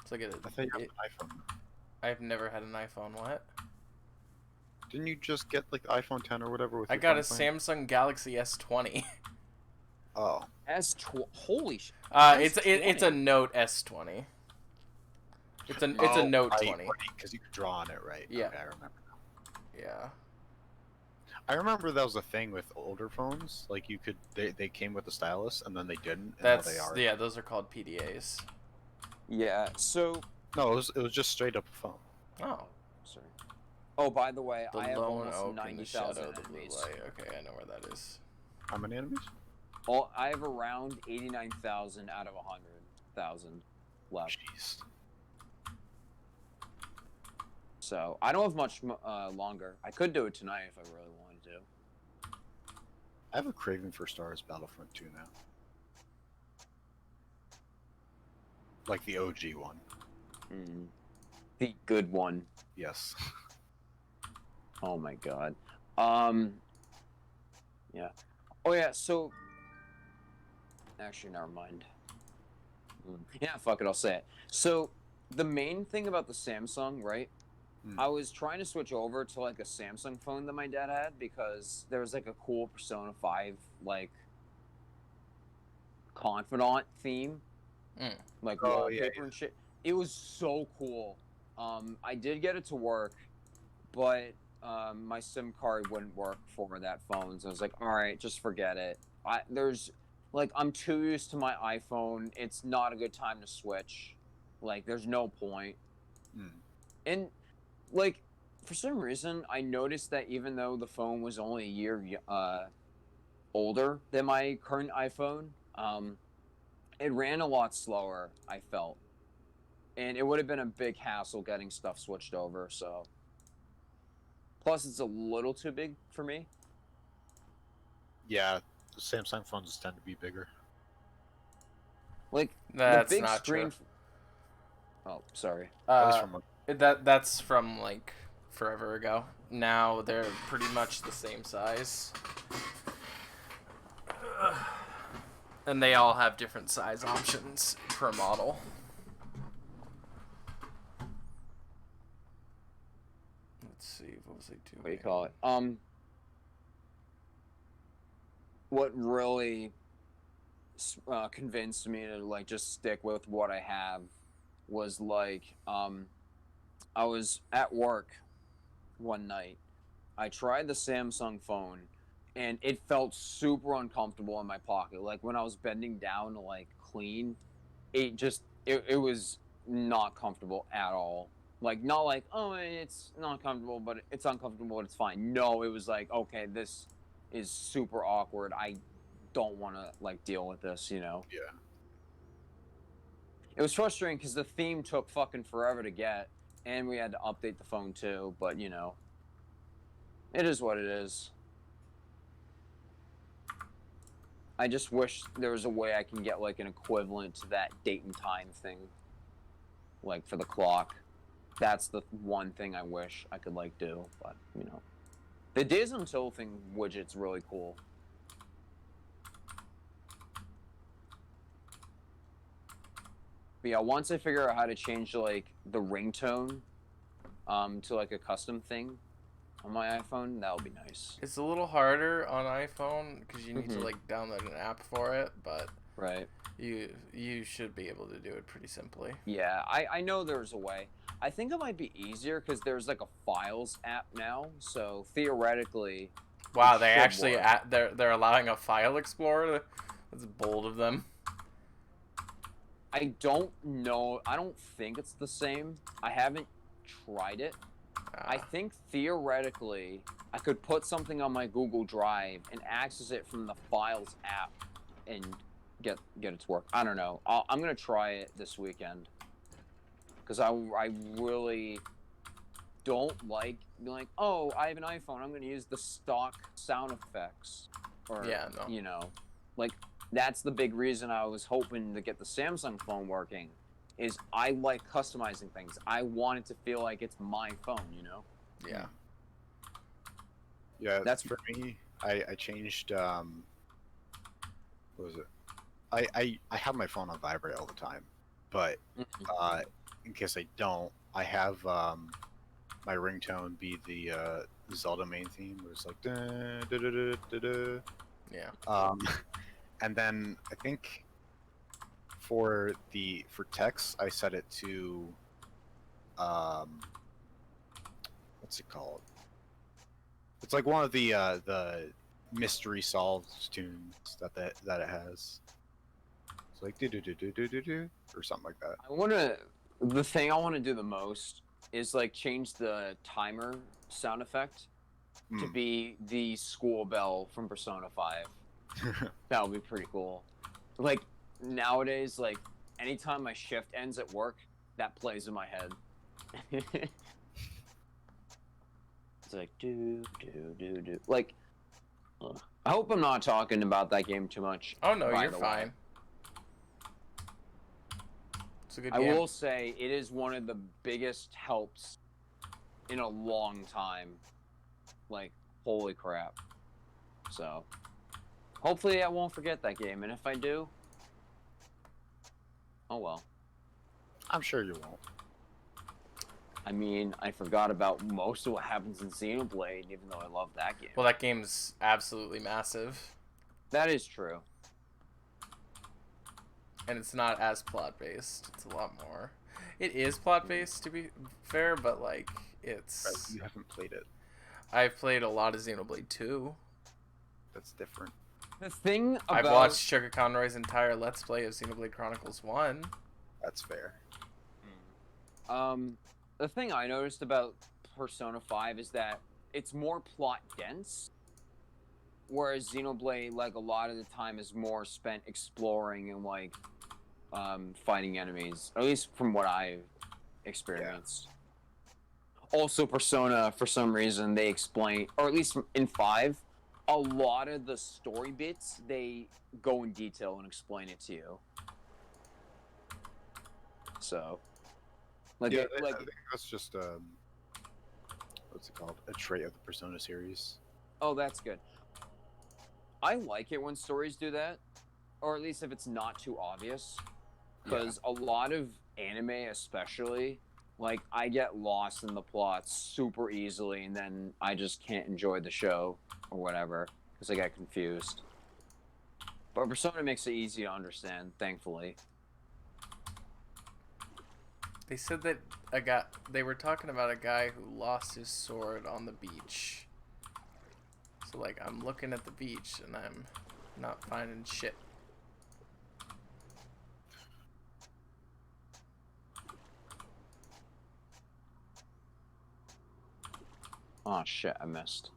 It's like I thought you had an iPhone. I've never had an iPhone. What? Didn't you just get like the iPhone 10 or whatever with I your got a phone plan? Samsung Galaxy S20. Oh. Holy shit. It's a Note S20. It's a Note 20. Because you could draw on it, right? Yeah. Okay, I remember now. Yeah. I remember that was a thing with older phones. Like you could, they came with the stylus and then they didn't. And now they are. Yeah. Those are called PDAs. Yeah. So. No, it was just straight up a phone. Oh. Sorry. Oh, by the way, The I have lone almost oak in the shadow 90,000 of the blue enemies. light. Okay, I know where that is. How many enemies? I have around 89,000 out of 100,000 left. Jeez. So I don't have much longer. I could do it tonight if I really wanted to. I have a craving for Star Wars Battlefront 2 now. Like the OG one. Mm. The good one. Yes. Oh my god. Yeah. Oh yeah. So. Actually, never mind. Yeah, fuck it. I'll say it. So, the main thing about the Samsung, right? I was trying to switch over to like a Samsung phone that my dad had because there was like a cool Persona 5 like confidant theme, like wallpaper and shit. It was so cool. I did get it to work, but my SIM card wouldn't work for that phone, so I was like, all right, just forget it. I'm too used to my iPhone. It's not a good time to switch. Like, there's no point. And like, for some reason, I noticed that even though the phone was only a year older than my current iPhone, it ran a lot slower, I felt. And it would have been a big hassle getting stuff switched over, so. Plus, it's a little too big for me. Yeah, the Samsung phones tend to be bigger. Like, That's the big not screen. true. Oh, sorry. That's from like forever ago. Now they're pretty much the same size. And they all have different size options per model. Let's see, what was I doing? What do you call it? What really convinced me to like just stick with what I have was like I was at work one night. I tried the Samsung phone, and it felt super uncomfortable in my pocket. Like when I was bending down to like clean, it was not comfortable at all. Like not like, oh, it's not comfortable, but it's uncomfortable, but it's fine. No, it was like, okay, this is super awkward. I don't want to like deal with this, you know. Yeah. It was frustrating because the theme took fucking forever to get, and we had to update the phone too. But you know, it is what it is. I just wish there was a way I can get like an equivalent to that date and time thing, like for the clock. That's the one thing I wish I could like do. But you know, the Days Until thing widget's really cool. But yeah, once I figure out how to change like the ringtone to like a custom thing on my iPhone, that would be nice. It's a little harder on iPhone because you need to like download an app for it, but right, you should be able to do it pretty simply. Yeah, I know there's a way. I think it might be easier because there's like a Files app now, so theoretically. Wow, they actually they're allowing a file explorer. That's bold of them. I don't know. I don't think it's the same. I haven't tried it. I think theoretically I could put something on my Google Drive and access it from the Files app and get it to work. I don't know. I'm gonna try it this weekend because I really don't like being like, oh, I have an iPhone, I'm gonna use the stock sound effects, or you know, like that's the big reason I was hoping to get the Samsung phone working. Is I like customizing things. I want it to feel like it's my phone, you know? Yeah. Yeah, that's for me. I changed what was it? I have my phone on vibrate all the time, but in case I don't, I have my ringtone be the Zelda main theme, where it's like da, da, da, da, da, da. Yeah. And then I think for text, I set it to what's it called? It's like one of the mystery solved tunes that it has. It's like do do do do do do do or something like that. The thing I want to do the most is like change the timer sound effect to be the school bell from Persona 5. That would be pretty cool. Like nowadays, like anytime my shift ends at work, that plays in my head. It's like do do do do. Like, I hope I'm not talking about that game too much. Oh no, you're fine. It's a good game. I will say it is one of the biggest helps in a long time. Like, holy crap. So, hopefully I won't forget that game, and if I do, oh well. I'm sure you won't. I mean, I forgot about most of what happens in Xenoblade, even though I love that game. Well, that game's absolutely massive. That is true. And it's not as plot-based. It's a lot more. It is plot-based, to be fair, but, like, it's... Right, you haven't played it. I've played a lot of Xenoblade 2. That's different. The thing about... I've watched Sugar Conroy's entire Let's Play of Xenoblade Chronicles 1. That's fair. The thing I noticed about Persona 5 is that it's more plot-dense, whereas Xenoblade, like, a lot of the time is more spent exploring and, like, fighting enemies. At least from what I've experienced. Yeah. Also, Persona, for some reason, they explain, or at least in 5, a lot of the story bits, they go in detail and explain it to you. So... Like, yeah, I think that's just what's it called? A trait of the Persona series. Oh, that's good. I like it when stories do that, or at least if it's not too obvious. Because a lot of anime, especially, like I get lost in the plot super easily, and then I just can't enjoy the show or whatever because I get confused. But Persona makes it easy to understand, thankfully. They said that they were talking about a guy who lost his sword on the beach. So like I'm looking at the beach and I'm not finding shit. Oh shit, I missed.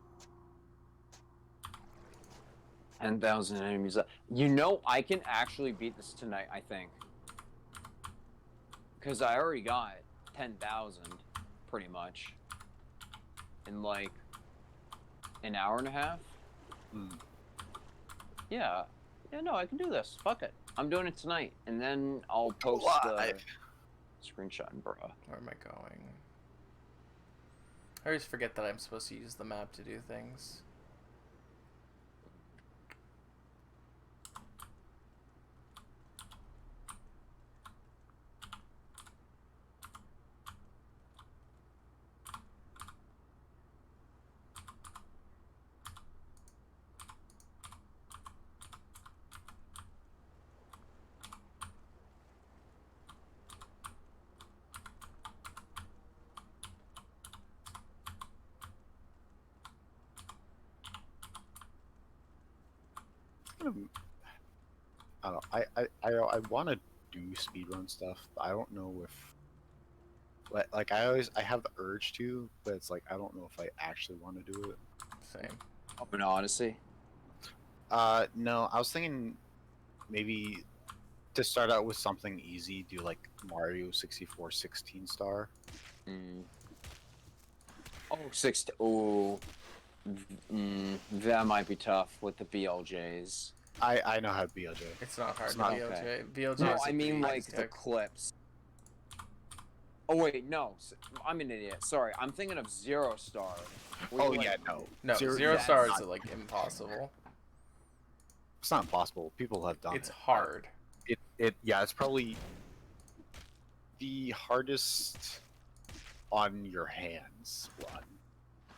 10,000 enemies. You know, I can actually beat this tonight, I think. Because I already got 10,000, pretty much. In like an hour and a half. Yeah. Yeah, no, I can do this. Fuck it. I'm doing it tonight. And then I'll post the screenshot and bruh. Where am I going? I always forget that I'm supposed to use the map to do things. I don't know. I want to do speedrun stuff, but I don't know if like I have the urge to, but it's like I don't know if I actually want to do it. Same. Up in Odyssey. No, I was thinking maybe to start out with something easy, do like Mario 64 16 star. Oh, 16. Oh, that might be tough with the BLJs. I know how to BLJ. It's not hard It's to not BLJ. okay. BLJ No, is I a mean pretty like easy the tech. clips. Oh wait, no, I'm an idiot. Sorry, I'm thinking of Zero Star. Oh yeah, no. No, zero yeah, stars it's is like impossible. It's not impossible. People have done It's it. hard. Yeah, it's probably the hardest on your hands one.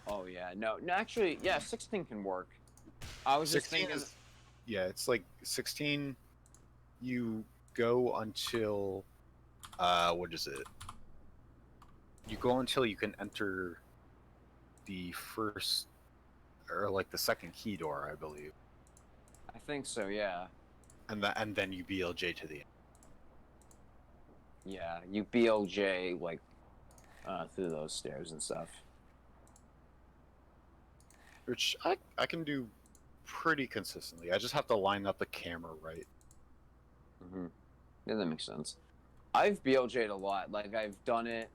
Oh yeah, no, actually, yeah, 16 can work. I was just 16 thinking. Yeah, it's like 16. You go until what is it? You go until you can enter the first or like the second key door, I believe. I think so, yeah. And then you BLJ to the end. Yeah, you BLJ like through those stairs and stuff. Which I can do pretty consistently. I just have to line up the camera right. Yeah, that makes sense. I've BLJ'd a lot. Like I've done it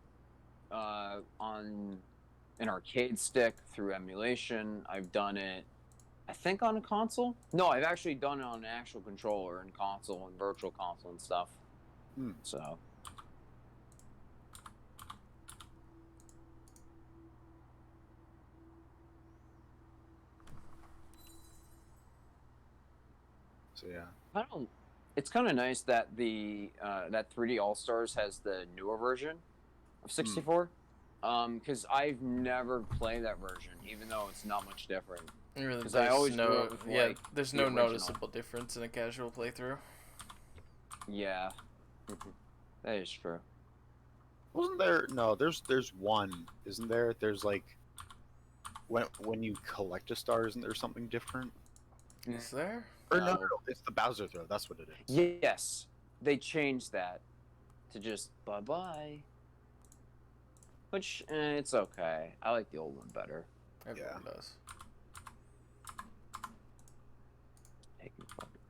on an arcade stick through emulation. I've done it, I think, on a console. No, I've actually done it on an actual controller and console and virtual console and stuff. So. So yeah. I don't. It's kind of nice that the that 3D All Stars has the newer version of 64. Because I've never played that version, even though it's not much different. Because I always grew up with, like, there's the no original. noticeable difference in a casual playthrough. Yeah, that is true. Wasn't there? No, there's one, isn't there? There's like when you collect a star, isn't there something different? Is there? Or no, it's the Bowser throw. That's what it is. Yes, they changed that to just bye bye. Which it's okay. I like the old one better. Everyone does. Taking fucking.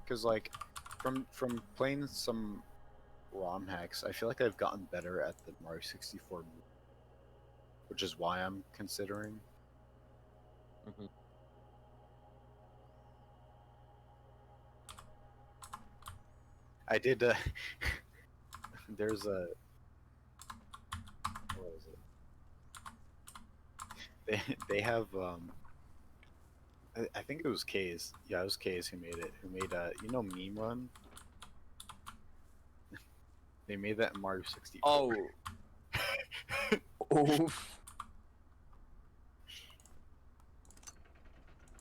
Because like from playing some ROM hacks, I feel like I've gotten better at the Mario 64 move, which is why I'm considering. I did. There's a. What was it? They have. I think it was K's. Yeah, it was K's who made it. Who made you know, Meme Run. They made that in Mario 64. Oh. Oof.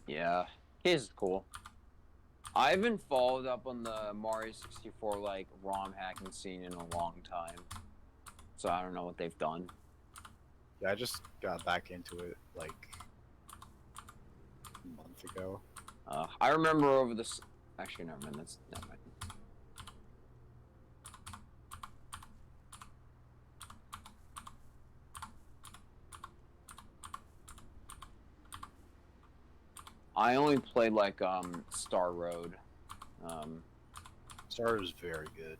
Yeah, he's cool. I haven't followed up on the Mario 64 like ROM hacking scene in a long time, so I don't know what they've done. Yeah, I just got back into it like a month ago. I remember over this. Actually, never mind. Never mind. I only played like Star Road. Star is very good.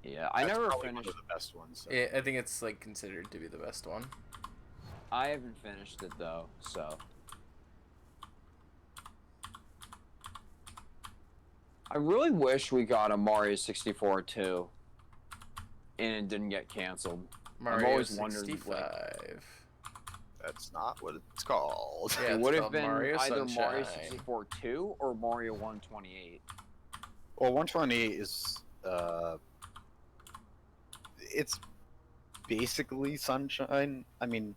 Yeah, I That's never probably finished. one of the best ones. So. Yeah, I think it's like considered to be the best one. I haven't finished it though, so. I really wish we got a Mario 64 too, and it didn't get canceled. Mario I've always 65. wondered, That's not what it's called. Yeah, it it's would have called been Mario either Mario Sunshine. 64 2 or Mario 128. Well, 128 is it's basically Sunshine. I mean,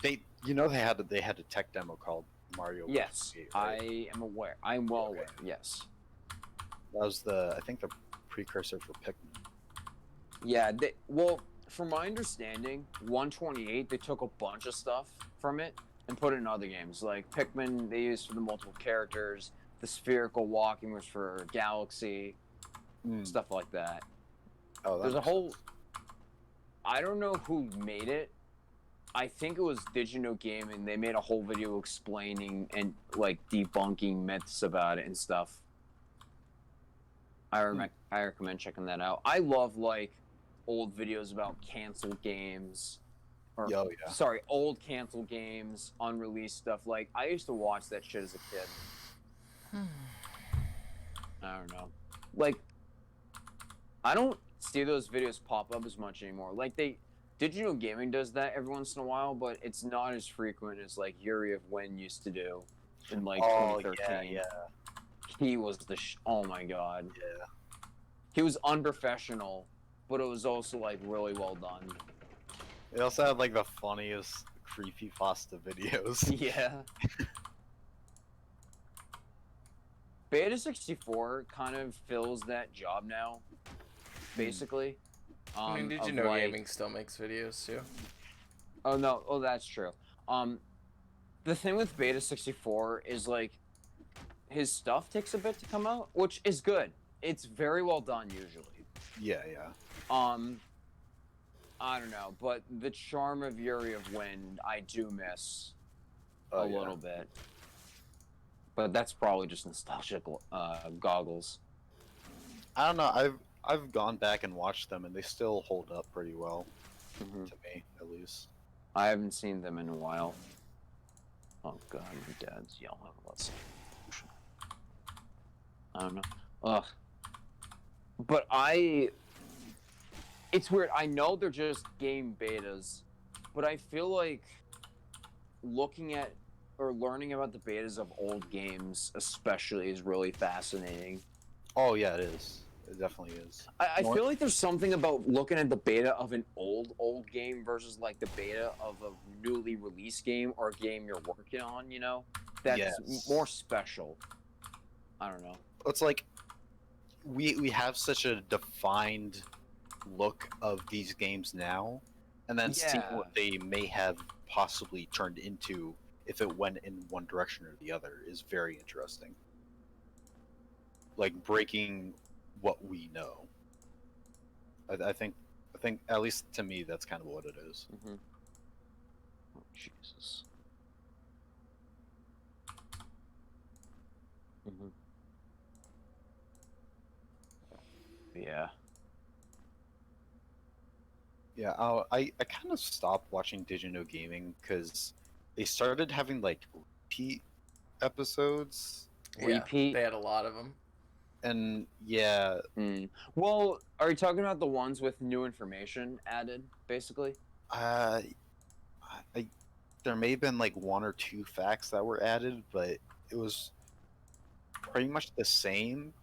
they had a tech demo called Mario. Yes, 128, right? I am aware. I'm well Okay. aware. Yes. That was I think the precursor for Pikmin. Yeah. Well, from my understanding, 128 they took a bunch of stuff from it and put it in other games. Like Pikmin, they used for the multiple characters. The spherical walking was for Galaxy, stuff like that. Oh, that There's a makes whole. sense. I don't know who made it. I think it was Digino Gaming. They made a whole video explaining and like debunking myths about it and stuff. I recommend checking that out. I love like old videos about canceled games, or Oh, yeah. sorry, old canceled games, unreleased stuff. Like I used to watch that shit as a kid. I don't know. Like I don't see those videos pop up as much anymore. Like Digital Gaming does that every once in a while, but it's not as frequent as like Yuri of Wynn used to do in like 2013. Yeah. He was oh my god. Yeah. He was unprofessional, but it was also like really well done. They also had like the funniest creepypasta videos. Yeah. Beta 64 kind of fills that job now, basically. I mean, did you know Gaming still makes videos too? Oh no, oh that's true. The thing with Beta 64 is like his stuff takes a bit to come out, which is good. It's very well done usually. Yeah. I don't know, but the charm of Yuri of Wind I do miss a little bit. But that's probably just nostalgic goggles. I don't know. I've gone back and watched them, and they still hold up pretty well, to me at least. I haven't seen them in a while. Oh god, my dad's yelling about something. I don't know. Ugh. But it's weird. I know they're just game betas, but I feel like looking at or learning about the betas of old games especially is really fascinating. Oh yeah, it is. It definitely is. I feel like there's something about looking at the beta of an old game versus like the beta of a newly released game or a game you're working on, you know? That's more special. I don't know. It's like we have such a defined look of these games now, and then seeing what they may have possibly turned into if it went in one direction or the other is very interesting. Like breaking what we know. I think at least to me that's kind of what it is. Mm-hmm. Oh Jesus. Mm-hmm. Yeah. Yeah, I kind of stopped watching Digino Gaming because they started having like repeat episodes. Repeat? They had a lot of them. And yeah. Well, are you talking about the ones with new information added, basically? There may have been like one or two facts that were added, but it was pretty much the same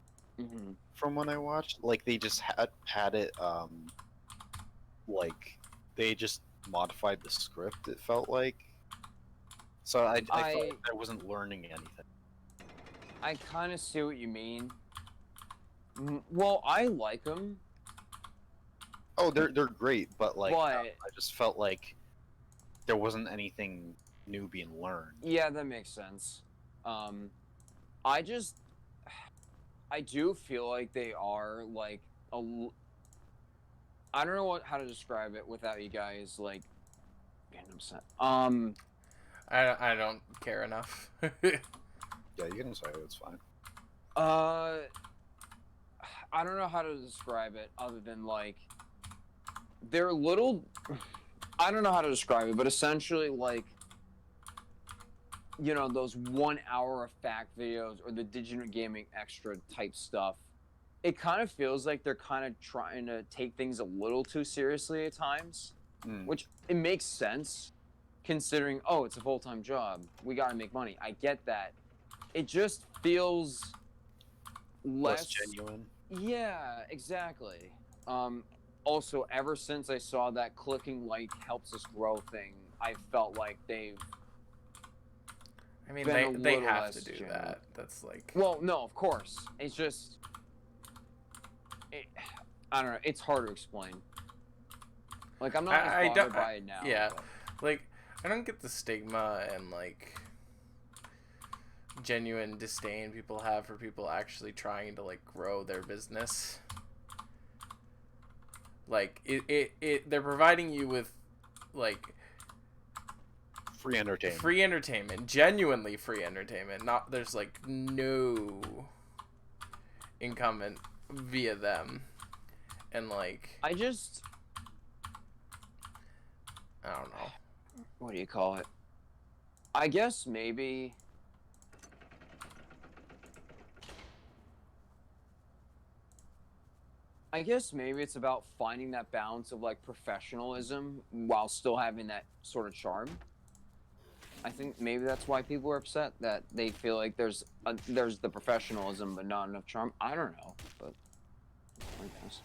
from when I watched. Like they just had it like they just modified the script. It felt like. So I felt like I wasn't learning anything. I kind of see what you mean. Well, I like them. Oh, they're great, but like But I just felt like there wasn't anything new being learned. yeah, that makes sense. I do feel like they are like I don't know how to describe it without you guys like getting upset. I don't care enough. Yeah, you can say it, it's fine. I don't know how to describe it other than like they're little. I don't know how to describe it, but essentially like those 1 hour of fact videos or the digital gaming extra type stuff. It kind of feels like they're kind of trying to take things a little too seriously at times, which it makes sense considering, oh, it's a full-time job. We got to make money. I get that. It just feels less genuine. Yeah, exactly. Also, ever since I saw that clicking like helps us grow thing, I felt like they've I mean, been they little have less to do genuine. that. That's like. Well, no, of course. It's just, I don't know. It's hard to explain. Like I'm not as bothered by it now. Yeah, like I don't get the stigma and like genuine disdain people have for people actually trying to like grow their business. Like they're providing you with like free entertainment, genuinely free entertainment. Not there's like no incumbent via them, and like I don't know. What do you call it? I guess maybe. It's about finding that balance of like professionalism while still having that sort of charm. I think maybe that's why people are upset that they feel like there's the professionalism but not enough charm. I don't know, but I guess.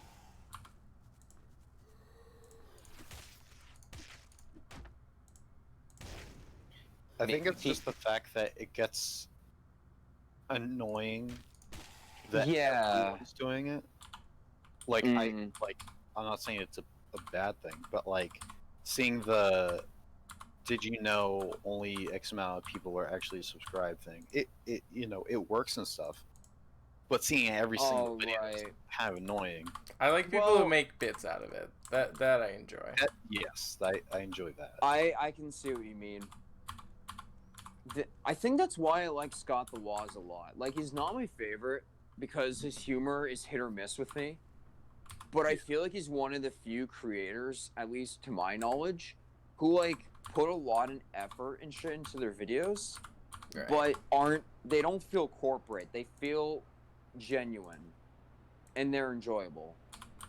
I think it's just the fact that it gets annoying that everyone's doing it. Like I'm not saying it's a bad thing, but like seeing the did you know only X amount of people are actually subscribed thing. It works and stuff. But seeing every single video is kind of annoying. I like people who make bits out of it. That I enjoy. Yes, I enjoy that. I can see what you mean. I think that's why I like Scott the Woz a lot. Like, he's not my favorite because his humor is hit or miss with me. But I feel like he's one of the few creators, at least to my knowledge, who, like, put a lot of effort and shit into their videos, but they don't feel corporate. They feel genuine. And they're enjoyable,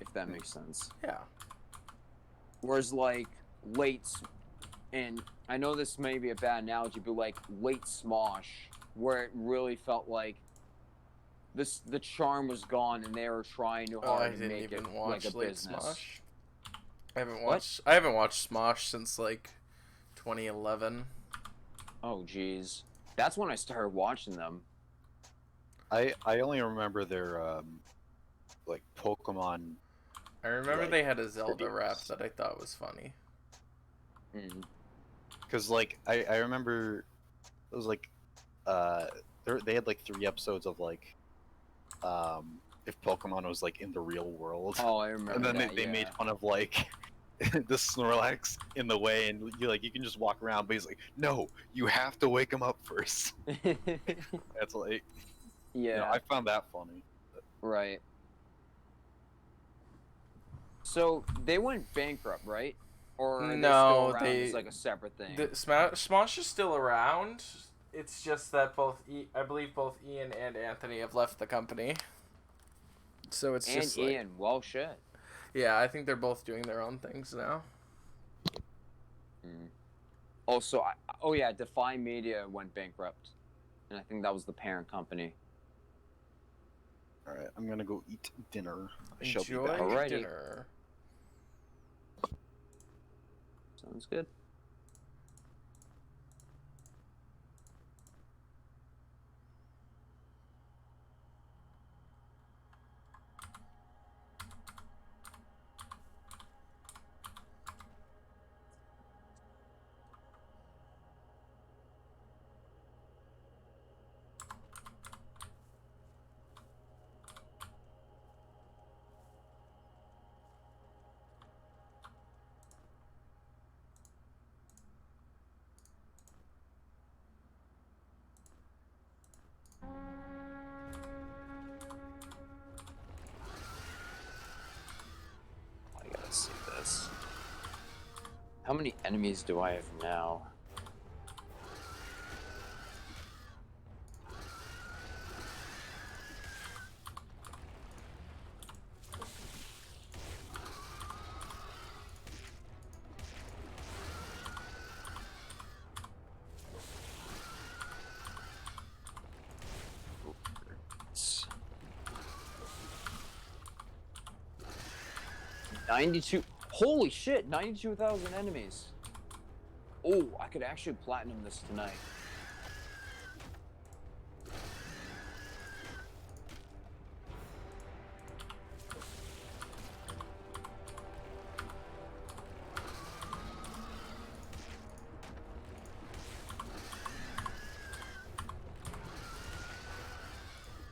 if that makes sense. Yeah. Whereas, like, and I know this may be a bad analogy, but like late Smosh, where it really felt like the charm was gone and they were trying too hard to make it like a business. Smosh. I haven't watched Smosh since like 2011. Oh jeez, that's when I started watching them. I only remember their like Pokemon. I remember they had a Zelda rap that I thought was funny. Because like I remember it was like they had like 3 episodes of like if Pokemon was like in the real world. Oh, I remember. And then they made fun of like the Snorlax in the way, and you can just walk around, but he's like, no, you have to wake him up first. That's like, I found that funny. Right. So they went bankrupt, right? Or are they still around as like a separate thing? Smosh is still around. It's just that I believe both Ian and Anthony have left the company. So it's just like... Ian, well, shit. Yeah, I think they're both doing their own things now. Also, Defy Media went bankrupt. And I think that was the parent company. Alright, I'm gonna go eat dinner. Enjoy dinner. Sounds good. I gotta see this. How many enemies do I have now? It's 92. Holy shit, 92,000 enemies. Oh, I could actually platinum this tonight.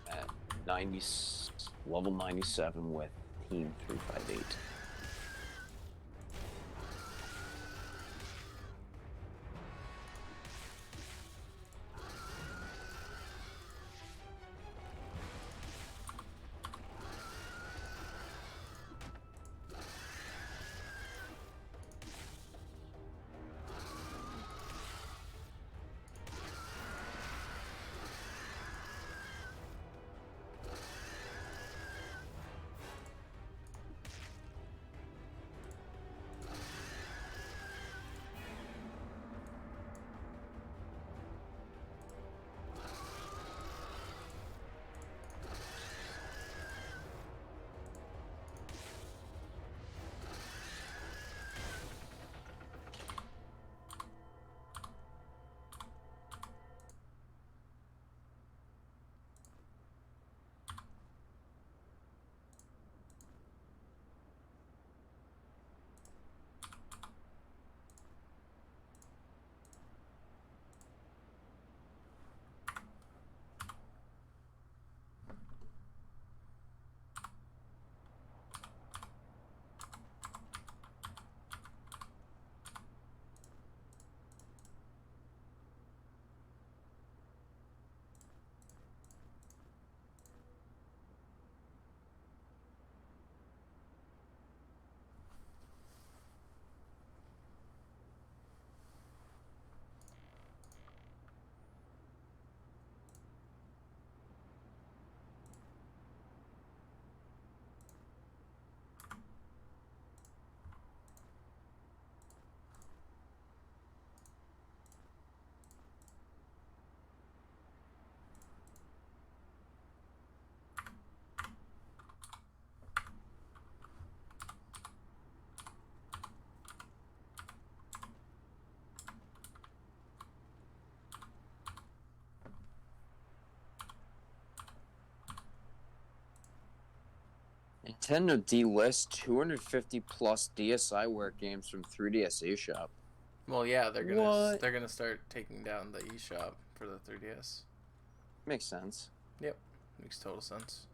At level 97 with Team 358. Nintendo delists 250 plus DSiWare games from 3DS eShop. Well, yeah, they're gonna start taking down the eShop for the 3DS. Makes sense. Yep, makes total sense.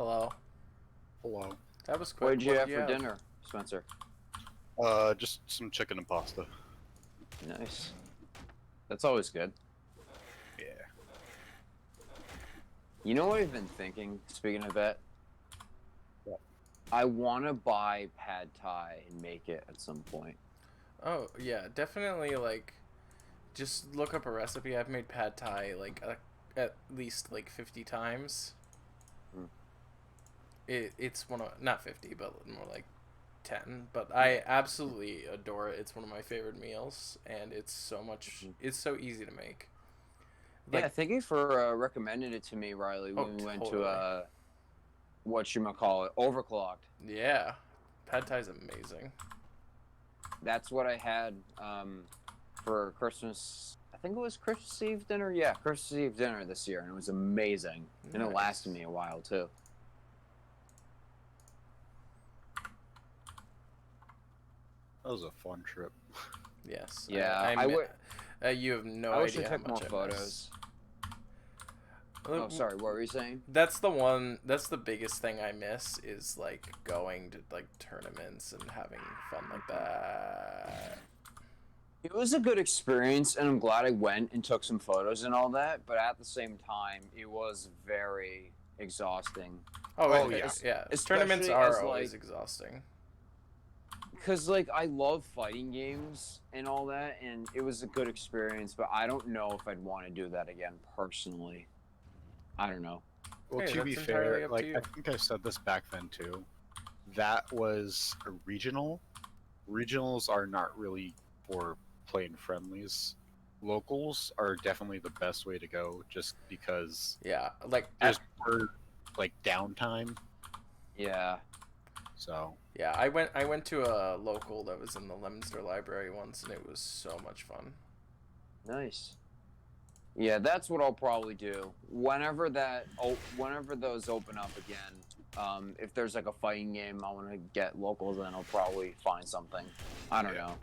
Hello. Hello. That was quick. What did you have for dinner, Spencer? Just some chicken and pasta. Nice. That's always good. Yeah. You know what I've been thinking, speaking of that? What? I want to buy pad thai and make it at some point. Oh, yeah, definitely, like, just look up a recipe. I've made pad thai, like, at least, like, 50 times. Hmm. It's one of, not 50, but more like 10. But I absolutely adore it. It's one of my favorite meals, and it's so much, it's so easy to make. Like, Yeah, thank you for recommending it to me, Riley, when we went to, whatchamacallit, Overclocked. Yeah, pad thai's amazing. That's what I had for Christmas. I think it was Christmas Eve dinner. Yeah, Christmas Eve dinner this year, and it was amazing. And it Nice. lasted me a while, too. That was a fun trip. Yes. Yeah, I would. You have no I wish I idea how took more much I photos. miss. Oh, sorry. What were you saying? That's the biggest thing I miss is like going to like tournaments and having fun like that. It was a good experience, and I'm glad I went and took some photos and all that. But at the same time, it was very exhausting. Oh yeah. yeah. Especially Tournaments are as, always like, exhausting. Because, like, I love fighting games and all that, and it was a good experience, but I don't know if I'd want to do that again personally. I don't know. Well, Hey, to be that's entirely fair, up to like you. I think I said this back then too. That was a regional. Regionals are not really for playing friendlies. Locals are definitely the best way to go, just because Yeah, like there's more like downtime. Yeah. So yeah, I went to a local that was in the Leominster Library once, and it was so much fun. Nice. Yeah, that's what I'll probably do. Whenever those open up again, if there's like a fighting game I want to get locals, then I'll probably find something. I don't know.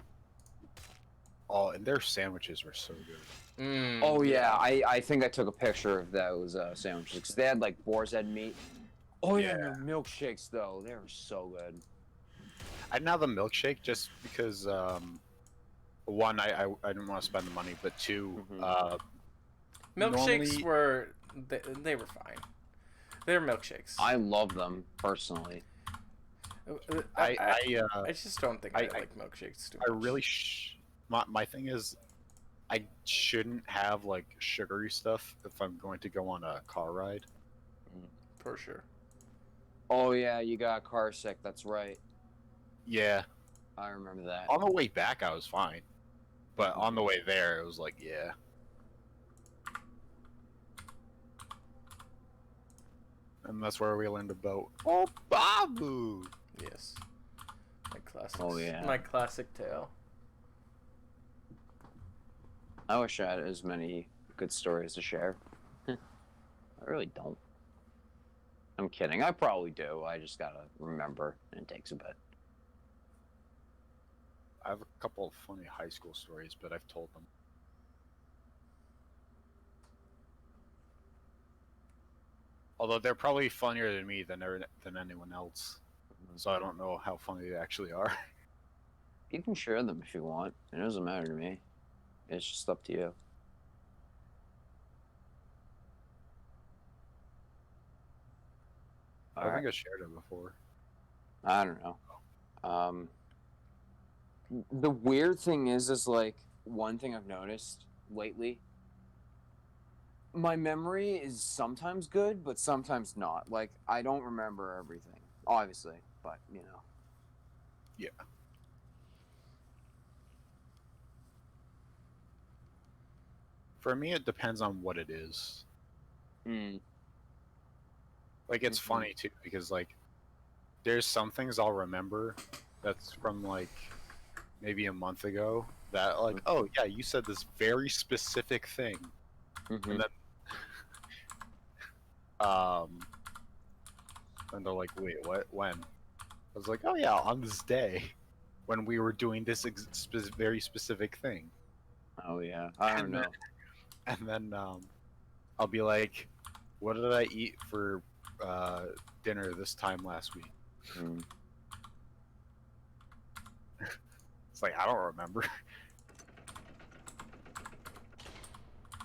oh, and their sandwiches were so good. Oh yeah, I think I took a picture of those sandwiches because they had like boar's head meat. Oh yeah, and their milkshakes though, they were so good. I'd now the milkshake just because one, I didn't want to spend the money, but two, Milkshakes normally were they were fine. They're milkshakes. I love them personally. I just don't think I like milkshakes too much. I really my thing is I shouldn't have like sugary stuff if I'm going to go on a car ride. For sure. Oh yeah, you got car sick. That's right. Yeah. I remember that. On the way back, I was fine, but on the way there, it was like, yeah. And that's where we learned about Babu. Yes. My classic. Oh, yeah. My classic tale. I wish I had as many good stories to share. I really don't. I'm kidding. I probably do. I just gotta remember, and it takes a bit. I have a couple of funny high school stories, but I've told them. Although they're probably funnier than me than anyone else, so I don't know how funny they actually are. You can share them if you want. It doesn't matter to me. It's just up to you. I think I shared it before. I don't know. The weird thing is like one thing I've noticed lately. My memory is sometimes good, but sometimes not. Like I don't remember everything, obviously, but you know. Yeah. For me, it depends on what it is. Like, it's funny, too, because, like, there's some things I'll remember that's from, like, maybe a month ago that, like, oh, yeah, you said this very specific thing. And then, and they're like, wait, what? When? I was like, oh, yeah, on this day, when we were doing this very specific thing. Oh, yeah. I don't know. And then I'll be like, what did I eat for dinner this time last week. Mm. It's like, I don't remember.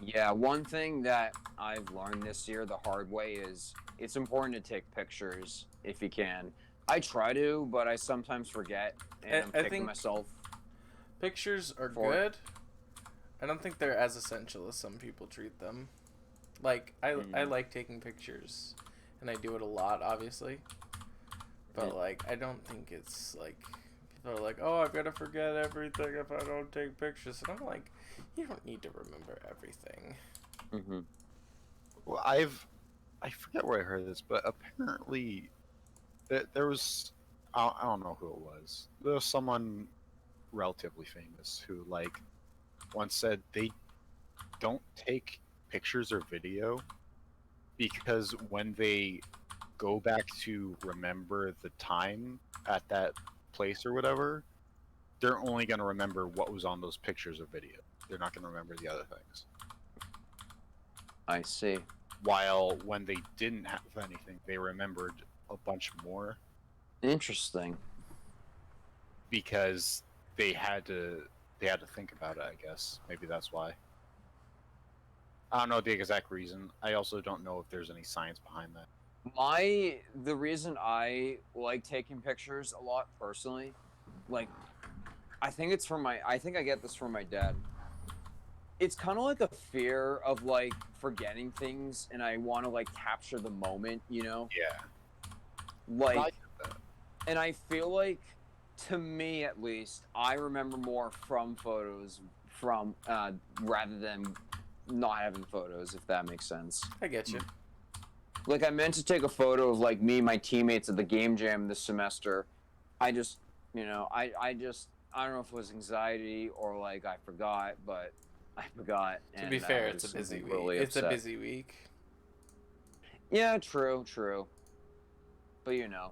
Yeah, one thing that I've learned this year the hard way is it's important to take pictures if you can. I try to, but I sometimes forget, and I'm I kicking think myself. pictures are for it. good. I don't think they're as essential as some people treat them. Like, I like taking pictures, and I do it a lot, obviously. But, like, I don't think it's, like, people are like, oh, I'm gonna forget everything if I don't take pictures. And I'm like, you don't need to remember everything. Mm-hmm. Well, I forget where I heard this, but apparently there was, I don't know who it was. There was someone relatively famous who, like, once said they don't take pictures or video because when they go back to remember the time at that place or whatever, they're only going to remember what was on those pictures or video. They're not going to remember the other things. I see. While when they didn't have anything, they remembered a bunch more Interesting. because they had to think about it, I guess. Maybe that's why. I don't know the exact reason. I also don't know if there's any science behind that. The reason I like taking pictures a lot personally, like, I think I get this from my dad. It's kind of like a fear of, like, forgetting things, and I want to, like, capture the moment, you know? Yeah. Like, I get that. and I feel like, to me at least, I remember more from photos rather than not having photos, if that makes sense. I get you. Like, I meant to take a photo of, like, me and my teammates at the game jam this semester. I just, you know, I don't know if it was anxiety or, like, I forgot, but I forgot. To be fair, it's a busy week. Really It's upset. a busy week. Yeah, true. But, you know,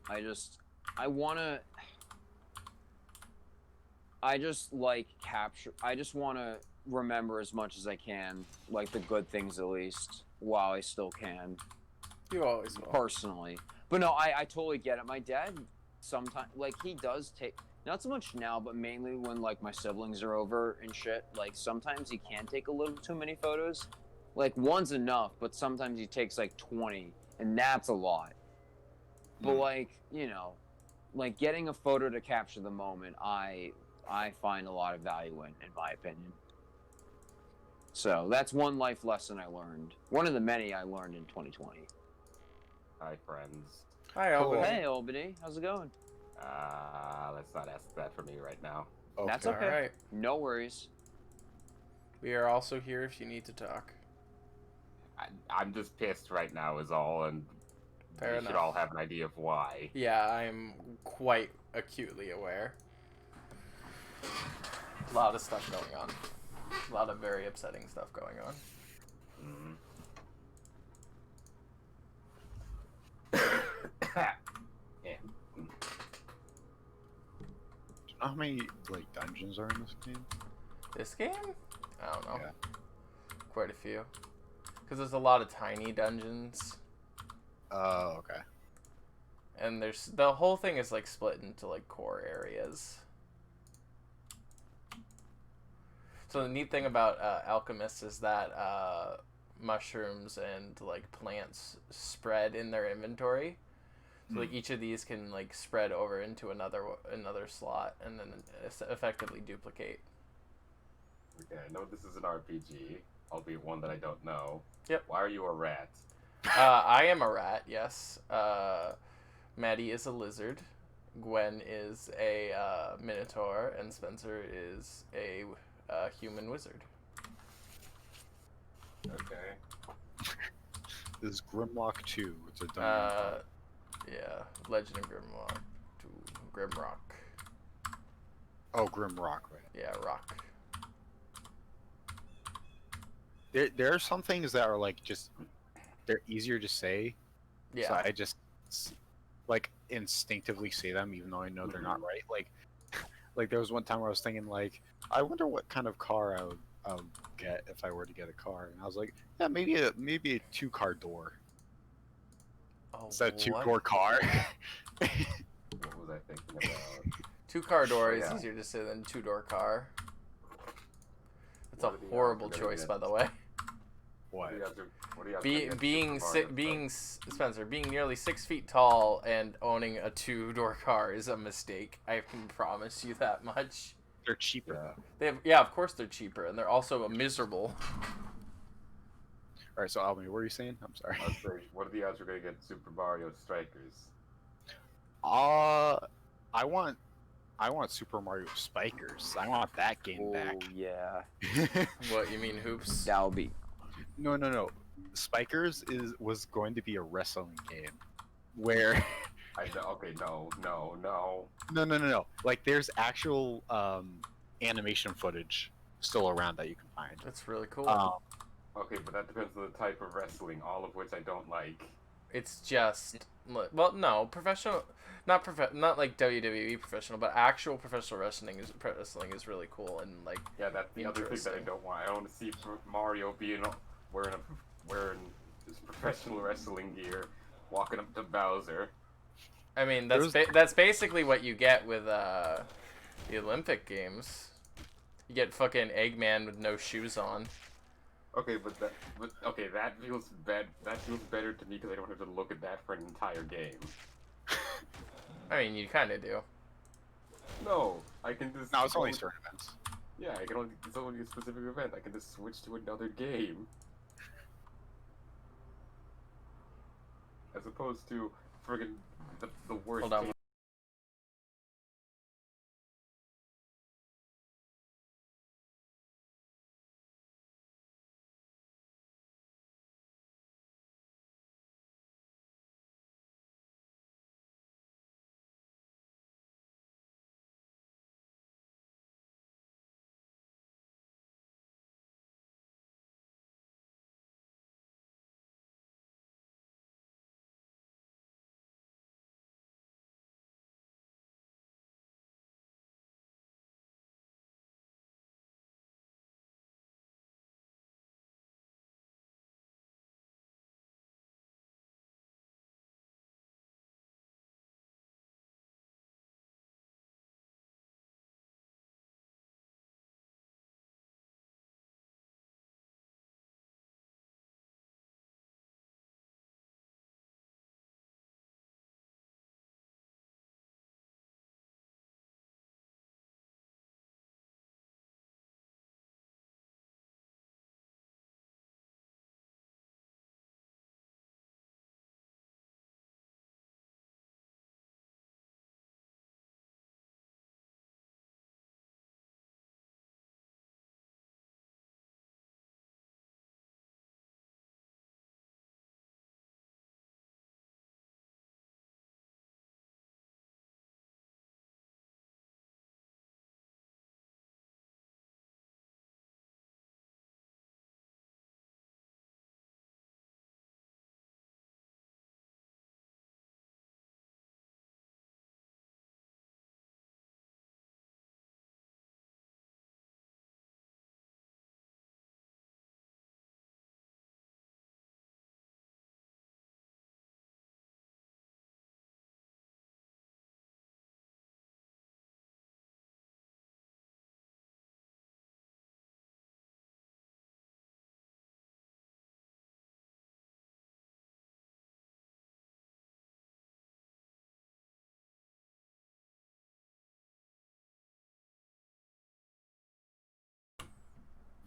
I just want to remember as much as I can, like, the good things at least, while I still can. You always will. Personally. But no, I totally get it. My dad sometimes, like, he does take, not so much now, but mainly when, like, my siblings are over and shit, like, sometimes he can take a little too many photos. Like, one's enough, but sometimes he takes, like, 20, and that's a lot. But, like, you know, like, getting a photo to capture the moment, I find a lot of value in my opinion. So that's one life lesson I learned. One of the many I learned in 2020. Hi, friends. Hi, Albany. Hey, Albany. How's it going? Let's not ask that for me right now. Okay. That's okay. All right. No worries. We are also here if you need to talk. I'm just pissed right now is all, and Fair you enough. should all have an idea of why. Yeah, I'm quite acutely aware. A lot of stuff going on. A lot of very upsetting stuff going on. Yeah. Do you know how many, like, dungeons are in this game? This game? I don't know. Yeah. Quite a few. Because there's a lot of tiny dungeons. Oh, okay. And there's the whole thing is like split into like core areas. So the neat thing about alchemists is that mushrooms and like plants spread in their inventory. So like each of these can like spread over into another slot and then effectively duplicate. Okay, I know this is an RPG, albeit one that I don't know. Yep. Why are you a rat? I am a rat, yes. Maddie is a lizard. Gwen is a minotaur, and Spencer is a human wizard. Okay. This is Grimlock 2. It's a dungeon. Yeah, Legend of Grimlock. Grimrock. Oh, Grimrock, right. Yeah, rock. There are some things that are, like, just... They're easier to say. Yeah. So I just, like, instinctively say them, even though I know they're not right. Like there was one time where I was thinking, like, I wonder what kind of car I would get if I were to get a car. And I was like, yeah, maybe a 2-car door. Oh, It's that what? two-door car. What was I thinking about? Two-car door is yeah. easier to say than two-door car. That's What a are the odds horrible we're gonna choice, get- by the way. What? What are the odds we're gonna get Super Mario Spencer, being nearly 6 feet tall and owning a two-door car is a mistake. I can promise you that much. They're cheaper. Yeah. Yeah, of course they're cheaper, and they're also miserable. All right, so Albany, what are you saying? I'm sorry. I was saying, what are the odds we're gonna get Super Mario Strikers? I want Super Mario Spikers. I want that game back. Oh yeah, What, you mean hoops? that would be. No. Spikers was going to be a wrestling game, where Okay, no. no. Like there's actual animation footage still around that you can find. That's really cool. Okay, but that depends on the type of wrestling, all of which I don't like. It's just, well, no, professional, not like WWE professional, but actual professional wrestling is really cool and like. Yeah, that's the other thing that I Interesting. don't want. I don't want to see Mario wearing his professional wrestling gear, walking up to Bowser. I mean, that's basically what you get with the Olympic Games. You get fucking Eggman with no shoes on. Okay, but that feels bad. That feels better to me because I don't have to look at that for an entire game. I mean, you kind of do. No, I can just. No, it's only certain events. Yeah, it's only a specific event. I can just switch to another game. As opposed to friggin' the worst. Hold on. game.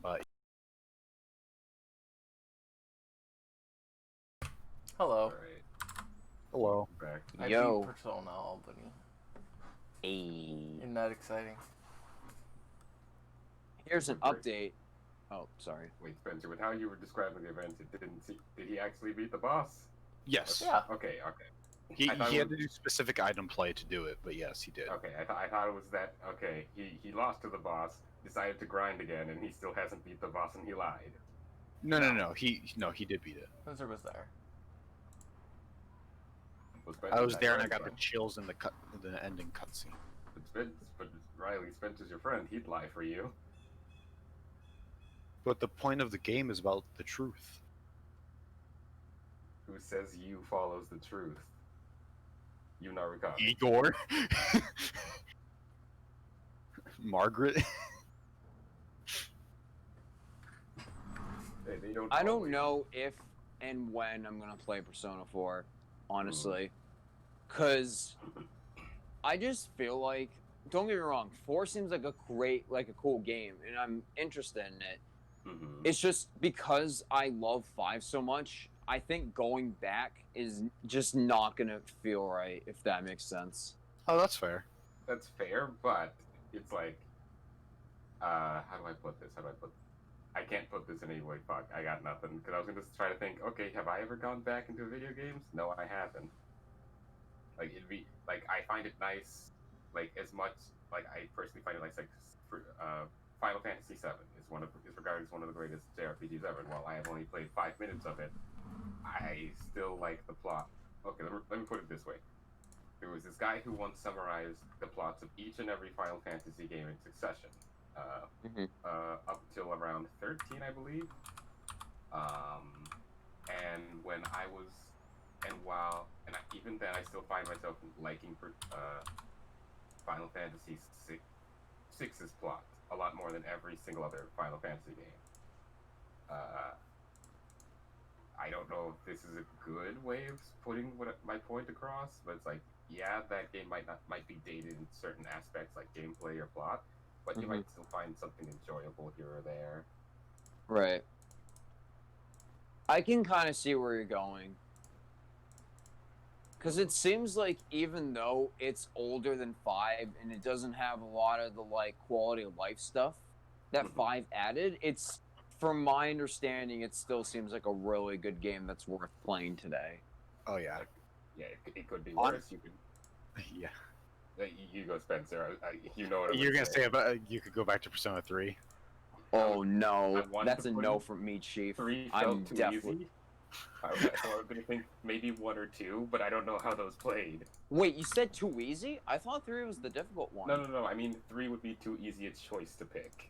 But Hello. Alright, hello. back. I Yo. beat Persona Albany. Hey. Isn't that exciting? Here's an update. Oh, sorry. Wait, Spencer, with how you were describing the event, did he actually beat the boss? Yes. Yeah. Okay. He I thought had it to was- do specific item play to do it, but yes, he did. Okay, I thought it was that. Okay, he lost to the boss, decided to grind again, and he still hasn't beat the boss, and he lied. No. He did beat it. Spencer was there. I was there and I got the chills in the ending cutscene. But Riley, Spencer's your friend. He'd lie for you. But the point of the game is about the truth. who says you follows the truth? You Narukami. Igor. Margaret. They don't I follow don't you. know if and when I'm gonna play Persona 4, honestly, because I just feel like, don't get me wrong, 4 seems like a cool game, and I'm interested in it. Mhm. It's just because I love 5 so much, I think going back is just not gonna feel right, if that makes sense. Oh, that's fair. That's fair, but it's like, how do I put this? I can't put this in any way. Fuck, I got nothing. Because I was gonna try to think. Okay, have I ever gone back into video games? No, I haven't. Like it'd be like I find it nice. Like as much like I personally find it nice. Like Final Fantasy VII is regarded as one of the greatest JRPGs ever. And while I have only played 5 minutes of it, I still like the plot. Okay, let me put it this way. There was this guy who once summarized the plots of each and every Final Fantasy game in succession, up till around 13, I believe. And when I was, even then, I still find myself liking Final Fantasy VI's plot a lot more than every single other Final Fantasy game. I don't know if this is a good way of putting my point across, but it's like, yeah, that game might be dated in certain aspects like gameplay or plot, but you might still find something enjoyable here or there. Right. I can kind of see where you're going. Because it seems like even though it's older than 5 and it doesn't have a lot of the quality of life stuff that 5 added, it's, from my understanding, it still seems like a really good game that's worth playing today. Oh yeah. Yeah, it could be worse. You could. Yeah. You go, Spencer. You know what You're gonna say about you could go back to Persona 3. Oh no, I wanted that's to a put no in from me, Chief. 3 I'm felt too definitely. easy. So I was gonna think maybe 1 or 2, but I don't know how those played. Wait, you said too easy? I thought 3 was the difficult one. No. I mean 3 would be too easy a choice to pick.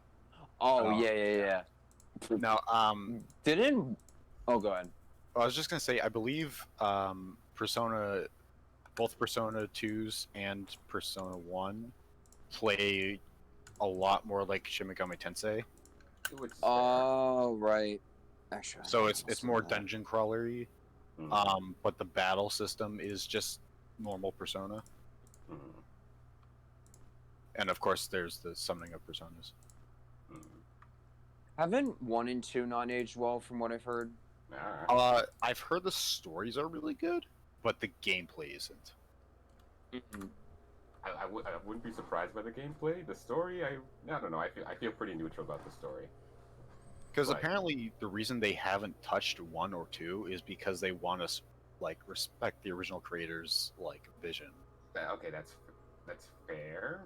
Oh yeah. Now, Didn't. Oh, go ahead. I was just gonna say, I believe Persona, both Persona 2s and Persona 1 play a lot more like Shin Megami Tensei. Which is Oh, right. Actually, So it's more dungeon crawlery, but the battle system is just normal Persona. And of course, there's the summoning of personas. Haven't 1 and 2 not aged well, from what I've heard? I've heard the stories are really good, but the gameplay isn't. I wouldn't be surprised by the gameplay. The story, I don't know. I feel pretty neutral about the story. Because apparently the reason they haven't touched 1 or 2 is because they want to respect the original creators' vision. Okay, that's fair.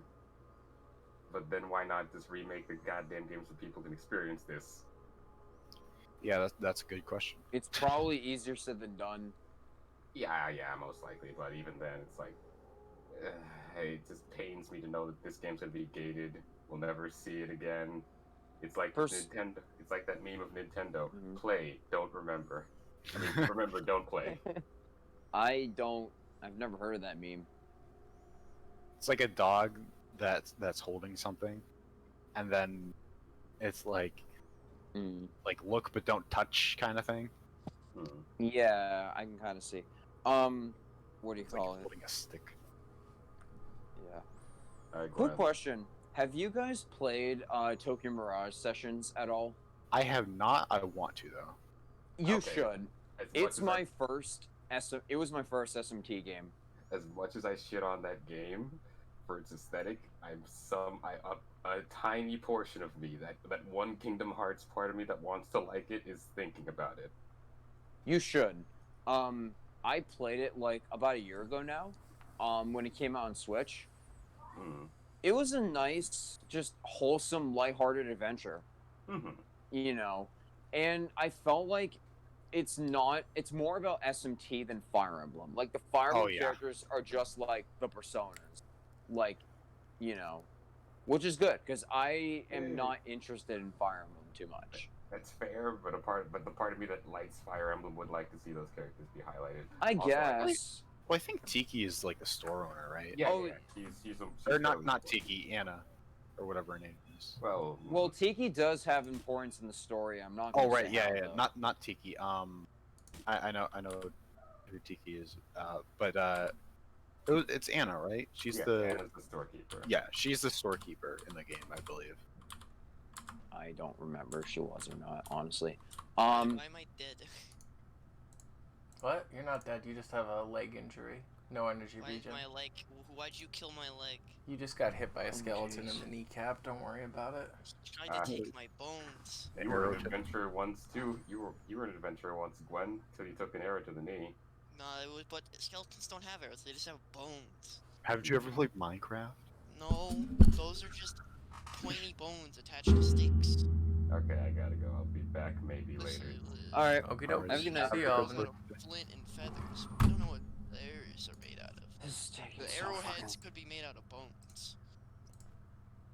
But then why not just remake the goddamn game so people can experience this? Yeah, that's a good question. It's probably easier said than done. Yeah, most likely. But even then, it's like, it just pains me to know that this game's gonna be gated. We'll never see it again. It's like Nintendo. It's like that meme of Nintendo: play, don't remember. I mean, remember, don't play. I've never heard of that meme. It's like a dog that's holding something, and then it's like look but don't touch kind of thing. Yeah, I can kind of see. What do you call it? Holding a stick. Yeah. Quick question: have you guys played Tokyo Mirage Sessions at all? I have not. I want to though. You should. It's my first It was my first SMT game. As much as I shit on that game for its aesthetic, a tiny portion of me, that one Kingdom Hearts part of me that wants to like it, is thinking about it. You should. I played it about a year ago now, when it came out on Switch. It was a nice, just wholesome, lighthearted adventure. You know, and I felt like it's more about SMT than Fire Emblem. The Fire Emblem characters are just like the personas. Which is good, because I am not interested in Fire Emblem too much. That's fair, but the part of me that likes Fire Emblem would like to see those characters be highlighted. I Also, guess. Well, I think Tiki is like the store owner, right? Yeah, Oh, yeah. She's Or not the- Tiki, Anna, or whatever her name is. Well, Tiki does have importance in the story. I'm not. Oh Gonna right, say yeah, how, yeah, though. not Tiki. I know who Tiki is. It's Anna, right? She's Anna's the storekeeper. Yeah, she's the storekeeper in the game, I believe. I don't remember if she was or not, honestly. Why am I dead? What? You're not dead. You just have a leg injury. No energy Why is regen. my leg? Why'd you kill my leg? You just got hit by a skeleton jeez. in the kneecap. Don't worry about it. He's trying to take my bones. You were an adventurer once too. You were an adventurer once, Gwen, till you took an arrow to the knee. No, but skeletons don't have arrows. They just have bones. Haven't you ever played Minecraft? No, those are just pointy bones attached to sticks. Okay, I gotta go. I'll be back maybe later. All right. Okay, don't. Have a good night. See Have a y'all. good Made out of flint and feathers. I don't know what the arrows are made out of. This is taking The so arrowheads fucking- could be made out of bones.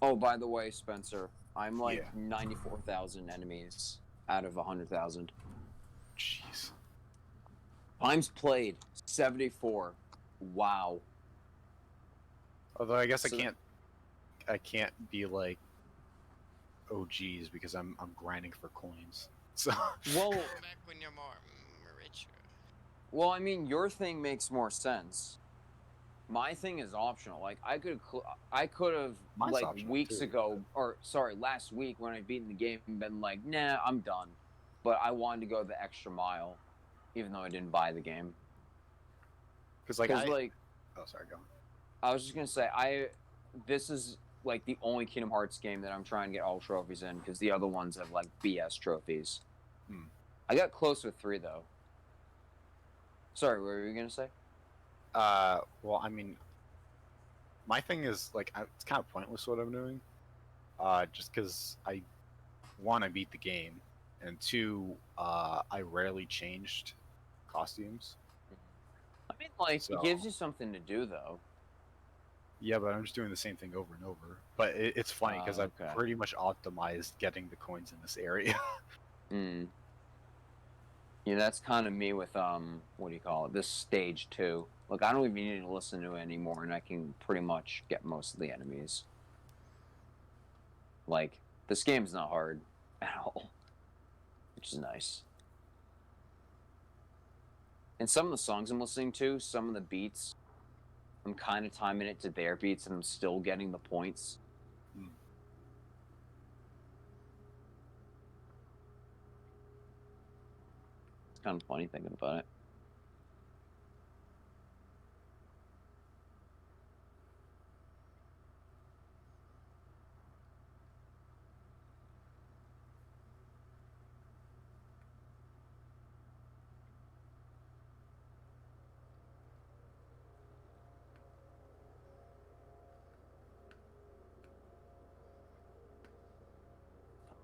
Oh, by the way, Spencer, I'm like Yeah. 94,000 enemies out of 100,000. Jeez. Times played 74. Wow. Although I guess So- I can't be like, oh geez, because I'm grinding for coins. So Well, Back when you're more richer. well, I mean, your thing makes more sense. My thing is optional. Like I could have Mine's like optional, weeks too. ago, or sorry, last week when I beaten the game, and been like, nah, I'm done. But I wanted to go the extra mile, even though I didn't buy the game. because like Because oh sorry, go on. I was just gonna say, this is like the only Kingdom Hearts game that I'm trying to get all trophies in, because the other ones have like BS trophies. I got close with 3 though. Sorry, what were you gonna say? Well, I mean, my thing is like it's kind of pointless what I'm doing, just because I one, I beat the game, and 2, I rarely changed costumes. I mean, like So- it gives you something to do though. Yeah, but I'm just doing the same thing over and over. But it's funny because I've okay. pretty much optimized getting the coins in this area. Hmm. Yeah, that's kind of me with what do you call it? This stage 2. Look, I don't even need to listen to it anymore, and I can pretty much get most of the enemies. Like this game's not hard at all, which is nice. And some of the songs I'm listening to, some of the beats, I'm kind of timing it to their beats, and I'm still getting the points. Hmm. It's kind of funny thinking about it.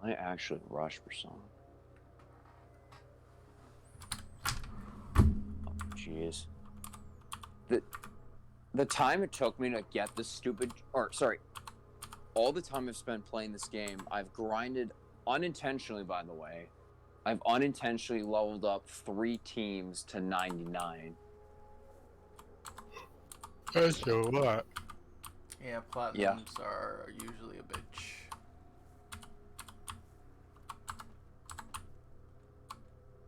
I actually rush for some. Oh, jeez. The time it took me to get this stupid, or sorry, all the time I've spent playing this game, I've grinded unintentionally. By the way, I've unintentionally leveled up 3 teams to 99. That's a lot. Yeah, platinums are usually a bitch.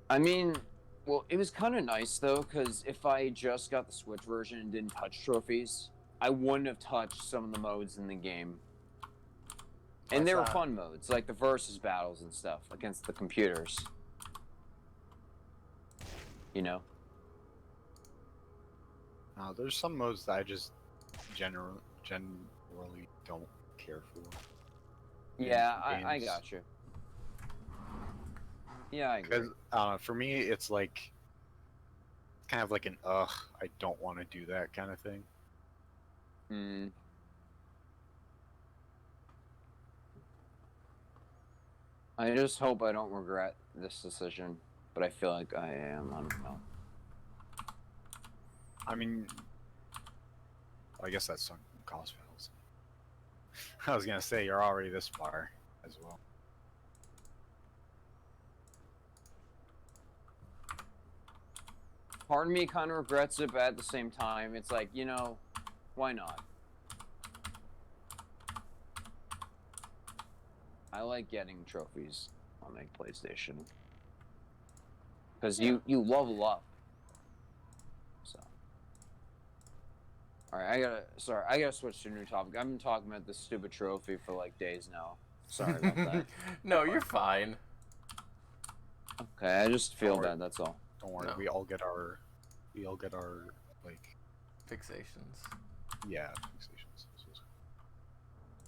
I mean, well, it was kind of nice though, because if I just got the Switch version and didn't touch trophies, I wouldn't have touched some of the modes in the game. And What's they were that? fun modes, like the versus battles and stuff against the computers. You know? There's some modes that I just generally don't care for. Yeah, some I games. got you. Yeah, I agree. Because for me, it's like kind of like an I don't want to do that kind of thing. Mm. I just hope I don't regret this decision, but I feel like I am. I don't know. I mean, I guess that's some cost battles. I was gonna say you're already this far as well. Part of me kind of regrets it, but at the same time, it's like, you know, why not? I like getting trophies on my PlayStation. Because you level up. So. Alright, I gotta switch to a new topic. I've been talking about this stupid trophy for like days now. Sorry about that. No, you're fine. Okay, I just feel bad, that's all. Don't worry, No. we all get our like Fixations. yeah fixations.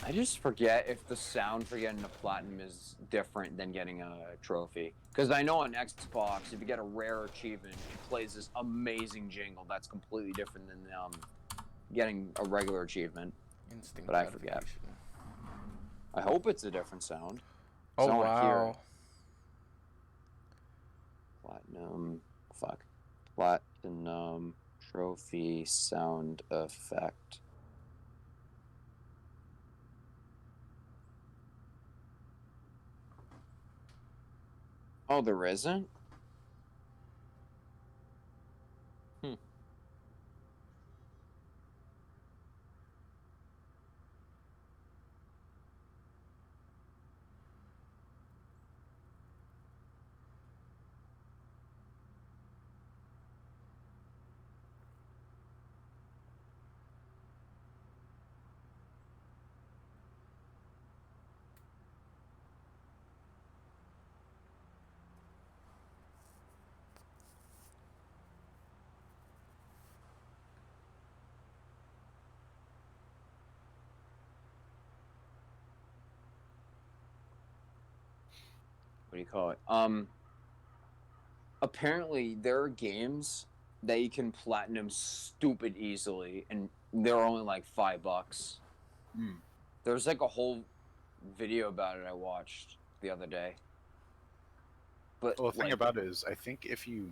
I just forget if the sound for getting a platinum is different than getting a trophy. Because I know on Xbox, if you get a rare achievement, it plays this amazing jingle that's completely different than getting a regular achievement. Instinct But I forget. gratification. I hope it's a different sound. Oh, I wanna hear wow. it. Platinum. Fuck. Platinum trophy sound effect. Oh, there isn't? What do you call it? Apparently there are games that you can platinum stupid easily, and they're only like $5. Mm. There's like a whole video about it I watched the other day. But Well, the thing like, about it is, I think if you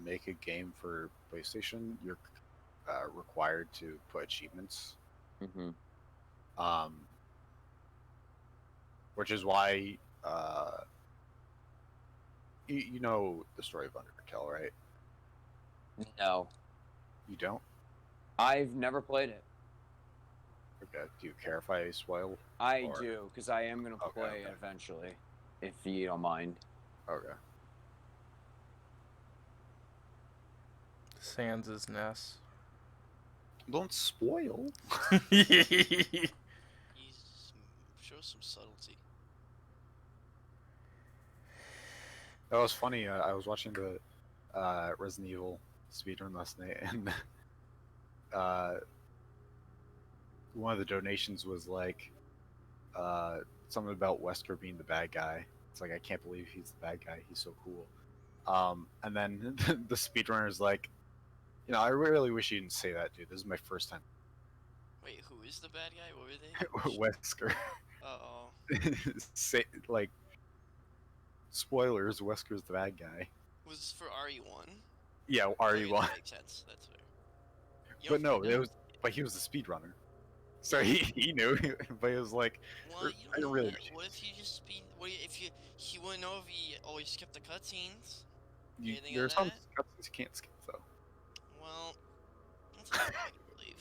make a game for PlayStation, you're required to put achievements. mhm. Which is why you know the story of Undertale, right? No, You don't? I've never played it. Okay. Do you care if I spoil? I Or- do, because I am gonna Okay, play okay. eventually, if you don't mind. Okay. Sans' Ness. Don't spoil. He's shows some subtlety. That was funny. I was watching the Resident Evil speedrun last night, and one of the donations was like something about Wesker being the bad guy. It's like, I can't believe he's the bad guy. He's so cool. And then the speedrunner's like, you know, I really wish you didn't say that, dude. This is my first time. Wait, who is the bad guy? What were they? Wesker. Uh-oh. Say, like, spoilers, Wesker's the bad guy. Was this for RE1? Yeah, Okay, RE1. that makes sense. That's fair. You But don't no, think but he was the speedrunner. So he knew, but it was like, well, you I don't know really that. wish What if you just speed? What if he wouldn't know if he always skipped the cutscenes? Anything there's of some that? cutscenes you can't skip though. Well, that's a good way to believe.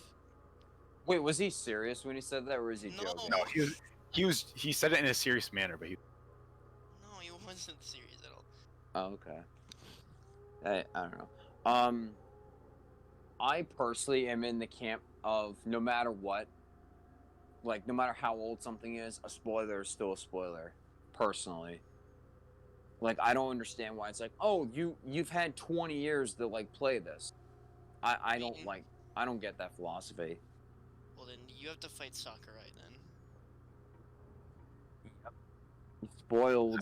Wait, was he serious when he said that, or was he No. joking? No, he said it in a serious manner, but he No, he wasn't serious at all. Oh, okay. I don't know. I personally am in the camp of no matter what, like no matter how old something is, a spoiler is still a spoiler. Personally, like I don't understand why it's like, oh, you've had 20 years to like play this. I don't like I don't get that philosophy. Well, then you have to fight Sakurai then. Spoiled.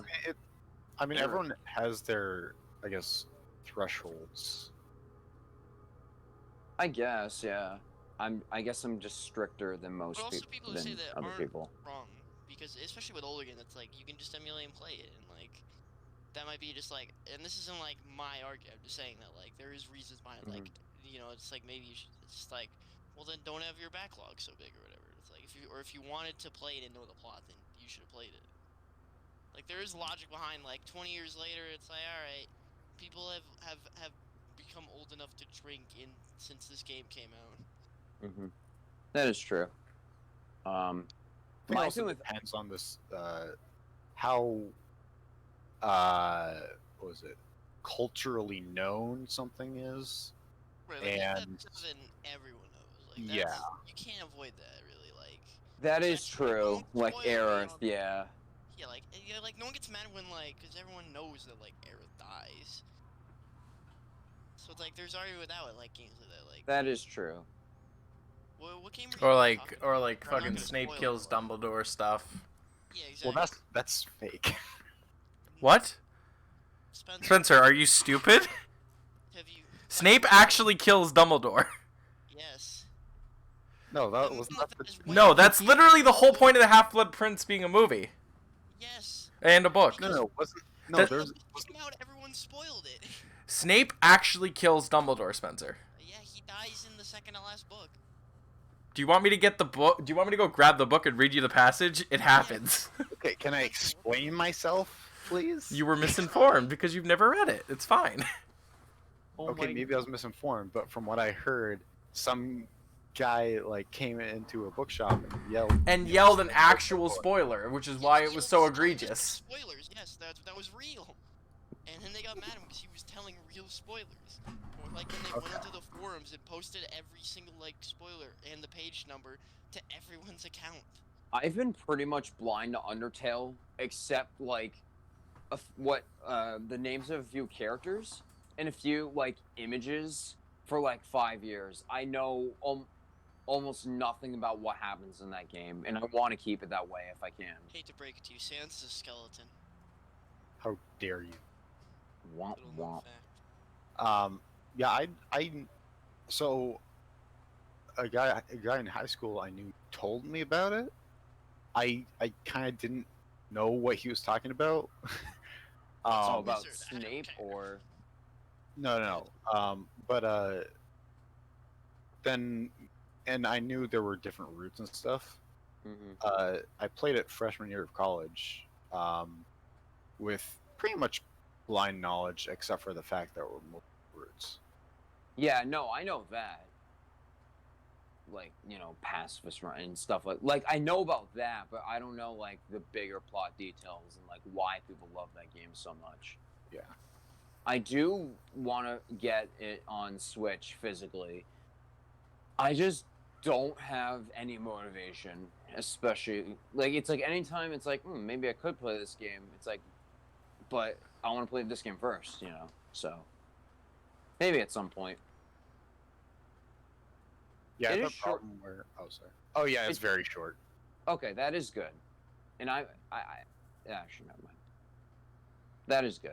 I mean, Eric. everyone has their, I guess, thresholds. I guess, yeah. I guess I'm just stricter than most But also people people who say than that other aren't people. wrong, because especially with older games, it's like you can just emulate and play it, and like that might be just like, and this isn't like my argument. I'm just saying that like there is reasons behind it. Like it's like maybe you should. It's just like, well then don't have your backlog so big or whatever. It's like if you wanted to play it and know the plot, then you should have played it. Like there is logic behind like 20 years later, it's like all right, people have become old enough to drink since this game came out. That is true. I think My also thing with depends on this how what was it culturally known something is. Right, like And that's something everyone knows. Like yeah, that's, you can't avoid that really. Like that it's is like, true. don't Like spoil me Aerith, on- yeah. Yeah, like no one gets mad when because everyone knows that like Aerith dies. So it's like there's already without it like games like that. Like That is true. what game Or are you like, talking or about? like I'm not fucking gonna Snape spoil kills it, but, like- Dumbledore stuff. Yeah, well, exactly. that's fake. What? Spencer, are you stupid? Have you? Snape actually kills Dumbledore. Yes. No, that The wasn't moment that the. is when No, you that's get literally the whole Dumbledore- point of the Half-Blood Prince being a movie Yes. and a book. No, wasn't. No, That- When there's. the book came out, everyone spoiled it. Snape actually kills Dumbledore, Spencer. Yeah, he dies in the second to last book. Do you want me to get the book? Do you want me to go grab the book and read you the passage? It happens. Okay, can I explain myself, please? You were misinformed because you've never read it. It's fine. Okay, maybe I was misinformed, but from what I heard, some guy like came into a bookshop and yelled An actual spoiler, which is why it was so egregious. Spoilers, yes, that was real. And then they got mad at him because he was telling real spoilers. Or like when they went onto the forums and posted every single like spoiler and the page number to everyone's account. I've been pretty much blind to Undertale, except like the names of a few characters and a few like images for like 5 years. I know almost nothing about what happens in that game, and I want to keep it that way if I can. Hate to break it to you, Sans is a skeleton. How dare you? Womp Little known womp. fact. Yeah, so a guy in high school I knew told me about it. I kind of didn't know what he was talking about. All about Wizard, I don't Snape care. or No. But then, and I knew there were different routes and stuff. I played it freshman year of college, with pretty much blind knowledge, except for the fact that were multiple routes. Yeah, no, I know that. Like, you know, pacifist run and stuff like I know about that, but I don't know like the bigger plot details and like why people love that game so much. Yeah. I do want to get it on Switch physically. I just don't have any motivation, especially like it's like anytime it's like maybe I could play this game. It's like, but I want to play this game first, you know. So maybe at some point. Yeah, I It have is a problem where. Oh, sorry. Oh, yeah, it's very short. Okay, that is good. And I actually never mind. That is good.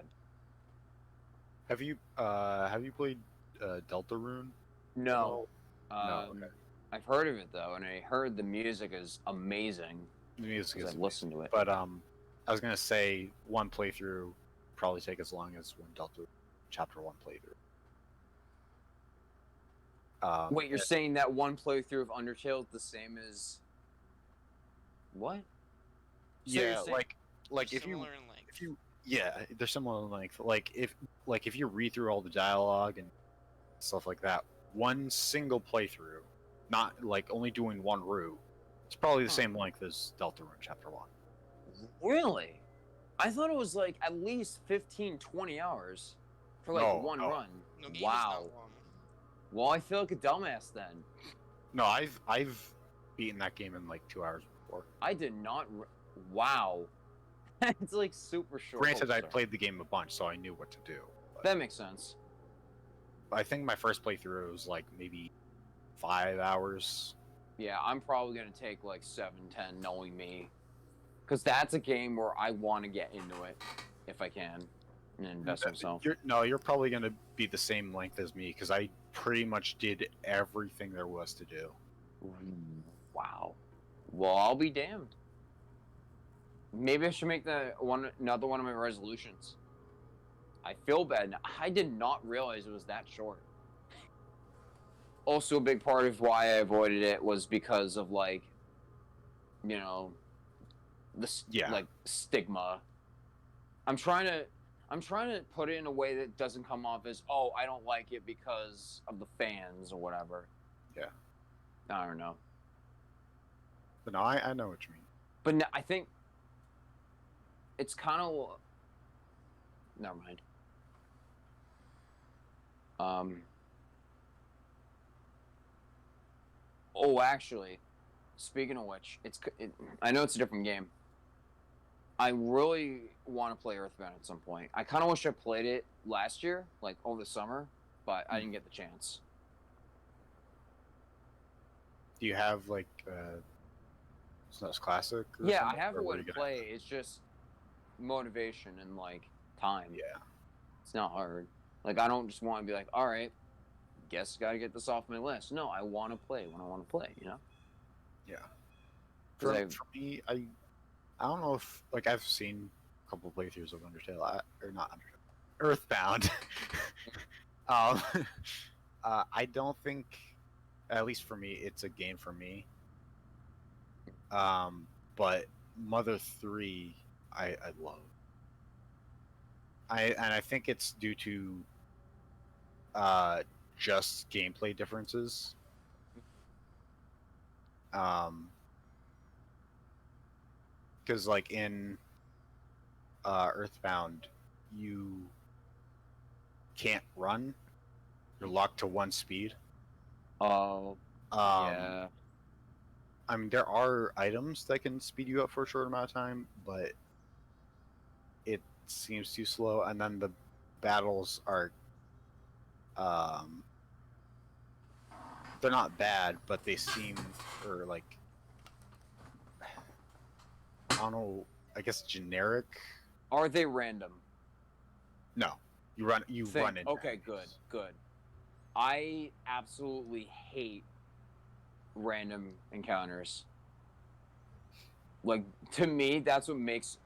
Have you played Deltarune? No. No, okay. I've heard of it though, and I heard the music is amazing. The music Because is I've listened to it. But I was gonna say one playthrough probably take as long as one Deltarune Chapter 1 playthrough. Wait, you're saying that one playthrough of Undertale is the same as what? So you're Yeah, saying- like if Similar in length. yeah, they're similar in length. Like if you read through all the dialogue and stuff like that, one single playthrough, not like only doing one route, it's probably the same length as Deltarune Chapter 1. Really? I thought it was like at least 15, 20 hours for like No, one no. run. No game is Wow. not long. Well, I feel like a dumbass then. No, I've beaten that game in like 2 hours before. I did not. Wow. It's like super short. Granted, I Sorry. played the game a bunch, so I knew what to do. But That makes sense. I think my first playthrough was like maybe 5 hours. Yeah, I'm probably gonna take like 7, 10, knowing me, because that's a game where I want to get into it if I can and invest myself. You're probably gonna be the same length as me because I pretty much did everything there was to do. Wow. Well, I'll be damned. Maybe I should make another one of my resolutions. I feel bad. I did not realize it was that short. Also, a big part of why I avoided it was because of like, you know, Yeah. like stigma. I'm trying to. I'm trying to put it in a way that doesn't come off as, oh, I don't like it because of the fans or whatever. Yeah. I don't know. But no, I know what you mean. But I think it's kind of. Never mind. Oh, actually, speaking of which, I know it's a different game. I really want to play Earthbound at some point. I kind of wish I played it last year, like over the summer, but I didn't get the chance. Do you have like SNES Classic? Or Yeah, something? I have Or a what way are you to gonna play. It's just motivation and like time. Yeah. It's not hard. Like I don't just want to be like, all right, guess got to get this off my list. No, I want to play when I want to play. You know. Yeah. 'Cause For me, I don't know if like I've seen a couple of playthroughs of Undertale, or not Undertale, Earthbound. um, I don't think, at least for me, it's a game for me. But Mother 3, I love. I think it's due to just gameplay differences. Because like in Earthbound, you can't run. You're locked to one speed. Oh, yeah. I mean, there are items that can speed you up for a short amount of time, but it seems too slow. And then the battles are, they're not bad, but they seem, or like, I don't know, I guess generic. Are they random? No, you run into Okay, enemies. good. I absolutely hate random encounters. Like to me, that's what makes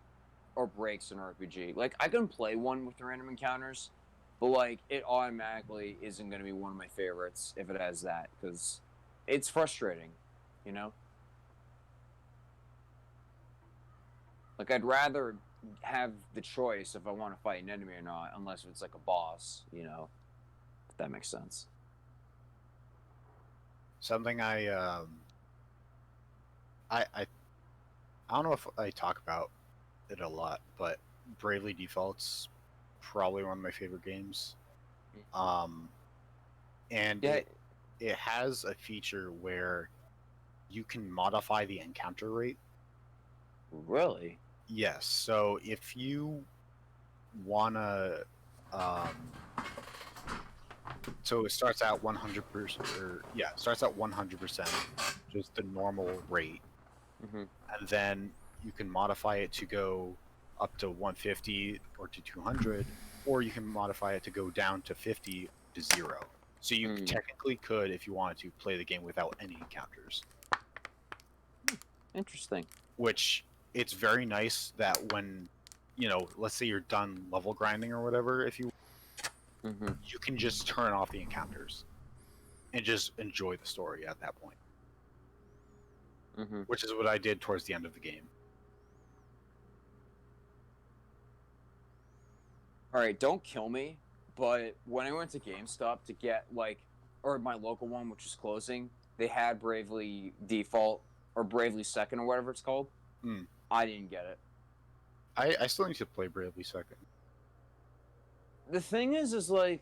or breaks an RPG. Like I can play one with random encounters, but like it automatically isn't going to be one of my favorites if it has that because it's frustrating, you know. Like I'd rather have the choice if I want to fight an enemy or not, unless it's like a boss, you know. If that makes sense. Something I don't know if I talk about it a lot, but Bravely Default's probably one of my favorite games. And Yeah. it has a feature where you can modify the encounter rate. Really? Yes. So if you wanna, so it starts at 100%, or yeah, it starts at 100%, just the normal rate, and then you can modify it to go up to 150 or to 200, or you can modify it to go down to 50 to 0. So you technically could, if you wanted to, play the game without any encounters. Interesting. Which it's very nice that when, let's say you're done level grinding or whatever, if you you can just turn off the encounters and just enjoy the story at that point. Which is what I did towards the end of the game. All right, don't kill me, but when I went to GameStop to get or my local one, which is closing, they had Bravely Default or Bravely Second or whatever it's called. I didn't get it. I still need to play Bravely Second. The thing is like,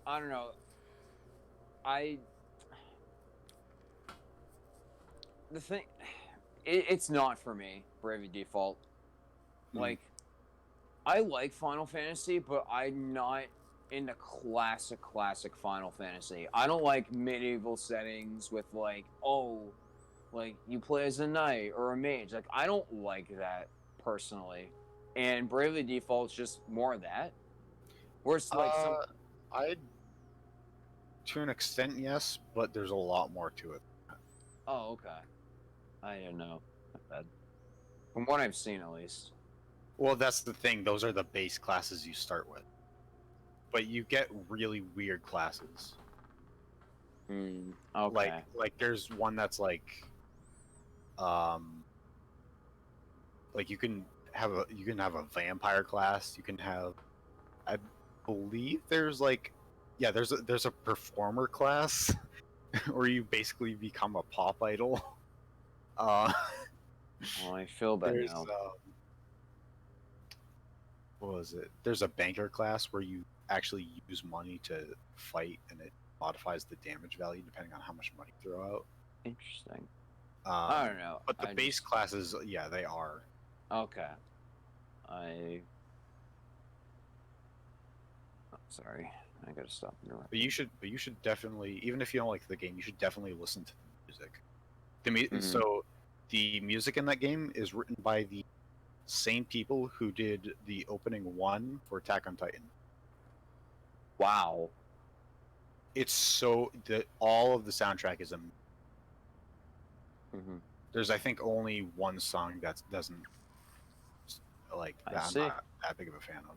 I don't know. It's not for me, Bravely Default. Like, I like Final Fantasy, but I'm not into classic Final Fantasy. I don't like medieval settings with you play as a knight or a mage. Like, I don't like that personally. And Bravely Default's just more of that. Whereas to an extent, yes, but there's a lot more to it. Oh, okay. I don't know. Not bad. From what I've seen, at least. Well, that's the thing. Those are the base classes you start with. But you get really weird classes. Okay. Like there's one that's like you can have a vampire class. You can have, I believe there's there's a performer class where you basically become a pop idol. Well, I feel bad There's now. what was it? There's a banker class where you actually use money to fight, and it modifies the damage value depending on how much money you throw out. Interesting. I don't know. But the base classes, yeah, they are. Okay. Oh, sorry, I gotta stop interrupting. But you should definitely, even if you don't like the game, you should definitely listen to the music. So the music in that game is written by the same people who did the opening one for Attack on Titan. Wow. It's all of the soundtrack is There's, I think, only one song that doesn't like that. I'm not that big of a fan of,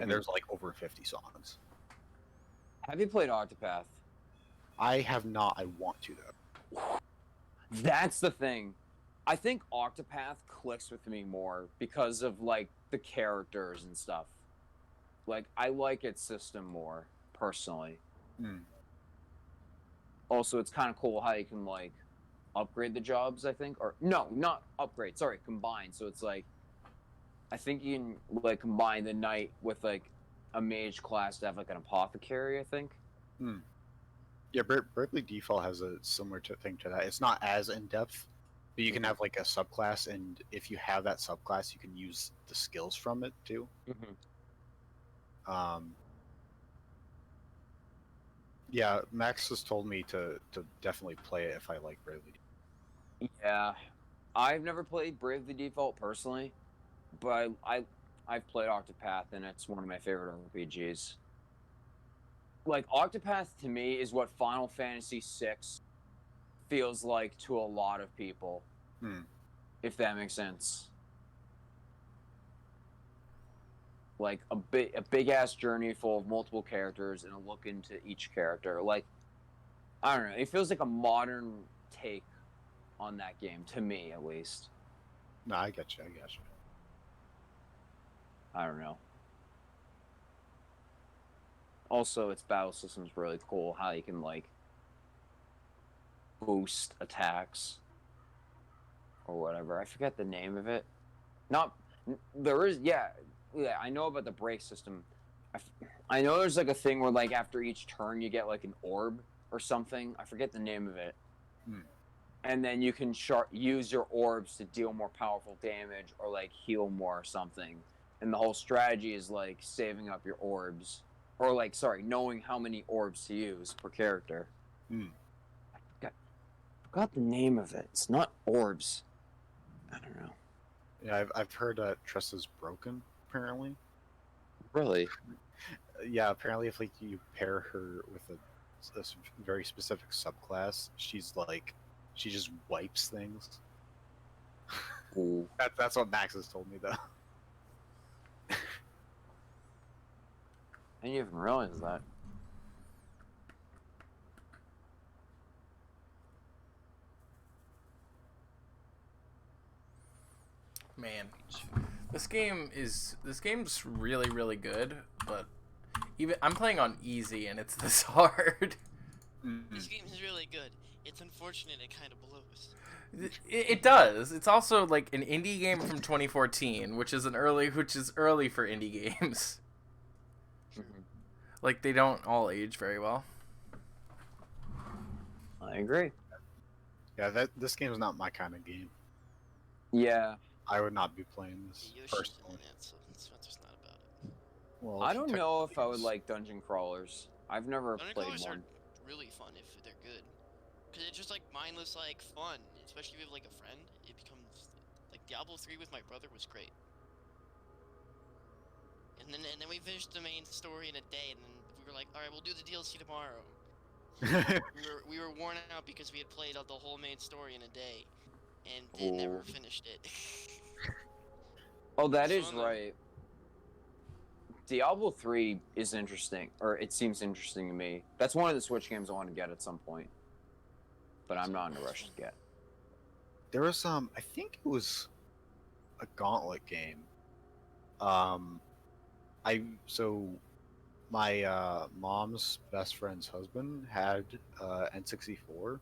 and there's like over 50 songs. Have you played Octopath? I have not. I want to though. That's the thing. I think Octopath clicks with me more because of like the characters and stuff. Like I like its system more personally. Also, it's kind of cool how you can like upgrade the jobs, I think, or no, not upgrade, sorry, combine. So it's like, I think you can like combine the knight with like a mage class to have like an apothecary, I think. Yeah, Bravely Default has a similar thing to that. It's not as in depth, but you can have like a subclass, and if you have that subclass, you can use the skills from it too. Yeah, Max has told me to definitely play it if I like Bravely Default. Yeah, I've never played Bravely Default personally, but I've played Octopath, and it's one of my favorite RPGs. Like Octopath to me is what Final Fantasy VI feels like to a lot of people, if that makes sense. Like a big ass journey full of multiple characters and a look into each character. Like, I don't know, it feels like a modern take on that game, to me at least. No, I get you. I don't know. Also, its battle system's really cool. How you can like boost attacks or whatever. I forget the name of it. I know about the break system. I know there's like a thing where like after each turn you get like an orb or something. I forget the name of it. And then you can use your orbs to deal more powerful damage or like heal more or something. And the whole strategy is like saving up your orbs. Or like, knowing how many orbs to use per character. I forgot the name of it. It's not orbs. I don't know. Yeah, I've heard Tressa's broken, apparently. Really? Yeah, apparently if like you pair her with a very specific subclass, she just wipes things. Ooh. That's what Max has told me though. I didn't even realize that. Man, this game's really, really good, but even I'm playing on easy and it's this hard. This game is really good. It's unfortunate it kind of blows. It does. It's also like an indie game from 2014, which is early for indie games. Like they don't all age very well. I agree. Yeah, this game is not my kind of game. Yeah. I would not be playing this personally. So that's not about it. Well, I don't know if I would like dungeon crawlers. I've never Dungeon played crawlers one. are really fun if they're good. Because it's just like mindless, like fun. Especially if you have like a friend. It becomes like Diablo 3 with my brother was great. And then we finished the main story in a day, and then we were like, all right, we'll do the DLC tomorrow. we were worn out because we had played out the whole main story in a day, and never finished it. Oh, that is right. Diablo 3 is interesting, or it seems interesting to me. That's one of the Switch games I want to get at some point, but I'm not in a rush to get. There was I think it was a Gauntlet game. So my mom's best friend's husband had N64,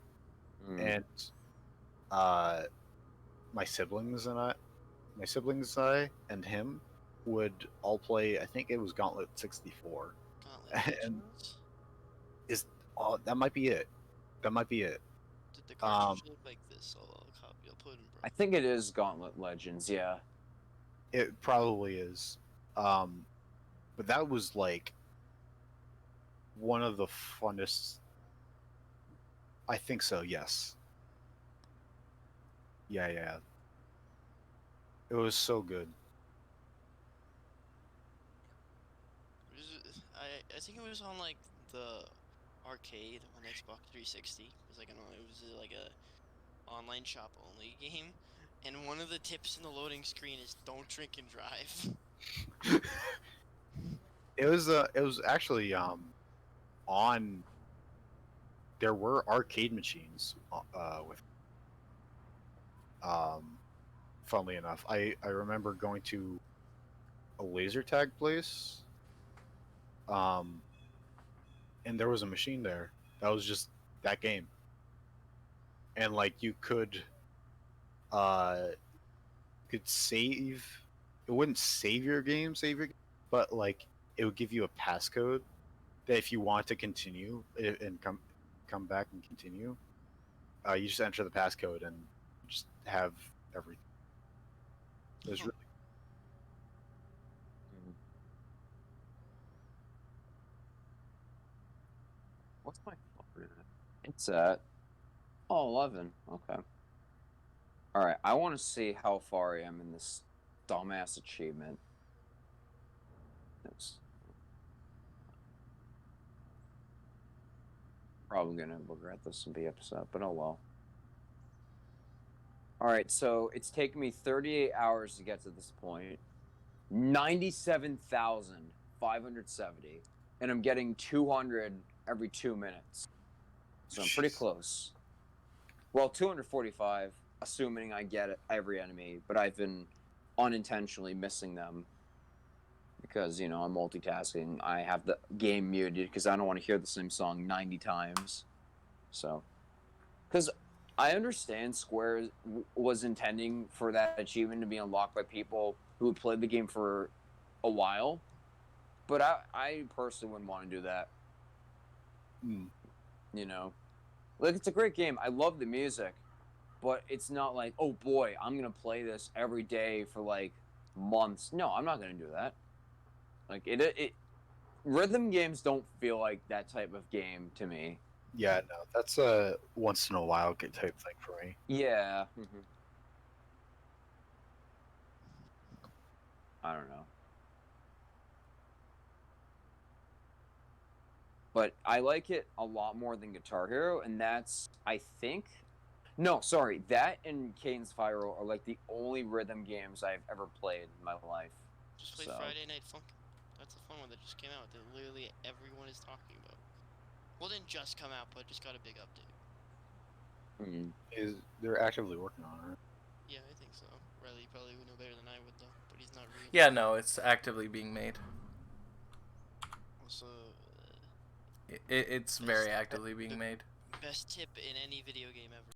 and uh, my siblings and I and him would all play. I think it was Gauntlet 64, Gauntlet and Legends? is that might be it. That might be it. Did the cartridge look like this? I'll copy. I'll put it in I bro. think it is Gauntlet Legends. Yeah. It probably is. But that was like one of the funnest. I think so. Yes. Yeah, yeah. It was so good. I think it was on like the arcade on Xbox 360. It was like a online shop only game, and one of the tips in the loading screen is don't drink and drive. It was actually on. There were arcade machines with. Funnily enough, I remember going to a laser tag place. And there was a machine there that was just that game, and like uh could save. It wouldn't save your game, but like it would give you a passcode that if you want to continue and come back and continue, you just enter the passcode and just have everything. It was really What's my phone at? It's at 11. Okay. All right. I want to see how far I am in this dumbass achievement. It's probably gonna regret this and be upset, but oh well. All right. So it's taken me 38 hours to get to this point. 97,570, and I'm getting 200 every 2 minutes. So I'm pretty close. Well, 245, assuming I get every enemy, but I've been unintentionally missing them because, you know, I'm multitasking. I have the game muted because I don't want to hear the same song 90 times. So, because I understand Square was intending for that achievement to be unlocked by people who had played the game for a while, but I personally wouldn't want to do that. You know, like, it's a great game. I love the music, but it's not like, oh boy, I'm gonna play this every day for like months. No, I'm not gonna do that. Like it rhythm games don't feel like that type of game to me. yeah, no, that's a once in a while type thing for me. Yeah. I don't know. But I like it a lot more than Guitar Hero, and that's, I think, no, sorry, that and Caden's Fire are like the only rhythm games I've ever played in my life. Just play Friday Night Funk. That's a fun one that just came out that literally everyone is talking about. Well, it didn't just come out, but just got a big update. They're actively working on it. Yeah, I think so. Riley probably would know better than I would, though. But he's not real. Yeah, no, it's actively being made. Also, It's very actively being made. best tip in any video game ever.